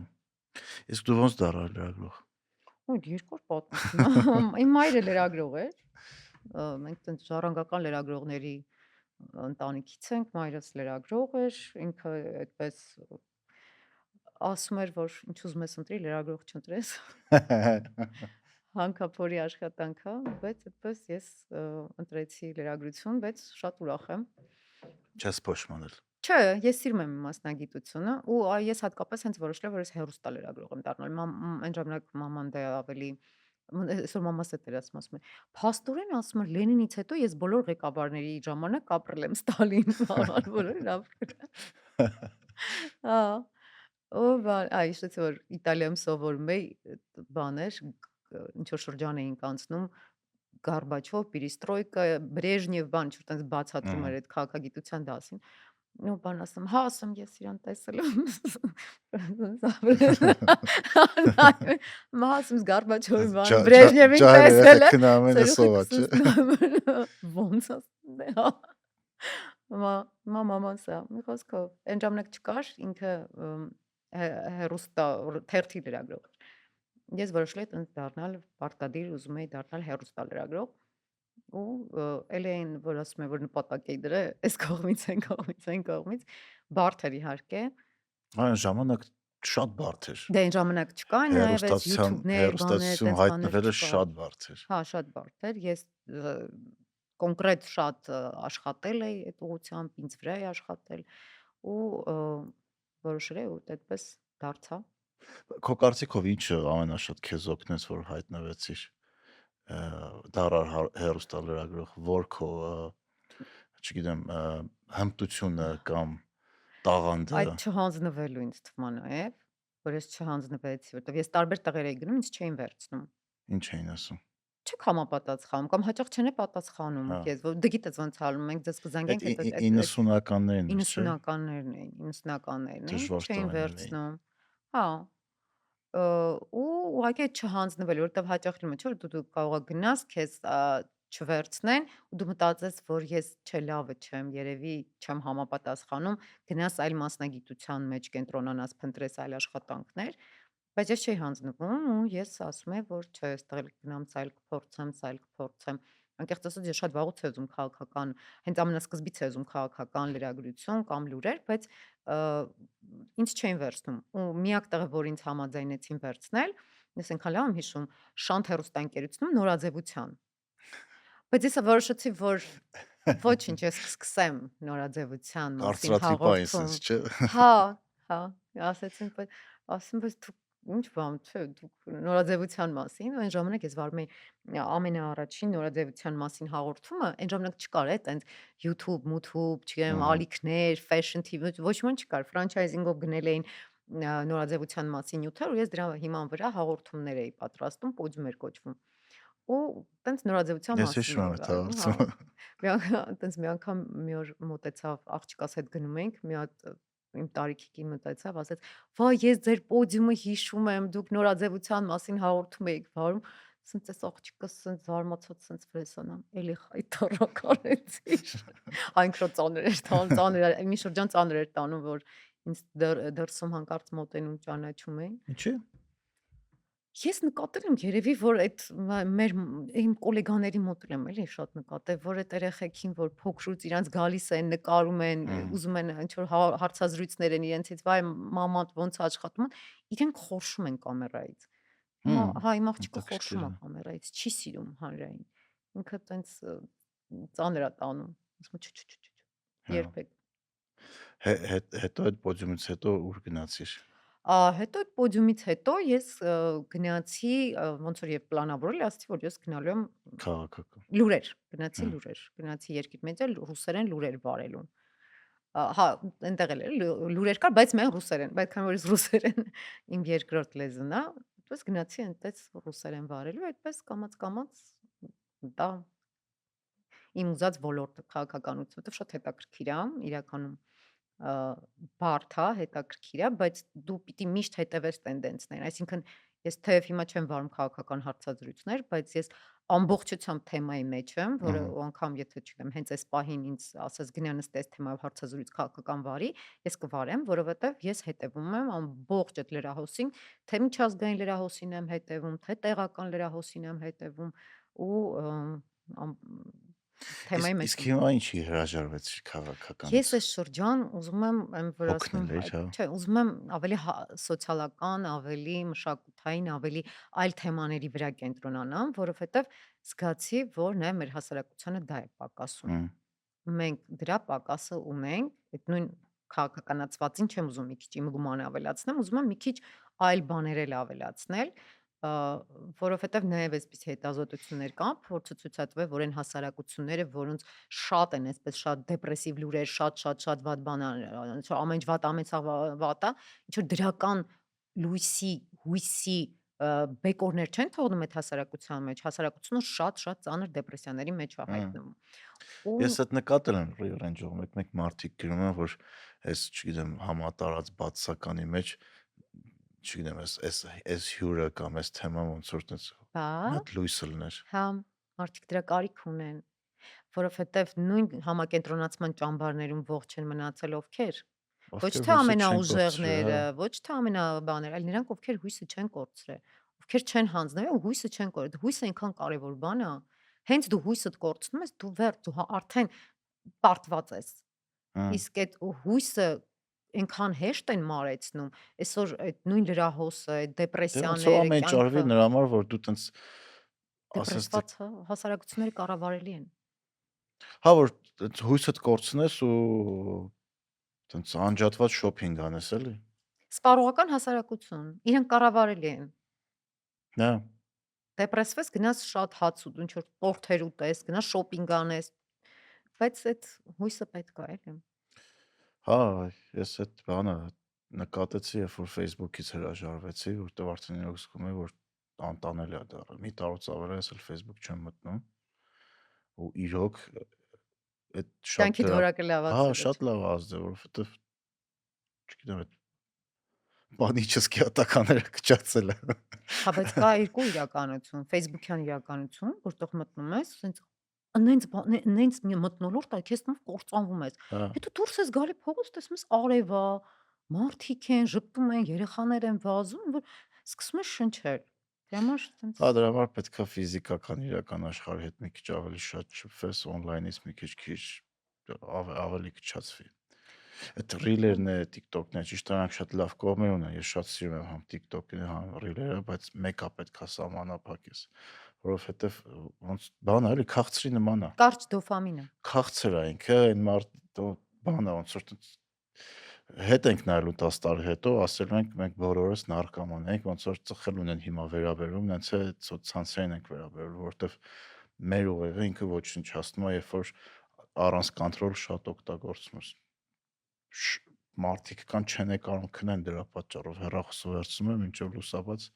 [SPEAKER 2] Իսկ դու ոնց դառա լրագրող։
[SPEAKER 1] Ու երկար պատմություն է։ Իմ մայրը լրագրող էր։ Մենք տենց ժառանգական լրագրողների ընտանիքից ենք, մայրս լրագրող էր, ինքը այդպես ասում էր, որ ինչ ուզում ես ընտրի, լրագրող չընտրես։ Հանքափորի աշխատանք է, բայց այդպես ես ընտրեցի լրագրություն, բայց շատ ուրախ եմ։
[SPEAKER 2] Չես փոշմանել։
[SPEAKER 1] Չէ, ես սիրում եմ իմ մասնագիտությունը ու ես հատկապես հենց որոշել եմ, որ ես հեռուստալրագրող եմ դառնալ։ Այն ժամանակ մաման դե ավելի այսօր մամաս է դերասում ասում է. «Փաստորեն ասում է Լենինից հետո ես բոլոր ղեկավարների ժամանակ ապրել եմ Ստալին, մաման բոլորին ապրել եմ»։ Հա։ Ու հիշեցի, որ Իտալիայում սովորում էի բաներ, ինչ որ շրջան էինք անցնում Գորբաչով, Պերիստրոյկա, Բրեժնև, բան ինչ-որ տենց բացատրում
[SPEAKER 2] Ահա։
[SPEAKER 1] էր այդ քաղաքագիտության դասին։ Ու բան ասում, հա, ասում ես իրան տեսել եմ։ Մա ասում Գորբաչովի բան, Բրեժնևին
[SPEAKER 2] Ջահել երեխա
[SPEAKER 1] տեսել եմ։
[SPEAKER 2] քնάμε
[SPEAKER 1] Ծերուխի
[SPEAKER 2] լսովա, չէ։
[SPEAKER 1] քսուս նայում ոնց ասում է, հա։ Մաման սա, մի խոսքով, այն ժամանակ չկար, ինքը հերոստա թերթի լրագրող էր։ Ես որոշել էի տենց դառնալ պարտադիր, ուզում էի դառնալ հեռուստալրագրող ու էլի այն որ ասում եմ որ նպատակ էի դրել, այս կողմից, այն կողմից, բարդ էր իհարկե։
[SPEAKER 2] Այն ժամանակ շատ բարդ էր։
[SPEAKER 1] Դե այն ժամանակ չկային նաև այս YouTube-ներ, բաներ,
[SPEAKER 2] Հեռուստացիոն
[SPEAKER 1] տենց բաներ
[SPEAKER 2] հայտնվելը
[SPEAKER 1] չկար։
[SPEAKER 2] շատ բարդ էր։
[SPEAKER 1] Հա, շատ բարդ էր։ Ես կոնկրետ շատ աշխատել էի այդ ուղղությամբ, ինձ վրա էի աշխատել ու որոշել էի ու այդպես դարձա։
[SPEAKER 2] Քո կարծիքով ինչը ամենաշատ քեզ օգնեց, որ հայտնվեցիր դառար հեռուստալրագրող, որ քո չգիտեմ, հմտությունը կամ տաղանդը։
[SPEAKER 1] Այդ չհանձնվելու ինձ թվում է նաև, որ ես չհանձնվեցի, որտեվ ես տարբեր տեղեր էի գնում, ինձ չէին վերցնում։
[SPEAKER 2] Ինչ էին ասում։
[SPEAKER 1] Չեք համապատասխանում կամ հաճախ չեն պատասխանում
[SPEAKER 2] Հա։
[SPEAKER 1] քեզ, որ դե գիտես ոնց անում, մենք ձեզ
[SPEAKER 2] Այդ
[SPEAKER 1] կզանգենք, այդ
[SPEAKER 2] 90-ականներն էր, չէ՞։
[SPEAKER 1] 90-ականներն էին, 90-ականներն էին,
[SPEAKER 2] Դժվար
[SPEAKER 1] չէին
[SPEAKER 2] տարիներ էին։
[SPEAKER 1] վերցնում։ Հա, ու ուղղակի այդ չհանձնվել, որովհետև հաճախ լինում է, չէ՞ որ դու կարող ես գնաս, քեզ չվերցնեն ու դու մտածես, որ ես չէ լավը չեմ, երևի չեմ համապատասխանում, գնաս այլ մասնագիտության մեջ կենտրոնանաս, փնտրես այլ աշխատանքներ, բայց ես չէի հանձնվում ու ես ասում եմ, որ չէ, այստեղ գնամ ցայլ կփորձեմ, ցայլ կփորձեմ։ Անկեղծ ասած ես շատ վաղուց եմ ուզում քաղաքական, հենց ամենասկզբից եմ ուզում քաղաքական լրագրություն կամ լուրեր, բայց ինձ չէին վերցնում ու միակ տեղը, որ ինձ համաձայնեցին վերցնել, ես այնքան լավ եմ հիշում, Շանթ հեռուստաընկերությունում նորաձևության։ Բայց ես որոշեցի, որ ոչինչ, ես կսկսեմ նորաձևության մասին
[SPEAKER 2] Կարծրատիպա է
[SPEAKER 1] հաղորդում։
[SPEAKER 2] sense, չէ։
[SPEAKER 1] Հա, հա, ասեցին, ասում ես դու ինչ բան, չէ, դու նորաձևության մասին, այն ժամանակ ես վարում էի ամենաառաջին նորաձևության մասին հաղորդումը, այն ժամանակ չկար է, տենց YouTube, YouTube, չգիտեմ, ալիքներ, Fashion TV, ոչ ոք չկար, ֆրանչայզինգով գնել էին նորաձևության մասին նյութեր ու ես դրա հիման վրա հաղորդումներ էի պատրաստում, պոդիում էր կոչվում։ Ու տենց նորաձևության
[SPEAKER 2] Ես
[SPEAKER 1] մասին
[SPEAKER 2] հիշում եմ
[SPEAKER 1] էի
[SPEAKER 2] այդ
[SPEAKER 1] վարում, հա։
[SPEAKER 2] հաղորդումը։
[SPEAKER 1] Մի անգամ մի օր մոտեցավ աղջկաս հետ գնում էինք, մի հատ իմ տարիքի կին մտածավ, ասեց. «Վայ, ես ձեր պոդիումը հիշում եմ, դուք նորաձևության մասին հաղորդում էիք վարում»։ Սենց էս աղջիկը սենց զարմացած սենց վրեսանամ, էլի խայտարակ արեցիր։ Այնքրո ծանր էր տանում, ծանր էր, մի շրջան ծանր էր տանում, որ ինձ դրսում հանկարծ մոտենում ճանաչում էին։
[SPEAKER 2] Ինչի՞։
[SPEAKER 1] Ես նկատել եմ երևի, որ այդ մեր իմ գոլեգաների մոտ եմ էլի շատ նկատել, որ այդ երեխեքին, որ փոքրուց իրանց գալիս են, նկարում են, ուզում են ինչ որ հարցազրույցներ են իրենցից, վայ մաման ոնց աշխատում են, իրենք խորշում են կամերայից։ Հա, իմ աղջիկը խորշում է կամերայից, չի սիրում հանրային։ Ինքը տենց ծանր է տանում։ Ասում է երբեք։
[SPEAKER 2] Հետո այդ պոդիումից հետո ուր գնացիր։
[SPEAKER 1] Հետո այդ պոդիումից հետո ես գնացի ոնց որ եւ պլանավորել ասացի, որ ես գնալու եմ
[SPEAKER 2] Քաղաքական։
[SPEAKER 1] լուրեր, գնացի Երկիր մեդիա ռուսերեն լուրեր վարելու։ Հա, այնտեղ էլ լուրեր կար, բայց միայն ռուսերեն, բայց քանի որ ես ռուսերեն իմ երկրորդ լեզուն է, այդպես գնացի այնտեղ ռուսերեն վարելու, այդպես կամաց դա իմ ուզած ոլորտը քաղաքականություն, որտեղ շատ հետաքրքիր է, իրականում բարդ է, հետաքրքիր է, բայց դու պիտի միշտ հետևես տենդենսներին, այսինքն ես թեև հիմա չեմ վարում քաղաքական հարցազրույցներ, բայց ես ամբողջությամբ թեմայի մեջ եմ, որը անգամ եթե չգիտեմ, հենց այս պահին ինձ ասես գնա նստի այս թեմայով հարցազրույց քաղաքական վարի, ես կվարեմ, որովհետև ես հետևում եմ ամբողջ այդ լրահոսին, թե միջազգային լրահոսին եմ հետևում, թե տեղական լրահոսին եմ հետևում ու թեմայի մեջ
[SPEAKER 2] Իսկ հիմա ինչի հրաժարվեցիր քաղաքականից։
[SPEAKER 1] Ես այս շրջան ուզում եմ այն որ ասում
[SPEAKER 2] Օգնել էր, հա։
[SPEAKER 1] չէ, ուզում եմ ավելի սոցիալական, ավելի մշակութային, ավելի այլ թեմաների վրա կենտրոնանամ, որովհետև զգացի, որ նաև մեր հասարակությանը դա է պակասում։ Մենք դրա պակասը ունենք, այդ նույն քաղաքականացվածին չեմ ուզում մի քիչ իմ գումանը ավելացնեմ, ուզում եմ մի քիչ այլ բաներ էլ ավելացնել, ը, որովհետև նաև այսպիսի հետազոտություններ կան, փորձը ցույց է տվել, որ այն հասարակությունները, որոնց շատ են այսպես շատ դեպրեսիվ լուրեր, շատ վատ բաներ, ամեն ինչ վատ, ամեն ցավ վատ է, ինչ որ դրական լույսի, հույսի բեկորներ չեն թողնում այդ հասարակության մեջ, հասարակությունը շատ ծանր դեպրեսիաների մեջ է
[SPEAKER 2] Հմ։
[SPEAKER 1] հայտնվում։ Ու
[SPEAKER 2] Ես այդ նկատել եմ ռեյնջով մեկ մարդիկ գրում են, որ այս, չգիտեմ, համատարած բացականի մեջ, չգիտեմ, այս հյուրը կամ այս թեման ոնց որ տես
[SPEAKER 1] բա,
[SPEAKER 2] մի հատ լույսը լներ։
[SPEAKER 1] հա, մարդիկ դրա կարիք ունեն, որովհետև նույն համակենտրոնացման ճամբարներում ողջ են մնացել ովքեր։ Ոչ
[SPEAKER 2] Ովքեր
[SPEAKER 1] թե
[SPEAKER 2] հույսը չեն կորցրել,
[SPEAKER 1] ամենաուժեղները,
[SPEAKER 2] հա։
[SPEAKER 1] ոչ թե ամենաբաները, այլ նրանք, ովքեր հույսը չեն կորցրել, ովքեր չեն հանձնվել ու հույսը չեն կորցրել։ Հույսը այնքան կարևոր բան է, հենց դու հույսդ կորցնում ես, դու վերջ, դու արդեն պարտված ես։
[SPEAKER 2] Հմ։
[SPEAKER 1] Իսկ այդ հույսը այնքան հեշտ են մարեցնում, այսօր այդ նույն լրահոսը, այդ
[SPEAKER 2] Դե ոնց որ
[SPEAKER 1] դեպրեսիաները,
[SPEAKER 2] ամեն ինչ արվի
[SPEAKER 1] կյանքը,
[SPEAKER 2] նրա համար, որ դու տենց ասես թե
[SPEAKER 1] դեպրեսված հասարակությունները կառավարելի են։
[SPEAKER 2] հա որ հույսդ կորցնես ու տենց անջատված շոփինգ անես էլի։
[SPEAKER 1] Սպառողական հասարակություն, իրենք կառավարելի են։
[SPEAKER 2] Հա։
[SPEAKER 1] Դեպրեսվես, գնաս շատ հաց ու ինչ որ տորթեր ուտես, գնաս շոպինգ անես, բայց այդ հույսը պետք է էլի։
[SPEAKER 2] Հա, ես այդ բանը նկատեցի, երբ որ Facebook-ից հրաժարվեցի, որտեղ արդեն իրոք զգում եմ, որ անտանելի է դառը։ Մի տարուց ավել ես էլ Facebook չեմ մտնում։ Ու իրոք այդ շատ
[SPEAKER 1] Կյանքիդ
[SPEAKER 2] դրա
[SPEAKER 1] որակը
[SPEAKER 2] հա,
[SPEAKER 1] լավացել է,
[SPEAKER 2] շատ
[SPEAKER 1] չէ՞։
[SPEAKER 2] լավ ազդել, որովհետև չգիտեմ, այդ պանիչեսկի ատականները կճացել է։
[SPEAKER 1] Հա, բայց կա երկու իրականություն, Facebook-յան իրականություն, որտեղ մտնում ես, ասենց նենց մի մթնոլորտ է, քեզ թվում կործանվում ես։
[SPEAKER 2] Հա,
[SPEAKER 1] Հետո դուրս ես գալի փողոց, տեսնում ես արև է, մարդիկ են, ժպտում են, երեխաներ են վազում, որ սկսում ես շնչել։ Դրա համար ասենց
[SPEAKER 2] հա, դրա համար պետքա ֆիզիկական իրական աշխարհի հետ մի քիչ ավելի շատ շփվես, on-line-ից մի քիչ ավելի կչացվի։ Այդ ռիլերն է, TikTok-ն է, ճիշտ նրանք շատ լավ կողմեր ունեն։ Ես շատ սիրում եմ համ TikTok-ը, համ ռիլերը, բայց մեկը պետքա սահմանափակես, որովհետև ոնց բան է, էլի քաղցրի նման է։
[SPEAKER 1] կարճ դոֆամին է։
[SPEAKER 2] Քաղցր է ինքը, այն մարդ բանը ոնց որ տենց հետ ենք նայելու 10 տարի հետո, ասել ենք մենք բոլորս նարկոման ենք, ոնց որ ծխել ունեն հիմա վերաբերում, նենց է ցանցերին ենք վերաբերում, որովհետև մեր ուղեղը ինքը ոչնչացնում է, երբ որ առանց կոնտրոլ շատ օգտագործում ես։ Մարդիկ կան չեն կարող քնեն դրա պատճառով հեռախոսը վերցնում եմ, ինչով լուսաբաց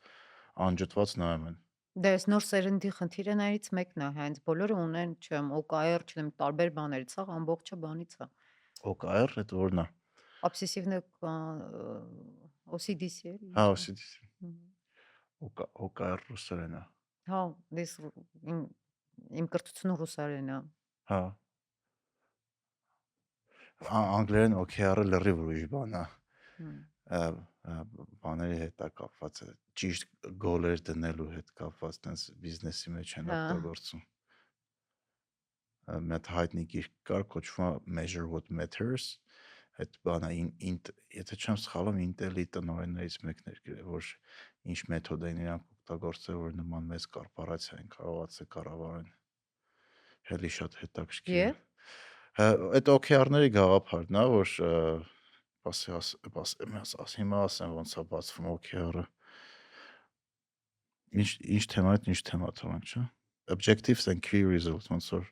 [SPEAKER 2] անջատված նայում են։
[SPEAKER 1] Դե այս նոր սերնդի խնդիրներից մեկն է, հենց բոլորը ունեն, չեմ, OKR, չեմ, տարբեր բաներ, սա ամբողջը բանից է։
[SPEAKER 2] OKR այդ որն է։
[SPEAKER 1] Obsessive OCD-C էլի
[SPEAKER 2] Հա,
[SPEAKER 1] ինչ է։
[SPEAKER 2] OCD։
[SPEAKER 1] Հմ։
[SPEAKER 2] OKR ռուսերեն է։
[SPEAKER 1] Հա, դες իմ կրթությունը ռուսերեն է։
[SPEAKER 2] Հա, անգլերեն OKR-ը լրիվ ուրիշ բան է։
[SPEAKER 1] Հմ։
[SPEAKER 2] Բաների հետ է կապված է, ճիշտ գոլեր դնելու հետ կապված, տենց բիզնեսի մեջ են
[SPEAKER 1] Հա,
[SPEAKER 2] օգտագործում։ Մի հատ հայտնի գիրք կար, կոչվում է Measure What Matters, այդ բանը եթե չեմ սխալվում, Intel-ի տնօրեններից մեկն էր գրել, որ ինչ մեթոդ են իրանք օգտագործել, որ նման մեծ կորպորացիա են կարողացել կառավարեն։ Հելի շատ հետաքրքիր է։
[SPEAKER 1] եւ
[SPEAKER 2] Այդ OKR-ների գաղափարն է, որ հիմա ասեմ ոնց է բացվում OKR-ը։ Ինչ թեմա թողանք, չէ՞։ Objectives and key results, ոնց որ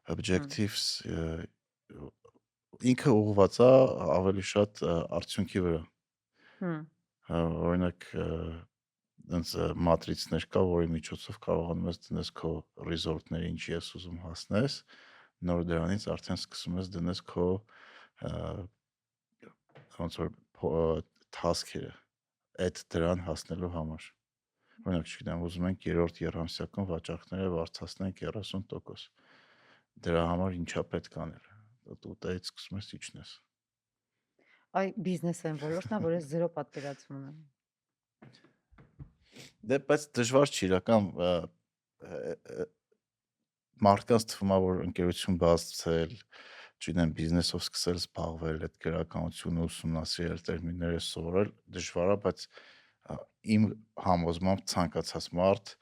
[SPEAKER 2] objectives ինքը ուղղված է ավելի շատ արդյունքի վրա։
[SPEAKER 1] հմ,
[SPEAKER 2] Օրինակ այնց մատրիցներ կա, որի միջոցով կարողանում ես դնես քո result-ները, ինչի ես ուզում հասնես, նոր դրանից արդեն սկսում ես դնես քո ոնց որ task-երը այդ դրան հասնելու համար։ Օրինակ, չգիտեմ, ուզում ենք երրորդ երամսյակում վաճառքները բարձրացնենք 30%։ Դրա համար ինչա պետք անել։ Դու դից սկսում ես իջնես։
[SPEAKER 1] այ բիզնեսային ոլորտն է, որ ես 0 պատկերացում ունեմ։
[SPEAKER 2] Դե բայց դժվար չի իրական մարդկանց թվում է, որ ընկերություն բացել, չգիտեմ, բիզնեսով սկսել զբաղվել, այդ գրականությունը ուսումնասիրել, տերմինները սովորել դժվար է, բայց իմ համոզմամբ ցանկացած մարդ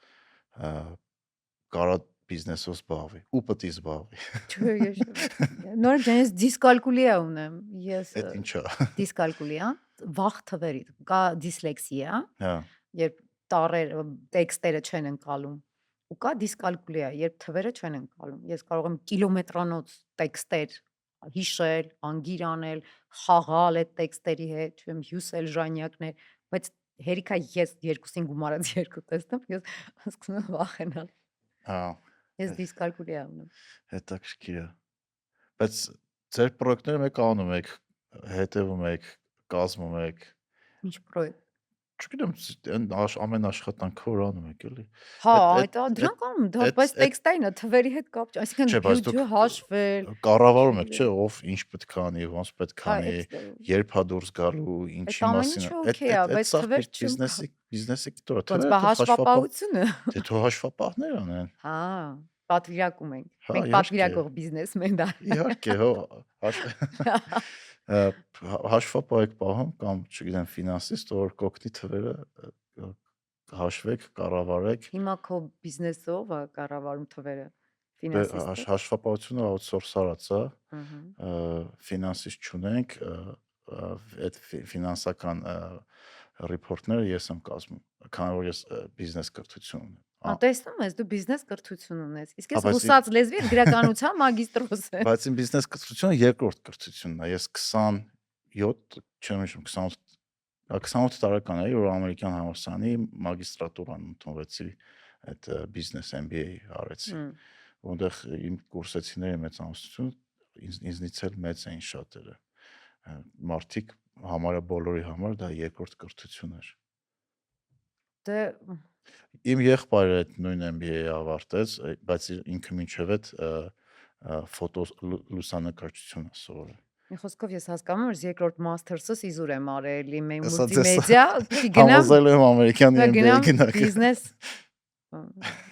[SPEAKER 2] կարա բիզնեսով զբաղվի ու պետք է զբաղվի։
[SPEAKER 1] Չէ, ես նոր ջանես դիսկալկուլիա ունեմ։ Ես
[SPEAKER 2] Այդ ինչա։
[SPEAKER 1] դիսկալկուլիա վաղ թվերի կա դիսլեքսիա,
[SPEAKER 2] Հա,
[SPEAKER 1] երբ տառերը տեքստերը չեն ընկալում։ Ու կա դիսկալկուլիա, երբ թվերը չեն ընկալում։ Ես կարող եմ կիլոմետրանոց տեքստեր հիշել, անգիր անել, խաղալ այդ տեքստերի հետ, չեմ հյուսել ժանյակներ, բայց հերիքա ես երկուսին գումարած երկու տեսնեմ, ես սկսում եմ վախենալ։
[SPEAKER 2] հա,
[SPEAKER 1] Ես դիսկալկուլիա ունեմ։
[SPEAKER 2] հետաքրքիր է։ Բայց ձեր պրոյեկտները մեկ անում եք, հետևում եք, կազմում եք։
[SPEAKER 1] Ինչ պրոյեկտ։
[SPEAKER 2] Չգիտեմ, ամեն աշխատանքը որ անում եք, էլի։
[SPEAKER 1] Հա,
[SPEAKER 2] Այդ
[SPEAKER 1] այդ դրանք անում, դա
[SPEAKER 2] այդ
[SPEAKER 1] բայց
[SPEAKER 2] այդ
[SPEAKER 1] տեքստային է, թվերի հետ կապ չունի, այսինքն
[SPEAKER 2] չէ, բայց
[SPEAKER 1] բյուջե
[SPEAKER 2] դուք
[SPEAKER 1] հաշվել,
[SPEAKER 2] կառավարում եք,
[SPEAKER 1] չգիտեմ։
[SPEAKER 2] չէ, ով ինչ պետք է անի, ոնց պետք է
[SPEAKER 1] Հա,
[SPEAKER 2] անի,
[SPEAKER 1] այդ
[SPEAKER 2] երբ հա դուրս գալու,
[SPEAKER 1] այդ
[SPEAKER 2] ինչի
[SPEAKER 1] ամեն
[SPEAKER 2] մասին
[SPEAKER 1] ինչը
[SPEAKER 2] է։
[SPEAKER 1] օքեյ է, բայց
[SPEAKER 2] սա
[SPEAKER 1] թվեր չեմ
[SPEAKER 2] բիզնեսի դուր է,
[SPEAKER 1] ոնց
[SPEAKER 2] թվերը
[SPEAKER 1] բա
[SPEAKER 2] թող հաշվապահ,
[SPEAKER 1] հաշվապահությունը։
[SPEAKER 2] թե թող հաշվապահներ անեն։
[SPEAKER 1] Հա, պատվիրակում ենք։
[SPEAKER 2] Հա,
[SPEAKER 1] Մենք
[SPEAKER 2] իհարկե,
[SPEAKER 1] պատվիրակող բիզնեսմեն դա։
[SPEAKER 2] իհարկե, հո հաշվապահ եք պահում կամ չգիտեմ ֆինանսիստ, որ կօգնի թվերը հաշվեք, կառավարեք։
[SPEAKER 1] Հիմա քո բիզնեսով է կառավարում թվերը ֆինանսիստը։
[SPEAKER 2] Հաշվապահությունը outsource արած է,
[SPEAKER 1] Ահա։
[SPEAKER 2] ֆինանսիստ չունենք, այդ ֆինանսական ռիփորտները ես եմ կազմում, քանի որ ես բիզնես կրթություն ունեմ։
[SPEAKER 1] Հա, տեսնում ես, դու բիզնես կրթություն ունես։ Իսկ ես
[SPEAKER 2] Բայց
[SPEAKER 1] ռուսաց լեզվի հետ գրականության մագիստրոս եմ։
[SPEAKER 2] բայց իմ բիզնես կրթությունը երկրորդ կրթությունն է։ Ես 27, չեմ հիշում, 28 տարեկան էի, որ ամերիկյան համալսարանի մագիստրատուրան ընդունվեցի, այդ բիզնես MBA արեցի։ Որտեղ իմ կուրսեցիների մեծամասնությունը ինձնից էլ մեծ էին շատերը։ Մարդիկ համարյա բոլորի համար դա երկրորդ կրթություն էր։
[SPEAKER 1] Դե
[SPEAKER 2] Իմ եղբայրը այդ նույն MBA-ը ավարտեց, բայց ինքը մինչև այդ ֆոտո լուսանկարչություն է սովորել։
[SPEAKER 1] մի խոսքով ես հասկանում եմ, որ երկրորդ մաստերսս իզուր եմ արել, իմ
[SPEAKER 2] Ասա ձեզ
[SPEAKER 1] մուլտիմեդիա, պիտի գնամ,
[SPEAKER 2] համոզել եմ ամերիկյան MBA
[SPEAKER 1] գնամ
[SPEAKER 2] գնաք։
[SPEAKER 1] բիզնես։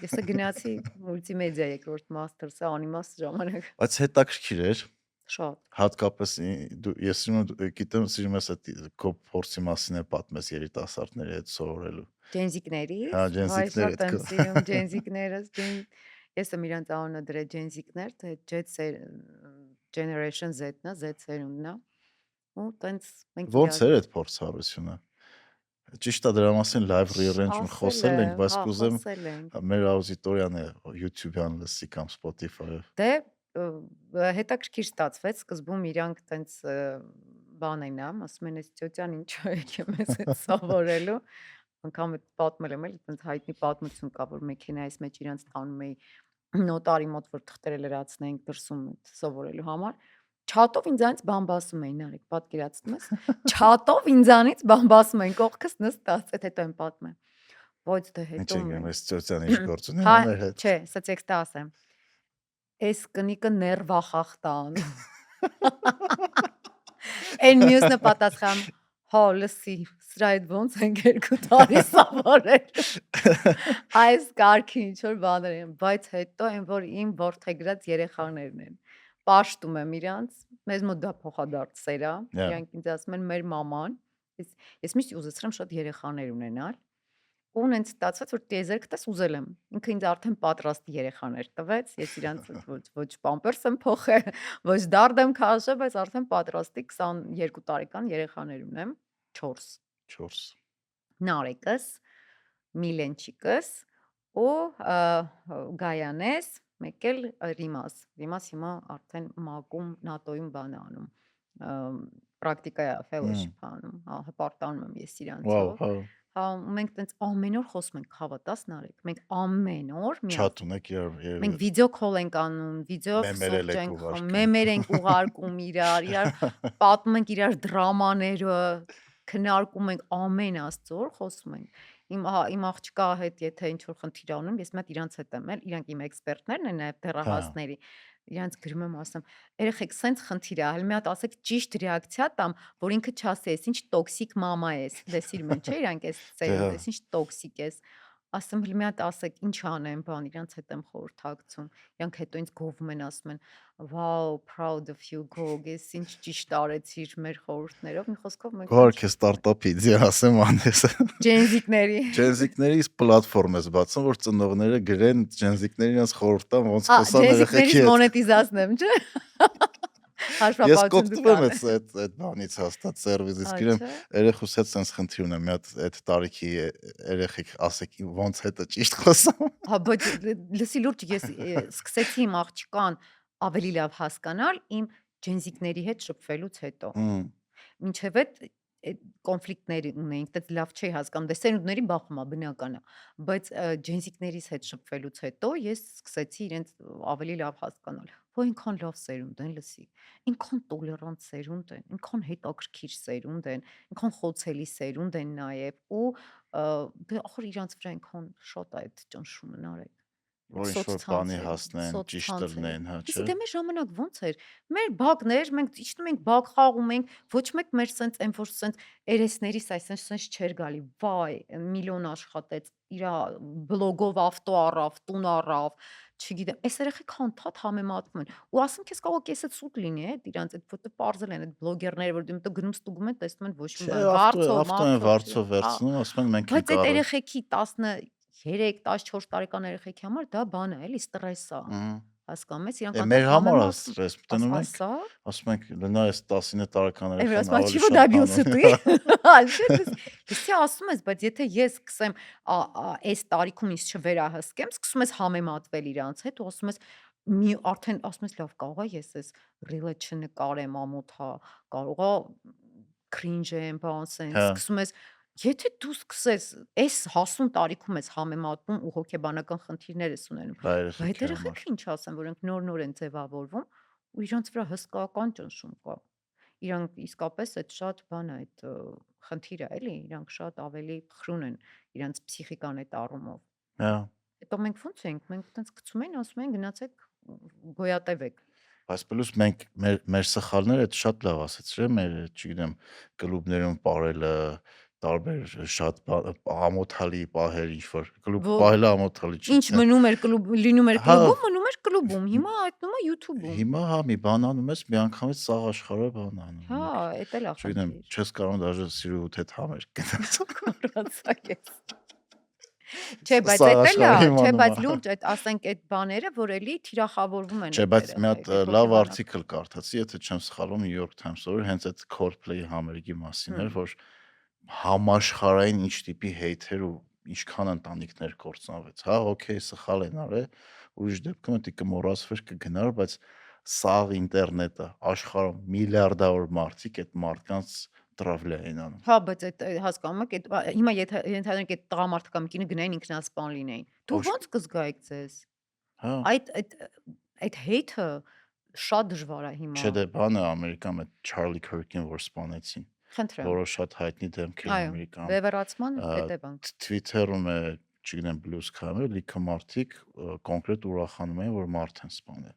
[SPEAKER 1] Ես գնացի մուլտիմեդիա երկրորդ մաստերսը անիմաց ժամանակ։
[SPEAKER 2] Բայց հետաքրքիր էր,
[SPEAKER 1] Շատ։
[SPEAKER 2] հատկապես ես գիտեմ, սիրում ես այդ քո փորձի մասին է պատմես երիտասարդների հետ սովորելու։
[SPEAKER 1] Ջենզիկներից,
[SPEAKER 2] Հա, ջենզիկներ
[SPEAKER 1] շատ եմ սիրում ջենզիկներս, ես եմ իրանց անունը դրել ջենզիկներ, թե Generation Z-ն է, Z սերունդն է։ Ու տենց մենք
[SPEAKER 2] Ոնց էր այդ փորձառությունը։ Ճիշտ է, դրա մասին live rearrange-ում խոսել ենք, բայց կուզեմ
[SPEAKER 1] խոսել ենք։
[SPEAKER 2] մեր աուդիտորիան է YouTube-յան լսի կամ Spotify-ով։
[SPEAKER 1] Դե հետաքրքիր ստացվեց, սկզբում իրանք տենց բան են ամ, ասում են, այս ծյոծյան ինչու եկե մեզ հետ սովորելու։ Անգամ այդ պատմել եմ, էլի տենց հայտնի պատմություն կա, որ մեքենայից մեջ իրանց տանում էի նոտարի մոտ, որ թղթերը լրացնենք դրսում սովորելու համար։ Չաթով ինձանից բամբասում էին, արեք, պատկերացնում ես։ Չաթով ինձանից բամբասում էին, կողքս նստած, այդ հետո եմ պատմեմ։ Ոչ դե
[SPEAKER 2] Ինչ
[SPEAKER 1] հետո
[SPEAKER 2] ենք այս ծոցյան ինչ գործ ունեն
[SPEAKER 1] հա,
[SPEAKER 2] մեր հետ։
[SPEAKER 1] չէ, սա տեքստը ասեմ։ Էս կնիկը ներվախախտան։ Այն մյուսը պատասխան, հա, լսի, սրա այդ ոնց ենք 2 տարի սովորել։ Այս կարգի ինչ որ բաներ են, բայց հետո այն որ իմ ворթեգրած երեխաներն են։ Պաշտում եմ իրանց, մեզ մոտ դա փոխադարձ սեր է։ Իրանք ինձ ասում են մեր մաման։ Ես միշտ ուզեցրեմ շատ երեխաներ ունենալ։ Ու նենց ստացված որ տիեզերք տես ուզել եմ։ Ինքը ինձ արդեն պատրաստ երեխաներ տվեց, ես իրանց ոչ պամպերս եմ փոխել, ոչ դարդ եմ քաշել, բայց արդեն պատրաստի 22 տարեկան երեխաներ ունեմ, 4 Նարեկս, Միլենչիկս ու Գայանես, մեկ էլ Ռիմաս։ Ռիմաս հիմա արդեն ՄԱԿ-ում ՆԱՏՕ-ում բան է անում, պրակտիկա է, fellowship անում, հա, հպարտանում եմ ես իրանցով։ Հա, մենք տենց ամեն օր խոսում ենք, հավատաս Նարեկ, մենք ամեն օր
[SPEAKER 2] Չաթ ունեք իրար։
[SPEAKER 1] Մենք վիդեո քոլ ենք անում, վիդեո սուրճ ենք խմում, մեմեր ենք ուղարկում իրար պատմում ենք իրար դրամաները, քննարկում ենք ամեն աստծոր խոսում ենք։ Իմ աղջկա հետ եթե ինչ որ խնդիր անում, ես մատ իրանց հետ եմ, իրանք իմ էքսպերտներն են նաև դեռահասների։ Իրանց գրում եմ ասում, երեխեք, սենց խնդիր է, հəl մի հատ ասեք ճիշտ ռեակցիա տամ, որ ինքը չասի, ես ինչ տոքսիկ մամա ես։ Դե սիրում են, չէ՞ իրանք այս ծերունդ, ես ինչ տոքսիկ ես։ ասում եմ մի հատ ասեք ինչ անեմ, բան իրանց հետ եմ խորհրդակցում։ Իրանք հետո ինձ գովում են, ասում են, «Wow, proud of you, Gog, ես ինչ ճիշտ արեցիր մեր խորհուրդներով»։ Մի խոսքով մենք
[SPEAKER 2] Գոհար
[SPEAKER 1] ինչ
[SPEAKER 2] քեզ ստարտափի իդեա ասեմ անես։
[SPEAKER 1] ջենզիկների։
[SPEAKER 2] Ջենզիկներից պլատֆորմ ես բացում, որ ծնողները գրեն ջենզիկներին իրենց խորհրդան ոնց խոսան երեխեքի
[SPEAKER 1] Ջենզիկներից
[SPEAKER 2] հետ։
[SPEAKER 1] մոնետիզացնեմ, չէ՞։
[SPEAKER 2] Ես
[SPEAKER 1] Հաշվապահություն
[SPEAKER 2] կօգտվեմ
[SPEAKER 1] դուկան։
[SPEAKER 2] այդ բանից հաստատ սերվիսից,
[SPEAKER 1] Ա,
[SPEAKER 2] գիրեմ
[SPEAKER 1] չէ։
[SPEAKER 2] երեխուս հետ sense խնդիր ունեմ, մի հատ այդ տարիքի երեխեք ասեք ոնց հետը ճիշտ խոսամ։
[SPEAKER 1] Հա, բայց լսի լուրջ ես սկսեցի իմ աղջկան ավելի լավ հասկանալ իմ ջենզիկների հետ շփվելուց հետո։ Մինչև այդ կոնֆլիկտներ ունեինք, դա լավ չի հասկանում, դե սերունդների բախում է բնական է, բայց ջենզիկներիս հետ շփվելուց հետո ես սկսեցի իրենց ավելի լավ հասկանալ։ Որ ինքան լավ սերունդ են, լսի, ինքան տոլերանտ սերունդ են, ինքան հետաքրքիր սերունդ են, ինքան խոցելի սերունդ են նաև ու դե ախր իրանց վրա ինքան շատ է այդ ճնշումն արեք։
[SPEAKER 2] Որ ինչ-որ բանի հասնեն, ճիշտ լինեն, հա,
[SPEAKER 1] Իսկ
[SPEAKER 2] չէ։
[SPEAKER 1] դե մեր ժամանակ ոնց էր։ Մեր բակներ, մենք իջնում ենք բակ խաղում ենք, ոչ մեկ մեր սենց այն որ սենց երեսներիս այսպես չէր գալի։ Վայ, միլիոն աշխատեց, իրա բլոգով ավտո առավ, տուն առավ, չգիտեմ, այս երեխեք հանդարտ համեմատվում են։ Ու ասում քեզ կարող է կեսը սուտ լինի, այդ իրանց այդ որտե պարզել են այդ բլոգերները, որ դու մտա գնում ստուգում են, տեսնում են ոչ մի
[SPEAKER 2] Չէ,
[SPEAKER 1] բան։ Վարձով,
[SPEAKER 2] ավտոն
[SPEAKER 1] մարտով,
[SPEAKER 2] վարձով վերցնում, ասում են մենք ենք
[SPEAKER 1] բայց այդ
[SPEAKER 2] առել։
[SPEAKER 1] երեխեքի 13-14 տարեկան երեխեքի համար դա բան է, էլի ստրես է։ Հասկանում ես, իրանք
[SPEAKER 2] Մեր համար է
[SPEAKER 1] համեմատում
[SPEAKER 2] ստրես, դնում ենք,
[SPEAKER 1] ասա,
[SPEAKER 2] ասում ենք լնա այս 19 տարեկան
[SPEAKER 1] Էվր
[SPEAKER 2] երեխան
[SPEAKER 1] ասում
[SPEAKER 2] ավելի
[SPEAKER 1] չի որ
[SPEAKER 2] շատ
[SPEAKER 1] դա
[SPEAKER 2] բան
[SPEAKER 1] բյուսուտի։
[SPEAKER 2] ունի։
[SPEAKER 1] Լսի ասում ես, բայց եթե ես սկսեմ այս տարիքում ինձ չվերահսկեմ, սկսում ես համեմատվել իրանց հետ ու ասում ես մի արդեն ասում ես լավ կարող է ես այս ռիլը չնկարեմ ամոթա, կարող է cringe եմ, բան sense,
[SPEAKER 2] Հա,
[SPEAKER 1] սկսում ես եթե դու սկսես այս հասուն տարիքում ես համեմատում ու հոգեբանական խնդիրներ ես ունենում,
[SPEAKER 2] դա
[SPEAKER 1] բայց
[SPEAKER 2] երեխեքի համար։
[SPEAKER 1] երեխեքը ինչ ասեն, որոնք նոր են ձևավորվում ու իրանց վրա հսկայական ճնշում կա։ Իրանք իսկապես այդ շատ բան է, այդ խնդիր է, էլի, իրանք շատ ավելի փխրուն են իրանց փսիխիկան այդ առումով։
[SPEAKER 2] Հա,
[SPEAKER 1] Հետո մենք ո՞նց ենք, մենք տենց գցում են, ասում են գնացեք գոյատևեք։
[SPEAKER 2] բայց պլյուս մենք մեր սխալները այդ շատ լավ ասեցրե, մեր, չգիտեմ, կլուբներում ապարելը, տարբեր շատ ամոթալի պահեր ինչ-որ կլուբ պահելը ամոթալի չի։
[SPEAKER 1] Ինչ մնում էր լինում էր
[SPEAKER 2] Հա,
[SPEAKER 1] կլուբում, մնում էր կլուբում, հիմա հայտնում է YouTube-ում։
[SPEAKER 2] հիմա հա մի բան անում ես, մի անգամից սաղ աշխարհը բան անում։
[SPEAKER 1] Հա, էդ էլ է
[SPEAKER 2] Չգիտեմ,
[SPEAKER 1] խնդիր։
[SPEAKER 2] չես կարող դաժե սիրուհուդ հետ համեր գնաց։
[SPEAKER 1] Կորացակ ես։ Չէ, բայց
[SPEAKER 2] Սաղ
[SPEAKER 1] էդ էլ է,
[SPEAKER 2] աշխարհի
[SPEAKER 1] չէ, բայց
[SPEAKER 2] իմանում է։
[SPEAKER 1] լուրջ այդ ասենք այդ բաները, որ էլի թիրախավորվում են
[SPEAKER 2] Չէ,
[SPEAKER 1] այդ
[SPEAKER 2] բայց մի հատ
[SPEAKER 1] երեխեք, այդ
[SPEAKER 2] լավ
[SPEAKER 1] հոգեբանական։
[SPEAKER 2] արտիկլ կարդացի, եթե չեմ սխալվում, New York Times-ով էր, հենց այդ Coldplay-ի համերգի մասին էր, որ համաշխարհային ինչ տիպի հեյթեր ու ինչքան ընտանիքներ կործանվեց։ Հա, օքեյ, սխալ են արել, ուրիշ դեպքում դա կմոռացվեր, կգնար, բայց սաղ ինտերնետը աշխարհում միլիարդավոր մարդիկ այդ մարդկանց տրավլի են անում։
[SPEAKER 1] Հա, բայց այդ հասկանում եք, այդ հիմա եթե ենթադրենք այդ տղամարդը կամ կինը գնային ինքնասպան լինեին։ Դու
[SPEAKER 2] Ոչ,
[SPEAKER 1] ո՞նց կզգայիք ձեզ։
[SPEAKER 2] հա,
[SPEAKER 1] Այդ հեյթը շատ դժվար է հիմա։
[SPEAKER 2] չէ դե բանը Ամերիկայում այդ Charlie Kirk-ին որ սպանեցին,
[SPEAKER 1] Խնդրեմ։
[SPEAKER 2] որը շատ հայտնի դեմք էր
[SPEAKER 1] Այո,
[SPEAKER 2] Ամերիկայում։
[SPEAKER 1] բևեռացման հետևանք։
[SPEAKER 2] Twitter-ում է, չգիտեմ, Blue Sky-ը լիքը մարդիկ կոնկրետ ուրախանում են, որ մարդ են սպանել,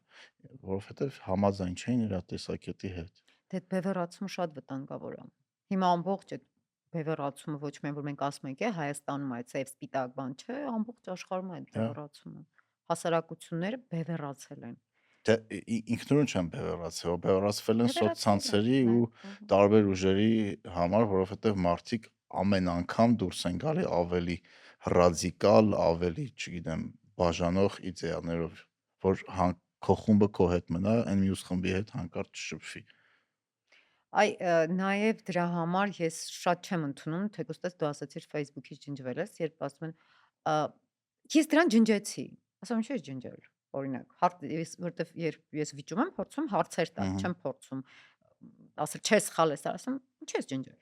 [SPEAKER 2] որովհետև համաձայն չէին իր տեսակետի հետ։
[SPEAKER 1] Դե բևեռացումը շատ վտանգավոր է։ Հիմա ամբողջ այդ բևեռացումը ոչ միայն որ մենք ասում ենք, Հայաստանում է ծև սպիտակ բան չէ, ամբողջ աշխարհում է այդ
[SPEAKER 2] Հա,
[SPEAKER 1] բևեռացումը։ Հասարակությունները բևեռացել են։
[SPEAKER 2] դե ինքնուրույն չեն բևեռացել, բևեռացվել են
[SPEAKER 1] Բևեռացել են,
[SPEAKER 2] սոցցանցերի ու տարբեր ուժերի համար, որովհետև մարդիկ ամեն անգամ դուրս են գալի ավելի ռադիկալ, ավելի, չգիտեմ, բաժանող իդեաներով, որ քո խումբը քո հետ մնա, այն մյուս խմբի հետ հանկարծ չշփվի։
[SPEAKER 1] Այ նաև դրա համար ես շատ չեմ ընդունում, թեկուզ դու ասացիր Facebook-ից ջնջվել ես, երբ ասում են ես դրան ջնջեցի։ Ասում եմ, ինչու ես ջնջել։ Օրինակ, որտեվ երբ ես վիճում եմ, փորձում հարցեր տալ, չեմ փորձում ասել, չէ, սխալ ես, ասում, ինչու ես ջնջել։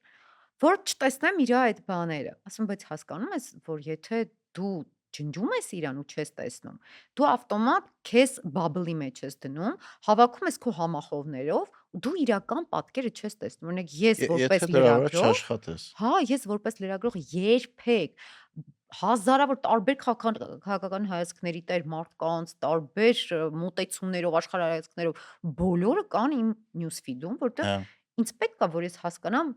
[SPEAKER 1] Որ չտեսնեմ իր այդ բաները։ Ասում, բայց հասկանում ես, որ եթե դու ջնջում ես իրան ու չես տեսնում, դու ավտոմատ քեզ բաբլի մեջ ես դնում, հավաքում ես քո համախոհներով ու դու իրական պատկերը չես տեսնում։ Օրինակ ես որպես
[SPEAKER 2] Եթե դրա վրա
[SPEAKER 1] լրագրող,
[SPEAKER 2] չաշխատես։
[SPEAKER 1] հա, ես որպես լրագրող երբեք հազարավոր տարբեր քաղաքական հայացքների տեր մարդկանց, տարբեր մոտեցումներով, աշխարհայացքներով բոլորը կան իմ նյուզ ֆիդում, որտեղ
[SPEAKER 2] Հա,
[SPEAKER 1] ինձ պետք է որ ես հասկանամ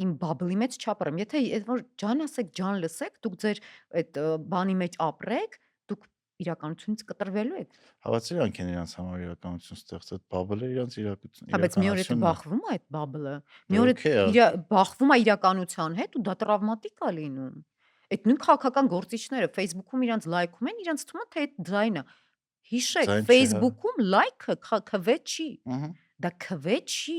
[SPEAKER 1] իմ բաբլի մեջ չապրեմ։ Եթե այդ որ ջան ասեք, ջան լսեք, դուք ձեր այդ բանի մեջ ապրեք, դուք իրականությունից կտրվելու եք։
[SPEAKER 2] Հավատացի իրանք են իրանց համար իրականություն ստեղծել, բաբլը իրանց
[SPEAKER 1] Հա, բայց մի օր եթե
[SPEAKER 2] իրականությունն է։
[SPEAKER 1] բախվում է այդ բաբլը, մի
[SPEAKER 2] Դե
[SPEAKER 1] օր
[SPEAKER 2] օքեյ է,
[SPEAKER 1] բախվում է իրականության հետ ու դա տրավմատիկ է լինում։ Այդ նույն քաղաքական գործիչները Facebook-ում իրանց լայքում են, իրանց թվում է թե այդ ձայնը։ Հիշեք,
[SPEAKER 2] ձայն չէ, հա։
[SPEAKER 1] Facebook-ում լայքը քվե չի։
[SPEAKER 2] Ահա։
[SPEAKER 1] Դա քվե չի։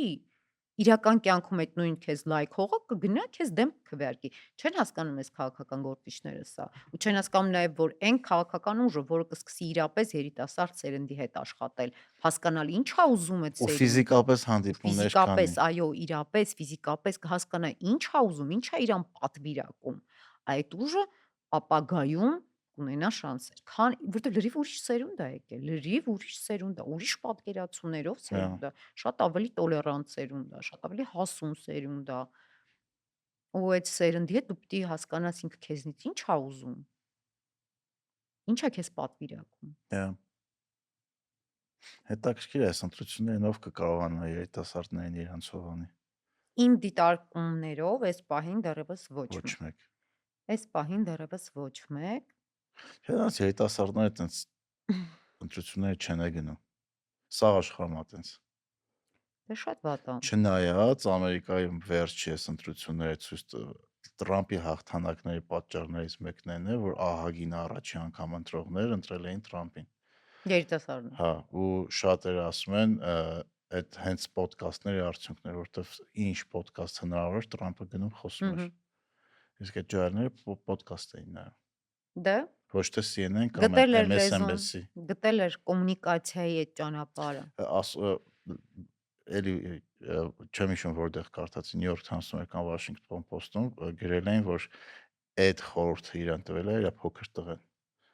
[SPEAKER 1] Իրական կյանքում այդ նույն քեզ լայք հողը կգնա քեզ դեմ քվեարկի։ Չեն հասկանում այս քաղաքական գործիչները սա։ Ու չեն հասկանում նաև, որ այն քաղաքական ուժը, որը կսկսի իրապես երիտասարդ սերնդի հետ աշխատել, հասկանալ ինչ է ուզում այդ
[SPEAKER 2] Ու
[SPEAKER 1] սերունդը,
[SPEAKER 2] ֆիզիկապես
[SPEAKER 1] ու
[SPEAKER 2] հանդիպումներ
[SPEAKER 1] ֆիզիկապես,
[SPEAKER 2] կանի։
[SPEAKER 1] այո, իրապես ֆիզիկապես կհասկանա ինչ է ուզում, ինչ է իրան պատվիրակում։ Այդ ուժը ապագայում կունենա շանսեր։ Քան որտեղ լրիվ ուրիշ սերունդ է եկել, լրիվ ուրիշ սերունդ է, ուրիշ պատկերացումներով
[SPEAKER 2] Հա։
[SPEAKER 1] սերունդ է, շատ ավելի տոլերանտ սերունդ է, շատ ավելի հասուն սերունդ է։ Ու այդ սերնդի հետ դու պիտի հասկանաս ինքը քեզնից ինչ է ուզում, ինչ է քեզ պատվիրակում։
[SPEAKER 2] Հա։ Հետաքրքիր է, այս ընտրություններին ով կկարողանա երիտասարդներին իրանց հովանի։
[SPEAKER 1] Իմ դիտարկումներով այս պահին դեռևս ոչ
[SPEAKER 2] Ոչ
[SPEAKER 1] մեկ։
[SPEAKER 2] մեկ։
[SPEAKER 1] Այս պահին դեռևս ոչ մեկ։
[SPEAKER 2] Հենց երիտասարդները տենց ընտրությունները չեն է գնում։ Սաղ աշխարհում է տենց։
[SPEAKER 1] Դե շատ վատ է։
[SPEAKER 2] Չնայած Ամերիկայում վերջի այս ընտրությունները ցույց Տրամփի հաղթանակների պատճառներից մեկն այն է, որ ահագին առաջի անգամ ընտրողներ ընտրել էին Տրամփին։
[SPEAKER 1] Երիտասարդներ։
[SPEAKER 2] Հա, ու շատերը ասում են, այդ հենց ոդկասթների արդյունքներ, որովհետև ինչ ոդկասթ հնարավոր էր, Տրամփը գնում խոսում էր։ Իսկ այդ ջահելները ոդկասթ էին նայում,
[SPEAKER 1] Դե
[SPEAKER 2] ոչ թե CNN կամ
[SPEAKER 1] գտել էր լեզուն,
[SPEAKER 2] MSNBC։
[SPEAKER 1] գտել էր կոմունիկացիայի այդ ճանապարհը։
[SPEAKER 2] Էլի չեմ հիշում որտեղ կարդացի New York Times-ում կամ Washington Post-ում գրել էին, որ այդ խորհուրդը իրան տվել է իր փոքր տղեն,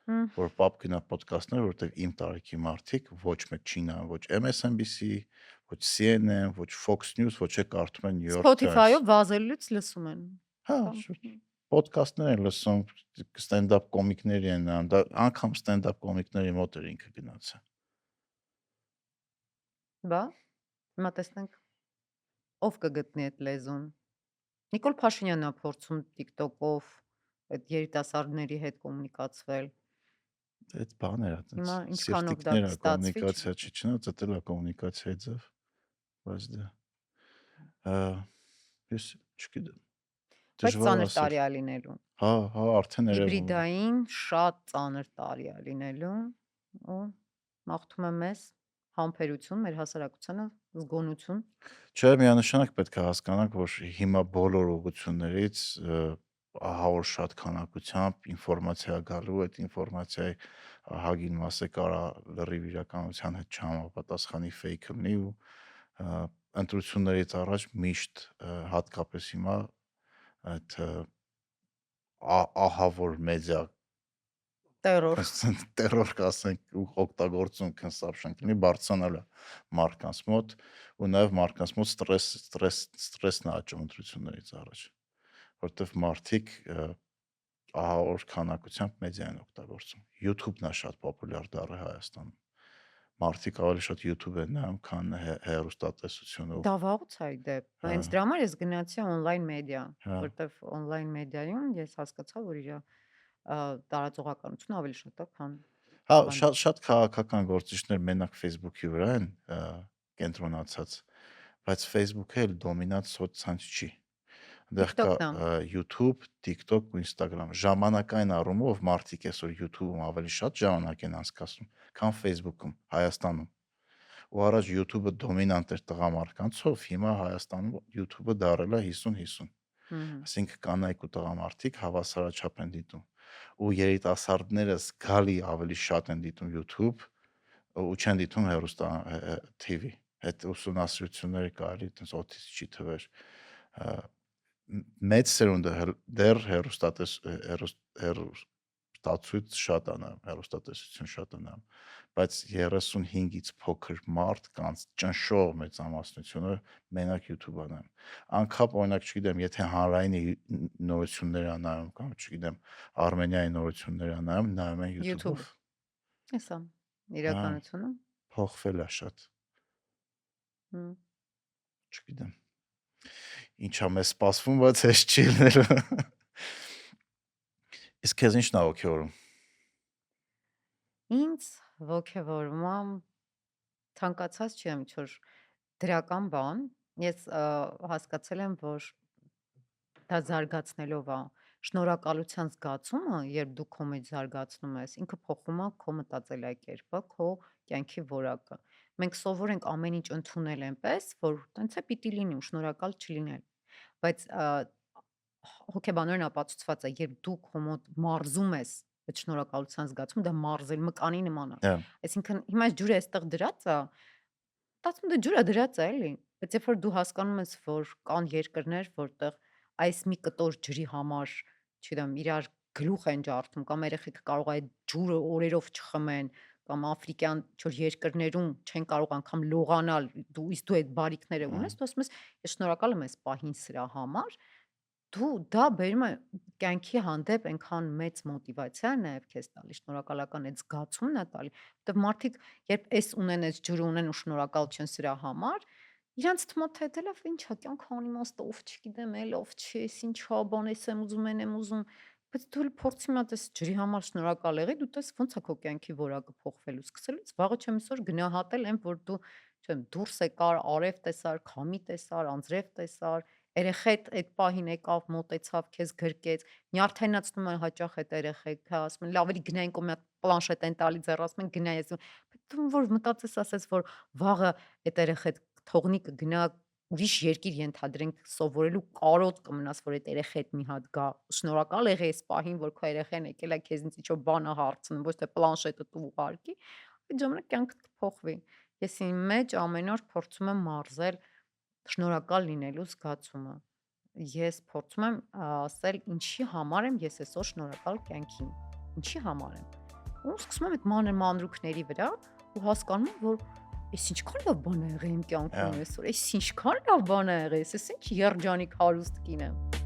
[SPEAKER 1] Հմ,
[SPEAKER 2] որ պապ գնա ոդկասթներ, որովհետև իմ տարիքի մարդիկ ոչ մեկ չի նայում, ոչ MSNBC, ոչ CNN, ոչ Fox News, ոչ է կարդում են New York Times։
[SPEAKER 1] Spotify-ով վազելուց լսում են։
[SPEAKER 2] Հա,
[SPEAKER 1] Կամ
[SPEAKER 2] ոդկասթներ են լսում, ստենդափ կոմիկների են նայում, դա անգամ ստենդափ կոմիկների մոտ էր ինքը գնացել։
[SPEAKER 1] բա հիմա տեսնենք ով կգտնի այդ լեզուն։ Նիկոլ Փաշինյանն է փորձում TikTok-ով այդ երիտասարդների հետ կոմունիկացվել։
[SPEAKER 2] Այդ բաներ է, այտենց
[SPEAKER 1] Հիմա ինչքանով դա
[SPEAKER 2] սիրտիկներ է,
[SPEAKER 1] կստացվի,
[SPEAKER 2] կոմունիկացիա չի, չնայած դա էլ է կոմունիկացիայի ձև, բայց դա ես չգիտեմ,
[SPEAKER 1] բայց
[SPEAKER 2] դժվար
[SPEAKER 1] ծանր
[SPEAKER 2] ասել։
[SPEAKER 1] տարի է լինելու։
[SPEAKER 2] Հա, արդեն երևում է։
[SPEAKER 1] Հիբրիդային շատ ծանր տարի է լինելու ու մաղթում եմ մեզ համբերություն, մեր հասարակությանը զգոնություն։
[SPEAKER 2] Չէ, միանշանակ պետք է հասկանանք, որ հիմա բոլոր ուղղություններից ահավոր շատ քանակությամբ ինֆորմացիա գալու, այդ ինֆորմացիայի հագին մասը կարա լրիվ իրականության հետ չհամապատասխանի fake լինի ու ընտրություններից առաջ միշտ հատկապես հիմա այդ ահավոր մեդիա
[SPEAKER 1] Տերոր։
[SPEAKER 2] տերոր կասենք ու օգտագործում consumption կլինի բարձրանալը մարդկանց մոտ ու նաև մարդկանց մոտ ստրեսն է աճում ընտրություններից առաջ, որովհետև մարդիկ ահավոր քանակությամբ մեդիա են օգտագործում։ YouTube-ն է շատ պոպուլյար դառը Հայաստանում։ Մարդիկ ավելի շատ YouTube են նայում, քան հեռուստատեսությունով։
[SPEAKER 1] Դա վաղուց է դեպ։
[SPEAKER 2] Հա,
[SPEAKER 1] Հենց դրա համար ես գնացի on-line մեդիա,
[SPEAKER 2] հա,
[SPEAKER 1] որտեվ on-line մեդիայում ես հասկացա, որ իր տարածողականությունը ավելի շատ է, քան
[SPEAKER 2] հա,
[SPEAKER 1] ավանդույթ։
[SPEAKER 2] շատ քաղաքական գործիչներ մենակ Facebook-ի վրա են կենտրոնացած, բայց Facebook-ը էլ դոմինանտ սոցցանց չի։ Այնտեղ կա
[SPEAKER 1] TikTok-ն է։
[SPEAKER 2] YouTube, TikTok ու Instagram։ Ժամանակային առումով մարդիկ այսօր YouTube-ում ավելի շատ ժամանակ են անցկացնում, քան Facebook-ում, Հայաստանում։ Ու առաջ YouTube-ը դոմինանտ էր տղամարդկանցով, հիմա Հայաստանում YouTube-ը դարել է 50-50։ Այսինքն կանայք ու տղամարդիկ հավասարաչափ են դիտում։ Ու երիտասարդները զգալի ավելի շատ են դիտում YouTube ու չեն դիտում հեռուստա TV։ Այդ ուսումնասիրությունները կարելի այդպես օթից չի թվեր։ Մեծ սերունդը դեռ հեռուստացույց շատ է նայում, հեռուստատեսություն շատ է նայում, բայց 35-ից փոքր մարդ կանց ճնշող մեծամասնությունը մենակ YouTube-ը նայում։ Անկապ օրինակ, չգիտեմ, եթե հանրայինի նորություններ է նայում կամ չգիտեմ, Արմենիայի նորություններ է նայում են YouTube-ով։
[SPEAKER 1] YouTube-ը։ Էսա
[SPEAKER 2] Հա,
[SPEAKER 1] իրականությունը։
[SPEAKER 2] փոխվել է շատ,
[SPEAKER 1] Հմ,
[SPEAKER 2] չգիտեմ։ ինչա մեզ սպասվում, բայց էս չի լինելու։ Իսկ քեզ ի՞նչն է ոգևորում։
[SPEAKER 1] Ինձ ոգևորում է ցանկացած չեմ ինչ-որ դրական բան։ Ես հասկացել եմ, որ դա զարգացնելով է շնորհակալության զգացումը, երբ դու քո մեջ զարգացնում ես, ինքը փոխում է քո մտածելակերպը, քո կյանքի որակը։ Մենք սովոր ենք ամեն ինչ ընդունել այնպես, որ տենց է պիտի լինի ու շնորհակալ չլինել։ Բայց հոգեբանորեն ապացուցված է, երբ դու քո մոտ մարզում ես այդ շնորհակալության զգացումը, դա մարզել մկանի նման է։
[SPEAKER 2] Հա,
[SPEAKER 1] Այսինքն հիմա այս ջուրը այստեղ դրած է, ստացվում է ջուրը դրած է էլի։ Բայց երբ որ դու հասկանում ես, որ կան երկրներ, որտեղ այս մի կտոր ջրի համար, չգիտեմ, իրար գլուխ են ջարդում կամ երեխեքը կարող է այդ ջուրը օրերով չխմեն կամ աֆրիկյան ինչ-որ երկրներում չեն կարող անգամ լողանալ, իսկ դու այդ բարիքները ունես, դու ասում ես, ես շնորհակալ եմ այս պահին սրա համար, դու դա բերում է կյանքի հանդեպ այնքան մեծ մոտիվացիա է նաև քեզ տալի, շնորհակալական այդ զգացումն է տալի, որտեվ մարդիկ երբ էս ունեն, այս ջուրը ունեն ու շնորհակալ չեն սրա համար, իրանց թվում է թե դե լավ ինչ է, կյանքը անիմաստ է, ով չգիտեմ էլ, ով չի, էս ինչա, բան էս եմ ուզում, բայց դու էլ փորձի մի հատ էս ջրի համար շնորհակալ եղի, դու տես ոնց է քո կյանքի որակը փոխվելու սկսելուց, վաղը չեմ իսօր գնահատել այն, որ դու չեմ դուրս եկար, արև տեսար, քամի տեսար, անձրև տեսար, երեխեդ այդ պահին եկավ, մոտեցավ, քեզ գրկեց, նյարդայնացնում են հաճախ այդ երեխեքը, ասում են լավ էլի գնային կո մի հատ պլանշետ են տալի ձեռ, ասում են գնա ես, բայց դու որ մտածես ասես, որ վաղը այդ երեխեդ թողնի կգնա ուրիշ երկիր ենթադրենք սովորելու կարոտ կմնաս, որ այդ երեխեդ մի հատ գա, շնորհակալ եղի այս պահին, որ քո երեխան եկել է քեզնից ինչ-որ բան է հարցնում, ոչ թե պլանշետը դու ուղարկի, այդ ժամանակ կյանքդ կփոխվի։ Ես իմ մեջ ամեն օր փորձում եմ մարզել շնորհակալ լինելու զգացումը։ Ես փորձում եմ ասել ինչի համար եմ ես այսօր շնորհակալ կյանքին։ Ինչի համար եմ։ Ու սկսում եմ այդ մանր մանրուքների վրա ու հասկանում եմ, որ այս ինչքան լավ բան ա եղել իմ
[SPEAKER 2] հա,
[SPEAKER 1] կյանքում այսօր, այս ինչքան լավ բան ա եղել, ես ինչ երջանիկ հարուստ կին եմ։